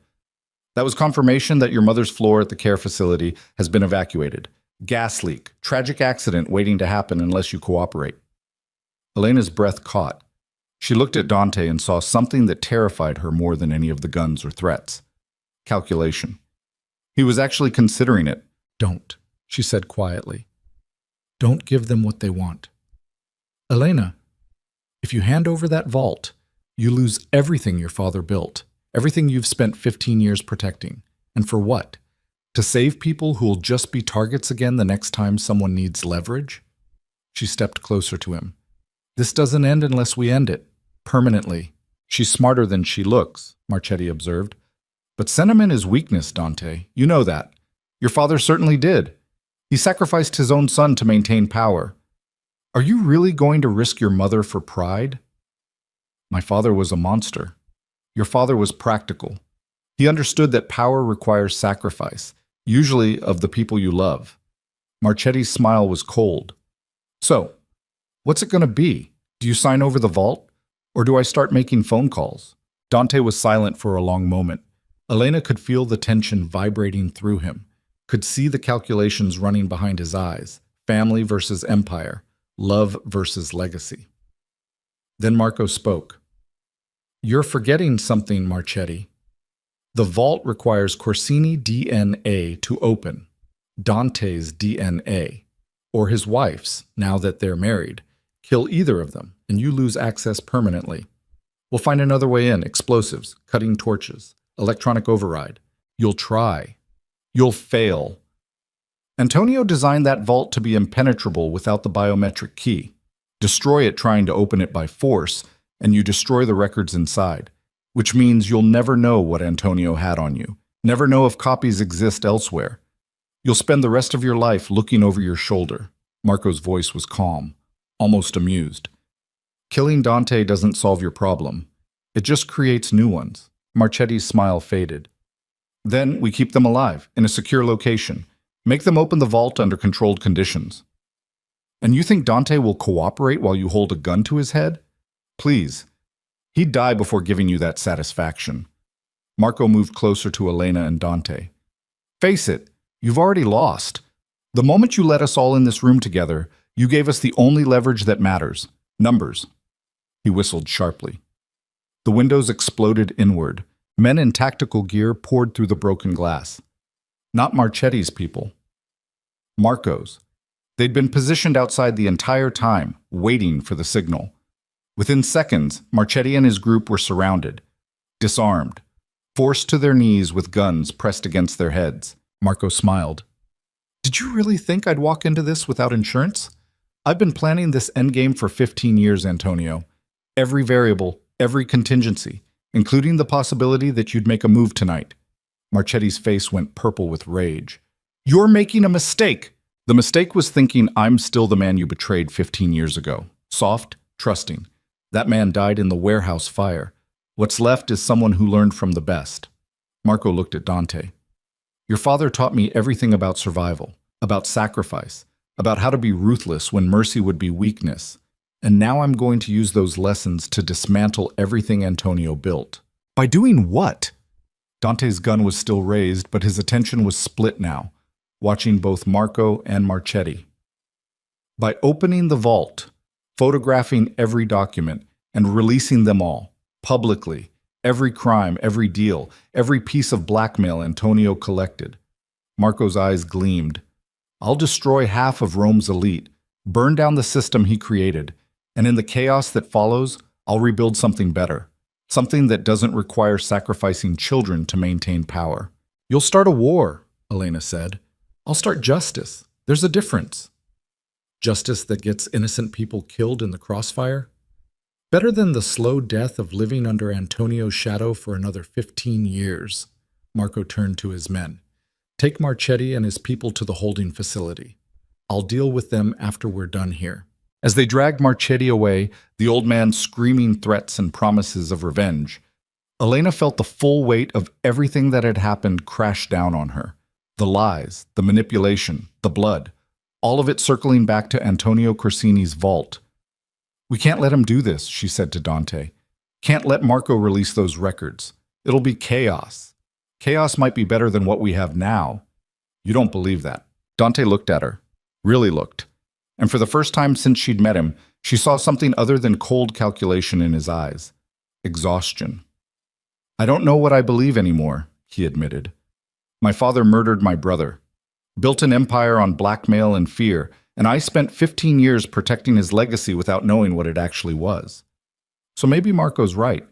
[SPEAKER 1] That was confirmation that your mother's floor at the care facility has been evacuated. Gas leak. Tragic accident waiting to happen unless you cooperate. Elena's breath caught. She looked at Dante and saw something that terrified her more than any of the guns or threats. Calculation. He was actually considering it. Don't, she said quietly. Don't give them what they want. Elena. If you hand over that vault, you lose everything your father built, everything you've spent 15 years protecting. And for what? To save people who will just be targets again the next time someone needs leverage? She stepped closer to him. This doesn't end unless we end it. Permanently. She's smarter than she looks, Marchetti observed. But sentiment is weakness, Dante. You know that. Your father certainly did. He sacrificed his own son to maintain power. Are you really going to risk your mother for pride? My father was a monster. Your father was practical. He understood that power requires sacrifice, usually of the people you love. Marchetti's smile was cold. So, what's it going to be? Do you sign over the vault? Or do I start making phone calls? Dante was silent for a long moment. Elena could feel the tension vibrating through him, could see the calculations running behind his eyes, family versus empire, love versus legacy. Then Marco spoke. You're forgetting something, Marchetti. The vault requires Corsini DNA to open, Dante's DNA, or his wife's, now that they're married. Kill either of them, and you lose access permanently. We'll find another way in, explosives, cutting torches, electronic override. You'll try. You'll fail. Antonio designed that vault to be impenetrable without the biometric key. Destroy it trying to open it by force, and you destroy the records inside, which means you'll never know what Antonio had on you, never know if copies exist elsewhere. You'll spend the rest of your life looking over your shoulder. Marco's voice was calm, almost amused. Killing Dante doesn't solve your problem. It just creates new ones. Marchetti's smile faded. Then we keep them alive, in a secure location. Make them open the vault under controlled conditions. And you think Dante will cooperate while you hold a gun to his head? Please. He'd die before giving you that satisfaction. Marco moved closer to Elena and Dante. Face it, you've already lost. The moment you let us all in this room together, you gave us the only leverage that matters. Numbers. He whistled sharply. The windows exploded inward. Men in tactical gear poured through the broken glass. Not Marchetti's people. Marco's. They'd been positioned outside the entire time, waiting for the signal. Within seconds, Marchetti and his group were surrounded, disarmed, forced to their knees with guns pressed against their heads. Marco smiled. Did you really think I'd walk into this without insurance? I've been planning this endgame for 15 years, Antonio. Every variable, every contingency, including the possibility that you'd make a move tonight. Marchetti's face went purple with rage. You're making a mistake. The mistake was thinking I'm still the man you betrayed 15 years ago. Soft, trusting. That man died in the warehouse fire. What's left is someone who learned from the best. Marco looked at Dante. Your father taught me everything about survival, about sacrifice, about how to be ruthless when mercy would be weakness. And now I'm going to use those lessons to dismantle everything Antonio built. By doing what? Dante's gun was still raised, but his attention was split now, watching both Marco and Marchetti. By opening the vault, photographing every document, and releasing them all, publicly, every crime, every deal, every piece of blackmail Antonio collected. Marco's eyes gleamed. I'll destroy half of Rome's elite, burn down the system he created, and in the chaos that follows, I'll rebuild something better. Something that doesn't require sacrificing children to maintain power. You'll start a war, Elena said. I'll start justice. There's a difference. Justice that gets innocent people killed in the crossfire? Better than the slow death of living under Antonio's shadow for another 15 years. Marco turned to his men. Take Marchetti and his people to the holding facility. I'll deal with them after we're done here. As they dragged Marchetti away, the old man screaming threats and promises of revenge, Elena felt the full weight of everything that had happened crash down on her. The lies, the manipulation, the blood, all of it circling back to Antonio Corsini's vault. We can't let him do this, she said to Dante. Can't let Marco release those records. It'll be chaos. Chaos might be better than what we have now. You don't believe that. Dante looked at her. Really looked. And for the first time since she'd met him, she saw something other than cold calculation in his eyes. Exhaustion. I don't know what I believe anymore, he admitted. My father murdered my brother, built an empire on blackmail and fear, and I spent 15 years protecting his legacy without knowing what it actually was. So maybe Marco's right.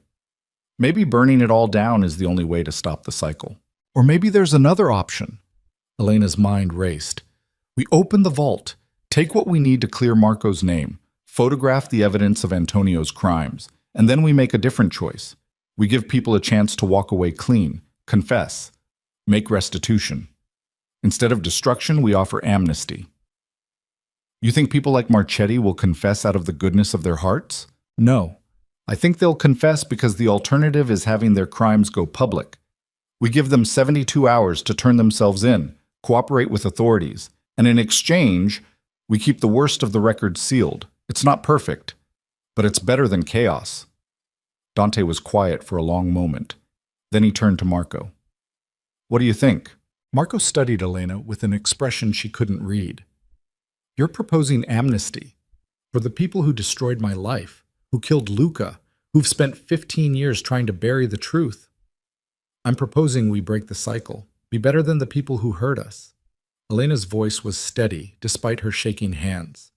[SPEAKER 1] Maybe burning it all down is the only way to stop the cycle. Or maybe there's another option. Elena's mind raced. We open the vault, take what we need to clear Marco's name, photograph the evidence of Antonio's crimes, and then we make a different choice. We give people a chance to walk away clean, confess, make restitution. Instead of destruction, we offer amnesty. You think people like Marchetti will confess out of the goodness of their hearts? No. I think they'll confess because the alternative is having their crimes go public. We give them 72 hours to turn themselves in, cooperate with authorities, and in exchange, we keep the worst of the records sealed. It's not perfect, but it's better than chaos. Dante was quiet for a long moment. Then he turned to Marco. What do you think? Marco studied Elena with an expression she couldn't read. You're proposing amnesty for the people who destroyed my life, who killed Luca, who've spent 15 years trying to bury the truth. I'm proposing we break the cycle, be better than the people who hurt us. Elena's voice was steady, despite her shaking hands.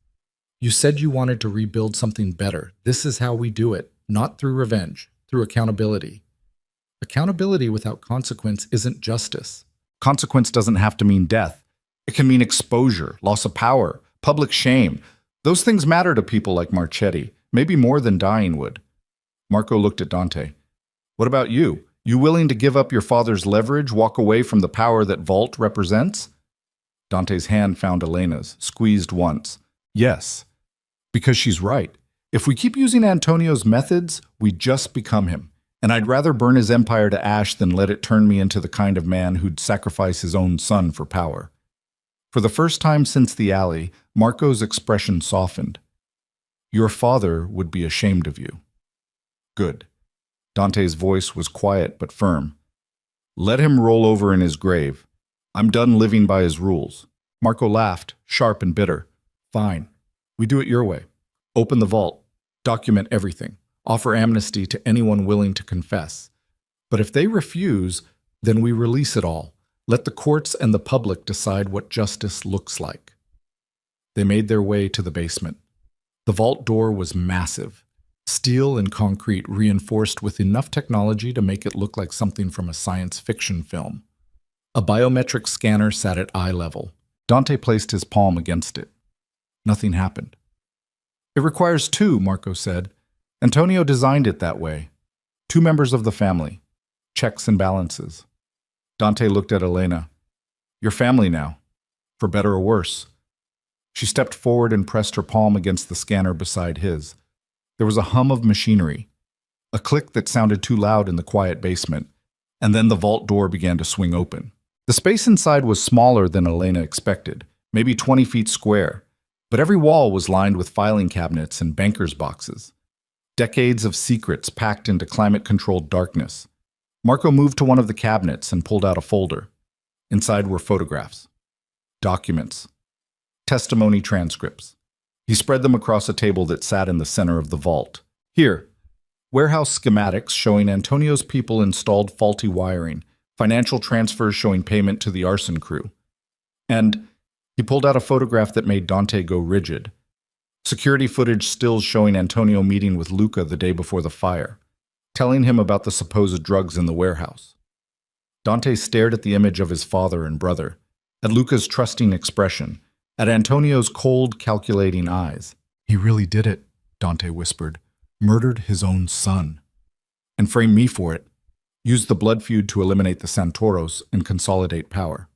[SPEAKER 1] You said you wanted to rebuild something better. This is how we do it, not through revenge, through accountability. Accountability without consequence isn't justice. Consequence doesn't have to mean death. It can mean exposure, loss of power, public shame. Those things matter to people like Marchetti, maybe more than dying would. Marco looked at Dante. What about you? You willing to give up your father's leverage, walk away from the power that Vault represents? Dante's hand found Elena's, squeezed once. Yes, because she's right. If we keep using Antonio's methods, we just become him. And I'd rather burn his empire to ash than let it turn me into the kind of man who'd sacrifice his own son for power. For the first time since the alley, Marco's expression softened. Your father would be ashamed of you. Good. Dante's voice was quiet but firm. Let him roll over in his grave. I'm done living by his rules. Marco laughed, sharp and bitter. Fine. We do it your way. Open the vault. Document everything. Offer amnesty to anyone willing to confess. But if they refuse, then we release it all. Let the courts and the public decide what justice looks like. They made their way to the basement. The vault door was massive. Steel and concrete reinforced with enough technology to make it look like something from a science fiction film. A biometric scanner sat at eye level. Dante placed his palm against it. Nothing happened. It requires two, Marco said. Antonio designed it that way. 2 members of the family. Checks and balances. Dante looked at Elena. Your family now, for better or worse. She stepped forward and pressed her palm against the scanner beside his. There was a hum of machinery, a click that sounded too loud in the quiet basement, and then the vault door began to swing open. The space inside was smaller than Elena expected, maybe 20 feet square, but every wall was lined with filing cabinets and banker's boxes. Decades of secrets packed into climate-controlled darkness. Marco moved to one of the cabinets and pulled out a folder. Inside were photographs, documents, testimony transcripts. He spread them across a table that sat in the center of the vault. Here, warehouse schematics showing Antonio's people installed faulty wiring, financial transfers showing payment to the arson crew. And he pulled out a photograph that made Dante go rigid. Security footage stills showing Antonio meeting with Luca the day before the fire, telling him about the supposed drugs in the warehouse. Dante stared at the image of his father and brother, at Luca's trusting expression, at Antonio's cold, calculating eyes. He really did it, Dante whispered. Murdered his own son. And framed me for it. Used the blood feud to eliminate the Santoros and consolidate power.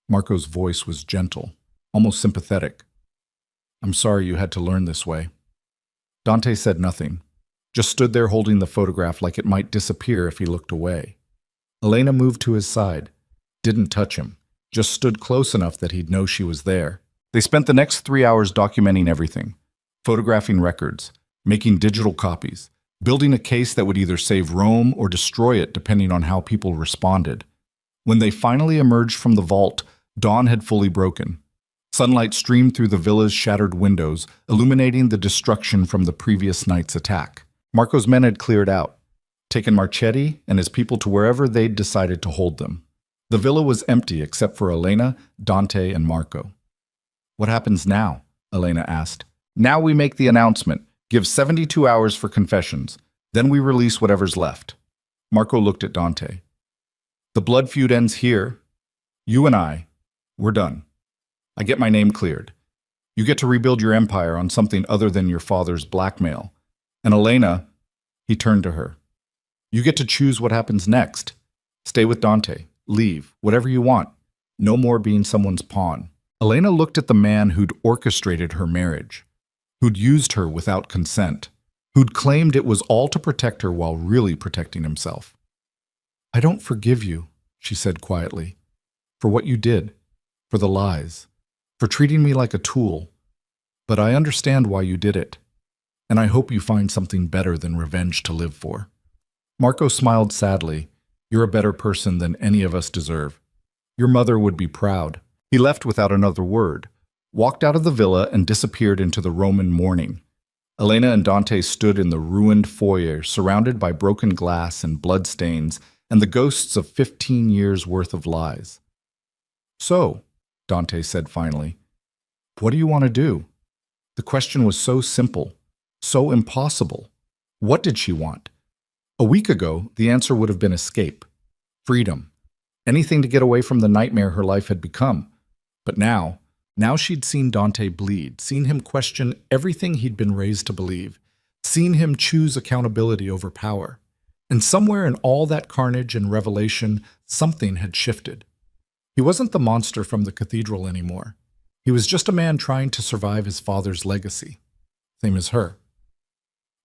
[SPEAKER 1] Marco's voice was gentle, almost sympathetic. I'm sorry you had to learn this way. Dante said nothing, just stood there holding the photograph like it might disappear if he looked away. Elena moved to his side, didn't touch him, just stood close enough that he'd know she was there. They spent the next 3 hours documenting everything, photographing records, making digital copies, building a case that would either save Rome or destroy it depending on how people responded. When they finally emerged from the vault, dawn had fully broken. Sunlight streamed through the villa's shattered windows, illuminating the destruction from the previous night's attack. Marco's men had cleared out, taken Marchetti and his people to wherever they'd decided to hold them. The villa was empty except for Elena, Dante, and Marco. What happens now? Elena asked. Now we make the announcement. Give 72 hours for confessions. Then we release whatever's left. Marco looked at Dante. The blood feud ends here. You and I, we're done. I get my name cleared. You get to rebuild your empire on something other than your father's blackmail. And Elena, he turned to her. You get to choose what happens next. Stay with Dante. Leave. Whatever you want. No more being someone's pawn. Elena looked at the man who'd orchestrated her marriage, who'd used her without consent, who'd claimed it was all to protect her while really protecting himself. I don't forgive you, she said quietly, for what you did, for the lies, for treating me like a tool. But I understand why you did it, and I hope you find something better than revenge to live for. Marco smiled sadly. You're a better person than any of us deserve. Your mother would be proud. He left without another word, walked out of the villa and disappeared into the Roman morning. Elena and Dante stood in the ruined foyer, surrounded by broken glass and bloodstains and the ghosts of 15 years' worth of lies. So, Dante said finally, what do you want to do? The question was so simple, so impossible. What did she want? A week ago, the answer would have been escape, freedom, anything to get away from the nightmare her life had become. But now she'd seen Dante bleed, seen him question everything he'd been raised to believe, seen him choose accountability over power. And somewhere in all that carnage and revelation, something had shifted. He wasn't the monster from the cathedral anymore. He was just a man trying to survive his father's legacy. Same as her.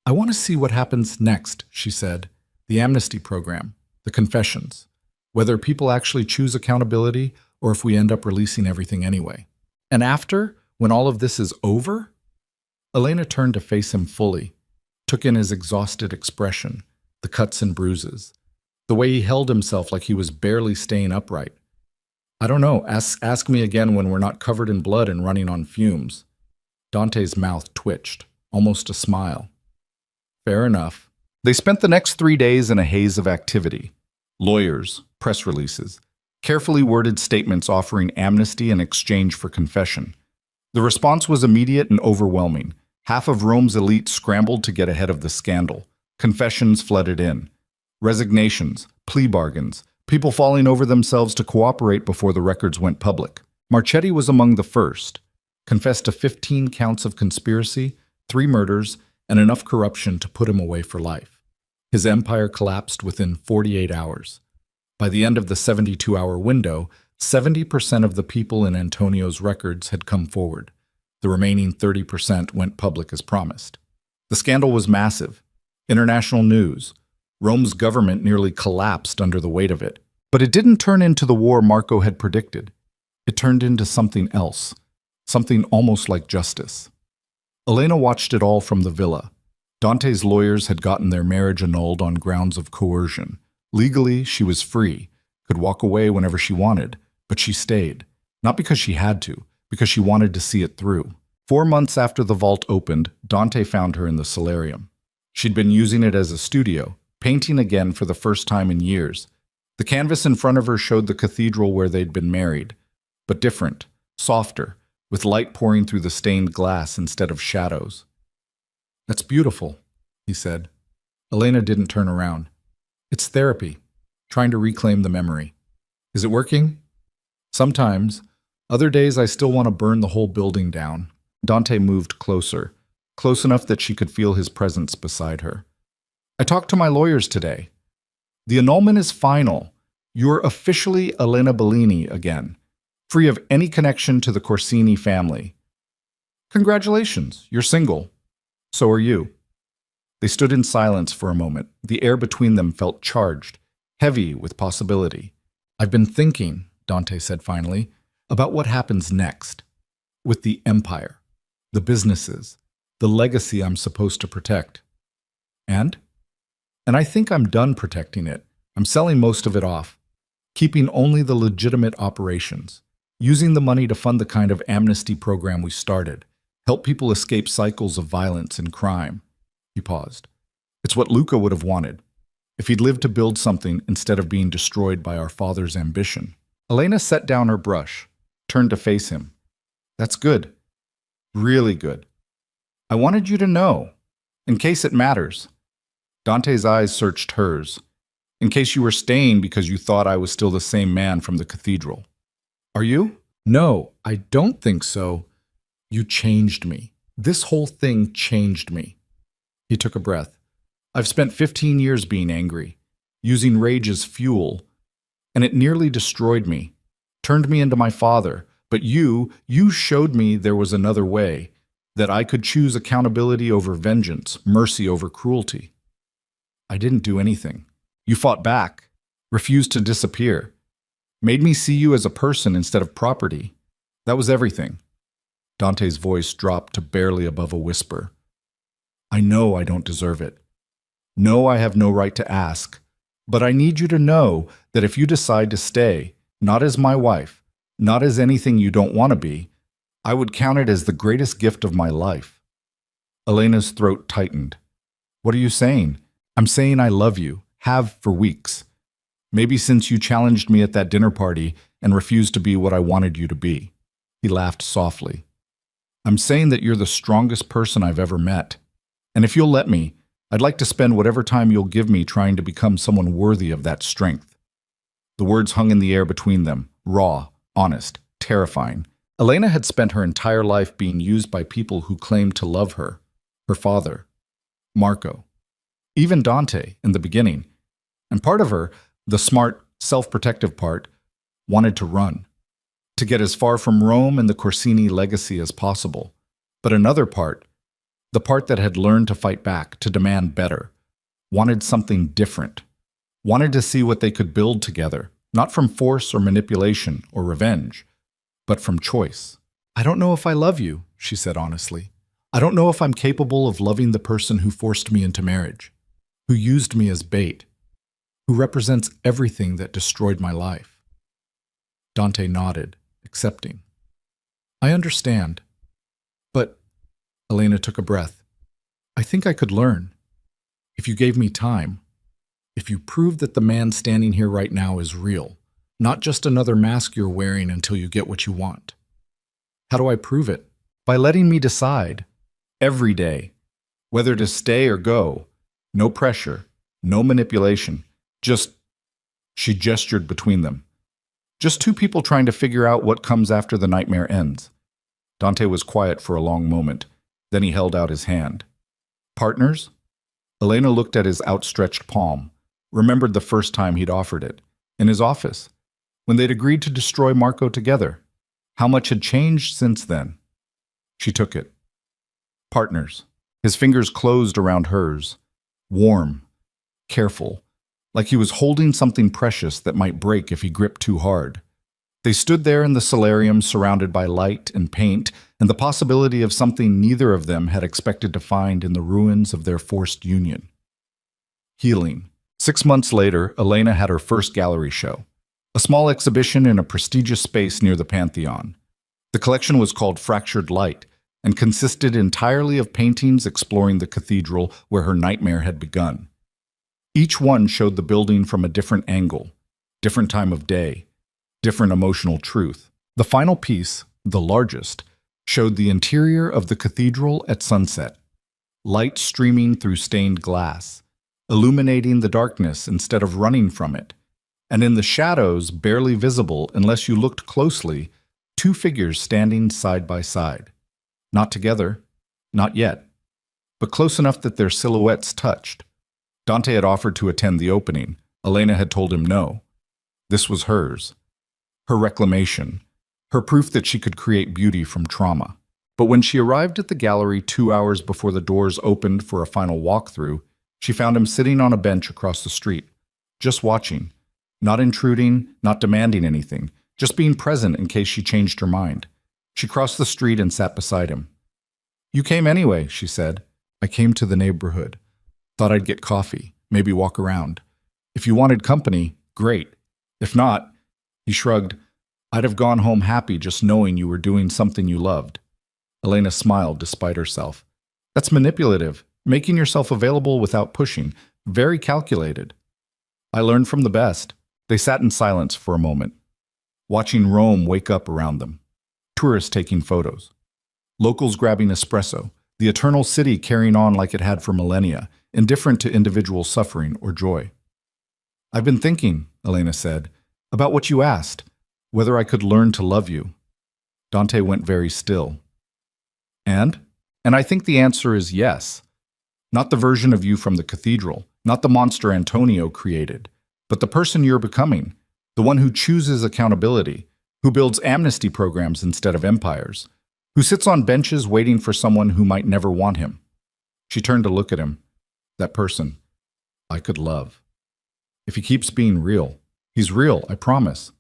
[SPEAKER 1] I want to see what happens next, she said. The amnesty program, the confessions. Whether people actually choose accountability or if we end up releasing everything anyway. And after, when all of this is over? Elena turned to face him fully, took in his exhausted expression, the cuts and bruises, the way he held himself like he was barely staying upright. I don't know, ask me again when we're not covered in blood and running on fumes. Dante's mouth twitched, almost a smile. Fair enough. They spent the next 3 days in a haze of activity. Lawyers, press releases, carefully worded statements offering amnesty in exchange for confession. The response was immediate and overwhelming. Half of Rome's elite scrambled to get ahead of the scandal. Confessions flooded in. Resignations, plea bargains, people falling over themselves to cooperate before the records went public. Marchetti was among the first. Confessed to 15 counts of conspiracy, 3 murders, and enough corruption to put him away for life. His empire collapsed within 48 hours. By the end of the 72-hour window, 70% of the people in Antonio's records had come forward. The remaining 30% went public as promised. The scandal was massive. International news. Rome's government nearly collapsed under the weight of it. But it didn't turn into the war Marco had predicted. It turned into something else, something almost like justice. Elena watched it all from the villa. Dante's lawyers had gotten their marriage annulled on grounds of coercion. Legally, she was free, could walk away whenever she wanted, but she stayed. Not because she had to, because she wanted to see it through. 4 months after the vault opened, Dante found her in the solarium. She'd been using it as a studio, painting again for the first time in years. The canvas in front of her showed the cathedral where they'd been married, but different, softer, with light pouring through the stained glass instead of shadows. That's beautiful, he said. Elena didn't turn around. It's therapy, trying to reclaim the memory. Is it working? Sometimes. Other days I still want to burn the whole building down. Dante moved closer, close enough that she could feel his presence beside her. I talked to my lawyers today. The annulment is final. You're officially Elena Bellini again, free of any connection to the Corsini family. Congratulations, you're single. So are you. They stood in silence for a moment. The air between them felt charged, heavy with possibility. I've been thinking, Dante said finally, about what happens next. With the empire, the businesses, the legacy I'm supposed to protect. And I think I'm done protecting it. I'm selling most of it off, keeping only the legitimate operations, using the money to fund the kind of amnesty program we started, help people escape cycles of violence and crime. He paused. It's what Luca would have wanted, if he'd lived to build something instead of being destroyed by our father's ambition. Elena set down her brush, turned to face him. That's good. Really good. I wanted you to know, in case it matters. Dante's eyes searched hers. In case you were staying because you thought I was still the same man from the cathedral. Are you? No, I don't think so. You changed me. This whole thing changed me. He took a breath. I've spent 15 years being angry, using rage as fuel, and it nearly destroyed me, turned me into my father. But you showed me there was another way, that I could choose accountability over vengeance, mercy over cruelty. I didn't do anything. You fought back, refused to disappear, made me see you as a person instead of property. That was everything. Dante's voice dropped to barely above a whisper. I know I don't deserve it. No, I have no right to ask. But I need you to know that if you decide to stay, not as my wife, not as anything you don't want to be, I would count it as the greatest gift of my life. Elena's throat tightened. What are you saying? I'm saying I love you, have for weeks. Maybe since you challenged me at that dinner party and refused to be what I wanted you to be. He laughed softly. I'm saying that you're the strongest person I've ever met. And if you'll let me, I'd like to spend whatever time you'll give me trying to become someone worthy of that strength. The words hung in the air between them, raw, honest, terrifying. Elena had spent her entire life being used by people who claimed to love her. Her father, Marco, even Dante in the beginning. And part of her, the smart, self-protective part, wanted to run, to get as far from Rome and the Corsini legacy as possible. But another part, the part that had learned to fight back, to demand better, wanted something different, wanted to see what they could build together, not from force or manipulation or revenge, but from choice. I don't know if I love you, she said honestly. I don't know if I'm capable of loving the person who forced me into marriage, who used me as bait, who represents everything that destroyed my life. Dante nodded, accepting. I understand. But, Elena took a breath, I think I could learn. If you gave me time, if you proved that the man standing here right now is real, not just another mask you're wearing until you get what you want. How do I prove it? By letting me decide, every day, whether to stay or go. No pressure, no manipulation, just, she gestured between them. Just two people trying to figure out what comes after the nightmare ends. Dante was quiet for a long moment. Then he held out his hand. Partners? Elena looked at his outstretched palm, remembered the first time he'd offered it, in his office, when they'd agreed to destroy Marco together. How much had changed since then? She took it. Partners. His fingers closed around hers, warm, careful, like he was holding something precious that might break if he gripped too hard. They stood there in the solarium surrounded by light and paint and the possibility of something neither of them had expected to find in the ruins of their forced union. Healing. 6 months later, Elena had her first gallery show, a small exhibition in a prestigious space near the Pantheon. The collection was called Fractured Light and consisted entirely of paintings exploring the cathedral where her nightmare had begun. Each one showed the building from a different angle, different time of day, different emotional truth. The final piece, the largest, showed the interior of the cathedral at sunset, light streaming through stained glass, illuminating the darkness instead of running from it, and in the shadows, barely visible unless you looked closely, two figures standing side by side. Not together, not yet, but close enough that their silhouettes touched. Dante had offered to attend the opening. Elena had told him no. This was hers. Her reclamation. Her proof that she could create beauty from trauma. But when she arrived at the gallery 2 hours before the doors opened for a final walkthrough, she found him sitting on a bench across the street, just watching, not intruding, not demanding anything, just being present in case she changed her mind. She crossed the street and sat beside him. You came anyway, she said. I came to the neighborhood. Thought I'd get coffee, maybe walk around. If you wanted company, great. If not, he shrugged, I'd have gone home happy just knowing you were doing something you loved. Elena smiled despite herself. That's manipulative, making yourself available without pushing. Very calculated. I learned from the best. They sat in silence for a moment, watching Rome wake up around them. Tourists taking photos. Locals grabbing espresso. The eternal city carrying on like it had for millennia. indifferent to individual suffering or joy. "I've been thinking," Elena said, "about what you asked, whether I could learn to love you." Dante went very still. And? And I think the answer is yes. Not the version of you from the cathedral, not the monster Antonio created, but the person you're becoming, the one who chooses accountability, who builds amnesty programs instead of empires, who sits on benches waiting for someone who might never want him. She turned to look at him. That person I could love. If he keeps being real, he's real, I promise.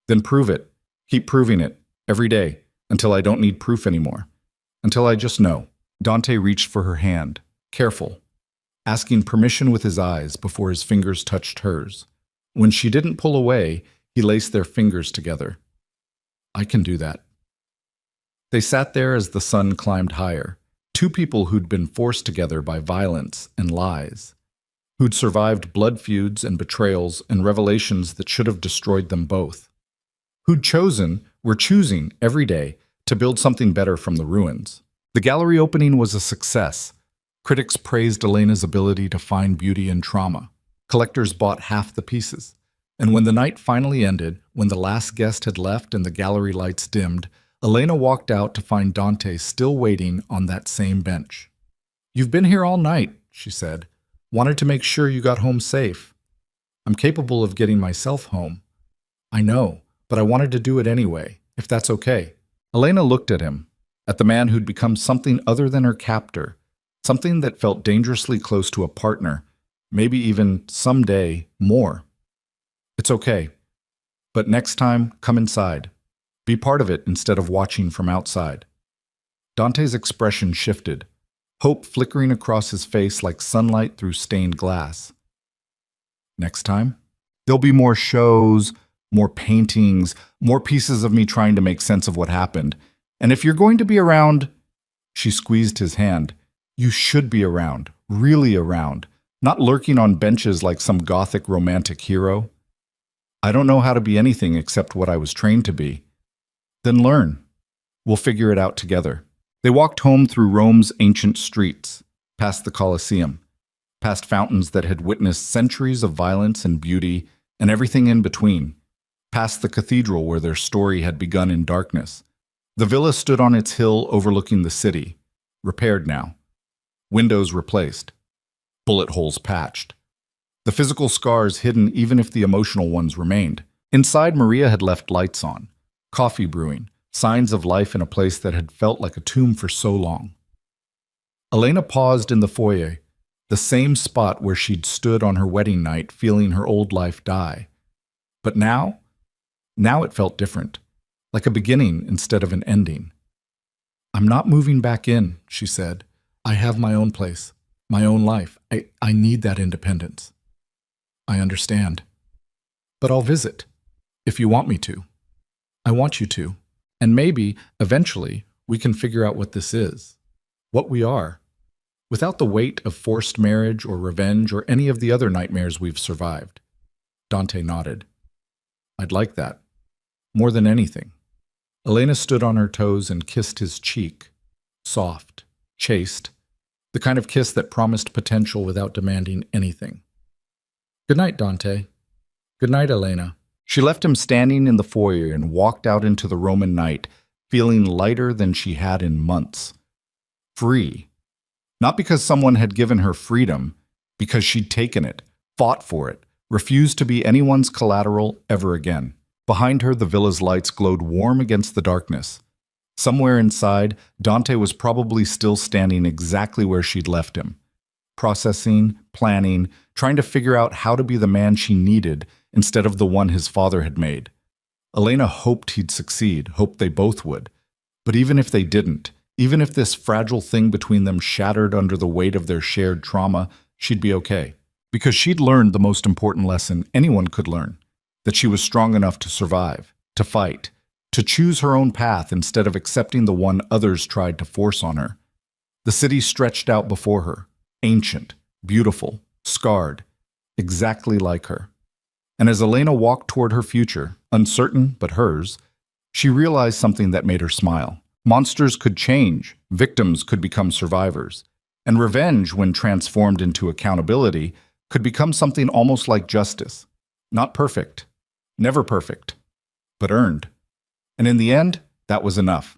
[SPEAKER 1] Then prove it. Keep proving it, every day, until I don't need proof anymore. Until I just know. Dante reached for her hand, careful, asking permission with his eyes before his fingers touched hers. When she didn't pull away, he laced their fingers together. I can do that. They sat there as the sun climbed higher, two people who'd been forced together by violence and lies, who'd survived blood feuds and betrayals and revelations that should have destroyed them both, who'd were choosing every day to build something better from the ruins. The gallery opening was a success. Critics praised Elena's ability to find beauty in trauma. Collectors bought half the pieces. And when the night finally ended, when the last guest had left and the gallery lights dimmed, Elena walked out to find Dante still waiting on that same bench. "You've been here all night," she said. "Wanted to make sure you got home safe." "I'm capable of getting myself home." "I know, but I wanted to do it anyway, if that's okay." Elena looked at him, at the man who'd become something other than her captor, something that felt dangerously close to a partner, maybe even, someday, more. "It's okay. But next time, come inside. Be part of it instead of watching from outside." Dante's expression shifted, hope flickering across his face like sunlight through stained glass. "Next time? There'll be more shows, more paintings, more pieces of me trying to make sense of what happened. And if you're going to be around," she squeezed his hand, "you should be around, really around, not lurking on benches like some gothic romantic hero." "I don't know how to be anything except what I was trained to be." "Then learn. We'll figure it out together." They walked home through Rome's ancient streets, past the Colosseum, past fountains that had witnessed centuries of violence and beauty and everything in between, past the cathedral where their story had begun in darkness. The villa stood on its hill overlooking the city, repaired now. Windows replaced. Bullet holes patched. The physical scars hidden even if the emotional ones remained. Inside, Maria had left lights on, coffee brewing, signs of life in a place that had felt like a tomb for so long. Elena paused in the foyer, the same spot where she'd stood on her wedding night feeling her old life die. But now it felt different, like a beginning instead of an ending. "I'm not moving back in," she said. "I have my own place, my own life. I need that independence." "I understand. But I'll visit, if you want me to. I want you to. And maybe, eventually, we can figure out what this is, what we are, without the weight of forced marriage or revenge or any of the other nightmares we've survived." Dante nodded. "I'd like that, more than anything." Elena stood on her toes and kissed his cheek, soft, chaste, the kind of kiss that promised potential without demanding anything. "Good night, Dante." "Good night, Elena." She left him standing in the foyer and walked out into the Roman night, feeling lighter than she had in months. Free. Not because someone had given her freedom, because she'd taken it, fought for it, refused to be anyone's collateral ever again. Behind her, the villa's lights glowed warm against the darkness. Somewhere inside, Dante was probably still standing exactly where she'd left him, processing, planning, trying to figure out how to be the man she needed instead of the one his father had made. Elena hoped he'd succeed, hoped they both would. But even if they didn't, even if this fragile thing between them shattered under the weight of their shared trauma, she'd be okay. Because she'd learned the most important lesson anyone could learn, that she was strong enough to survive, to fight, to choose her own path instead of accepting the one others tried to force on her. The city stretched out before her, ancient, beautiful, scarred, exactly like her. And as Elena walked toward her future, uncertain but hers, she realized something that made her smile. Monsters could change, victims could become survivors. And revenge, when transformed into accountability, could become something almost like justice. Not perfect, never perfect, but earned. And in the end, that was enough.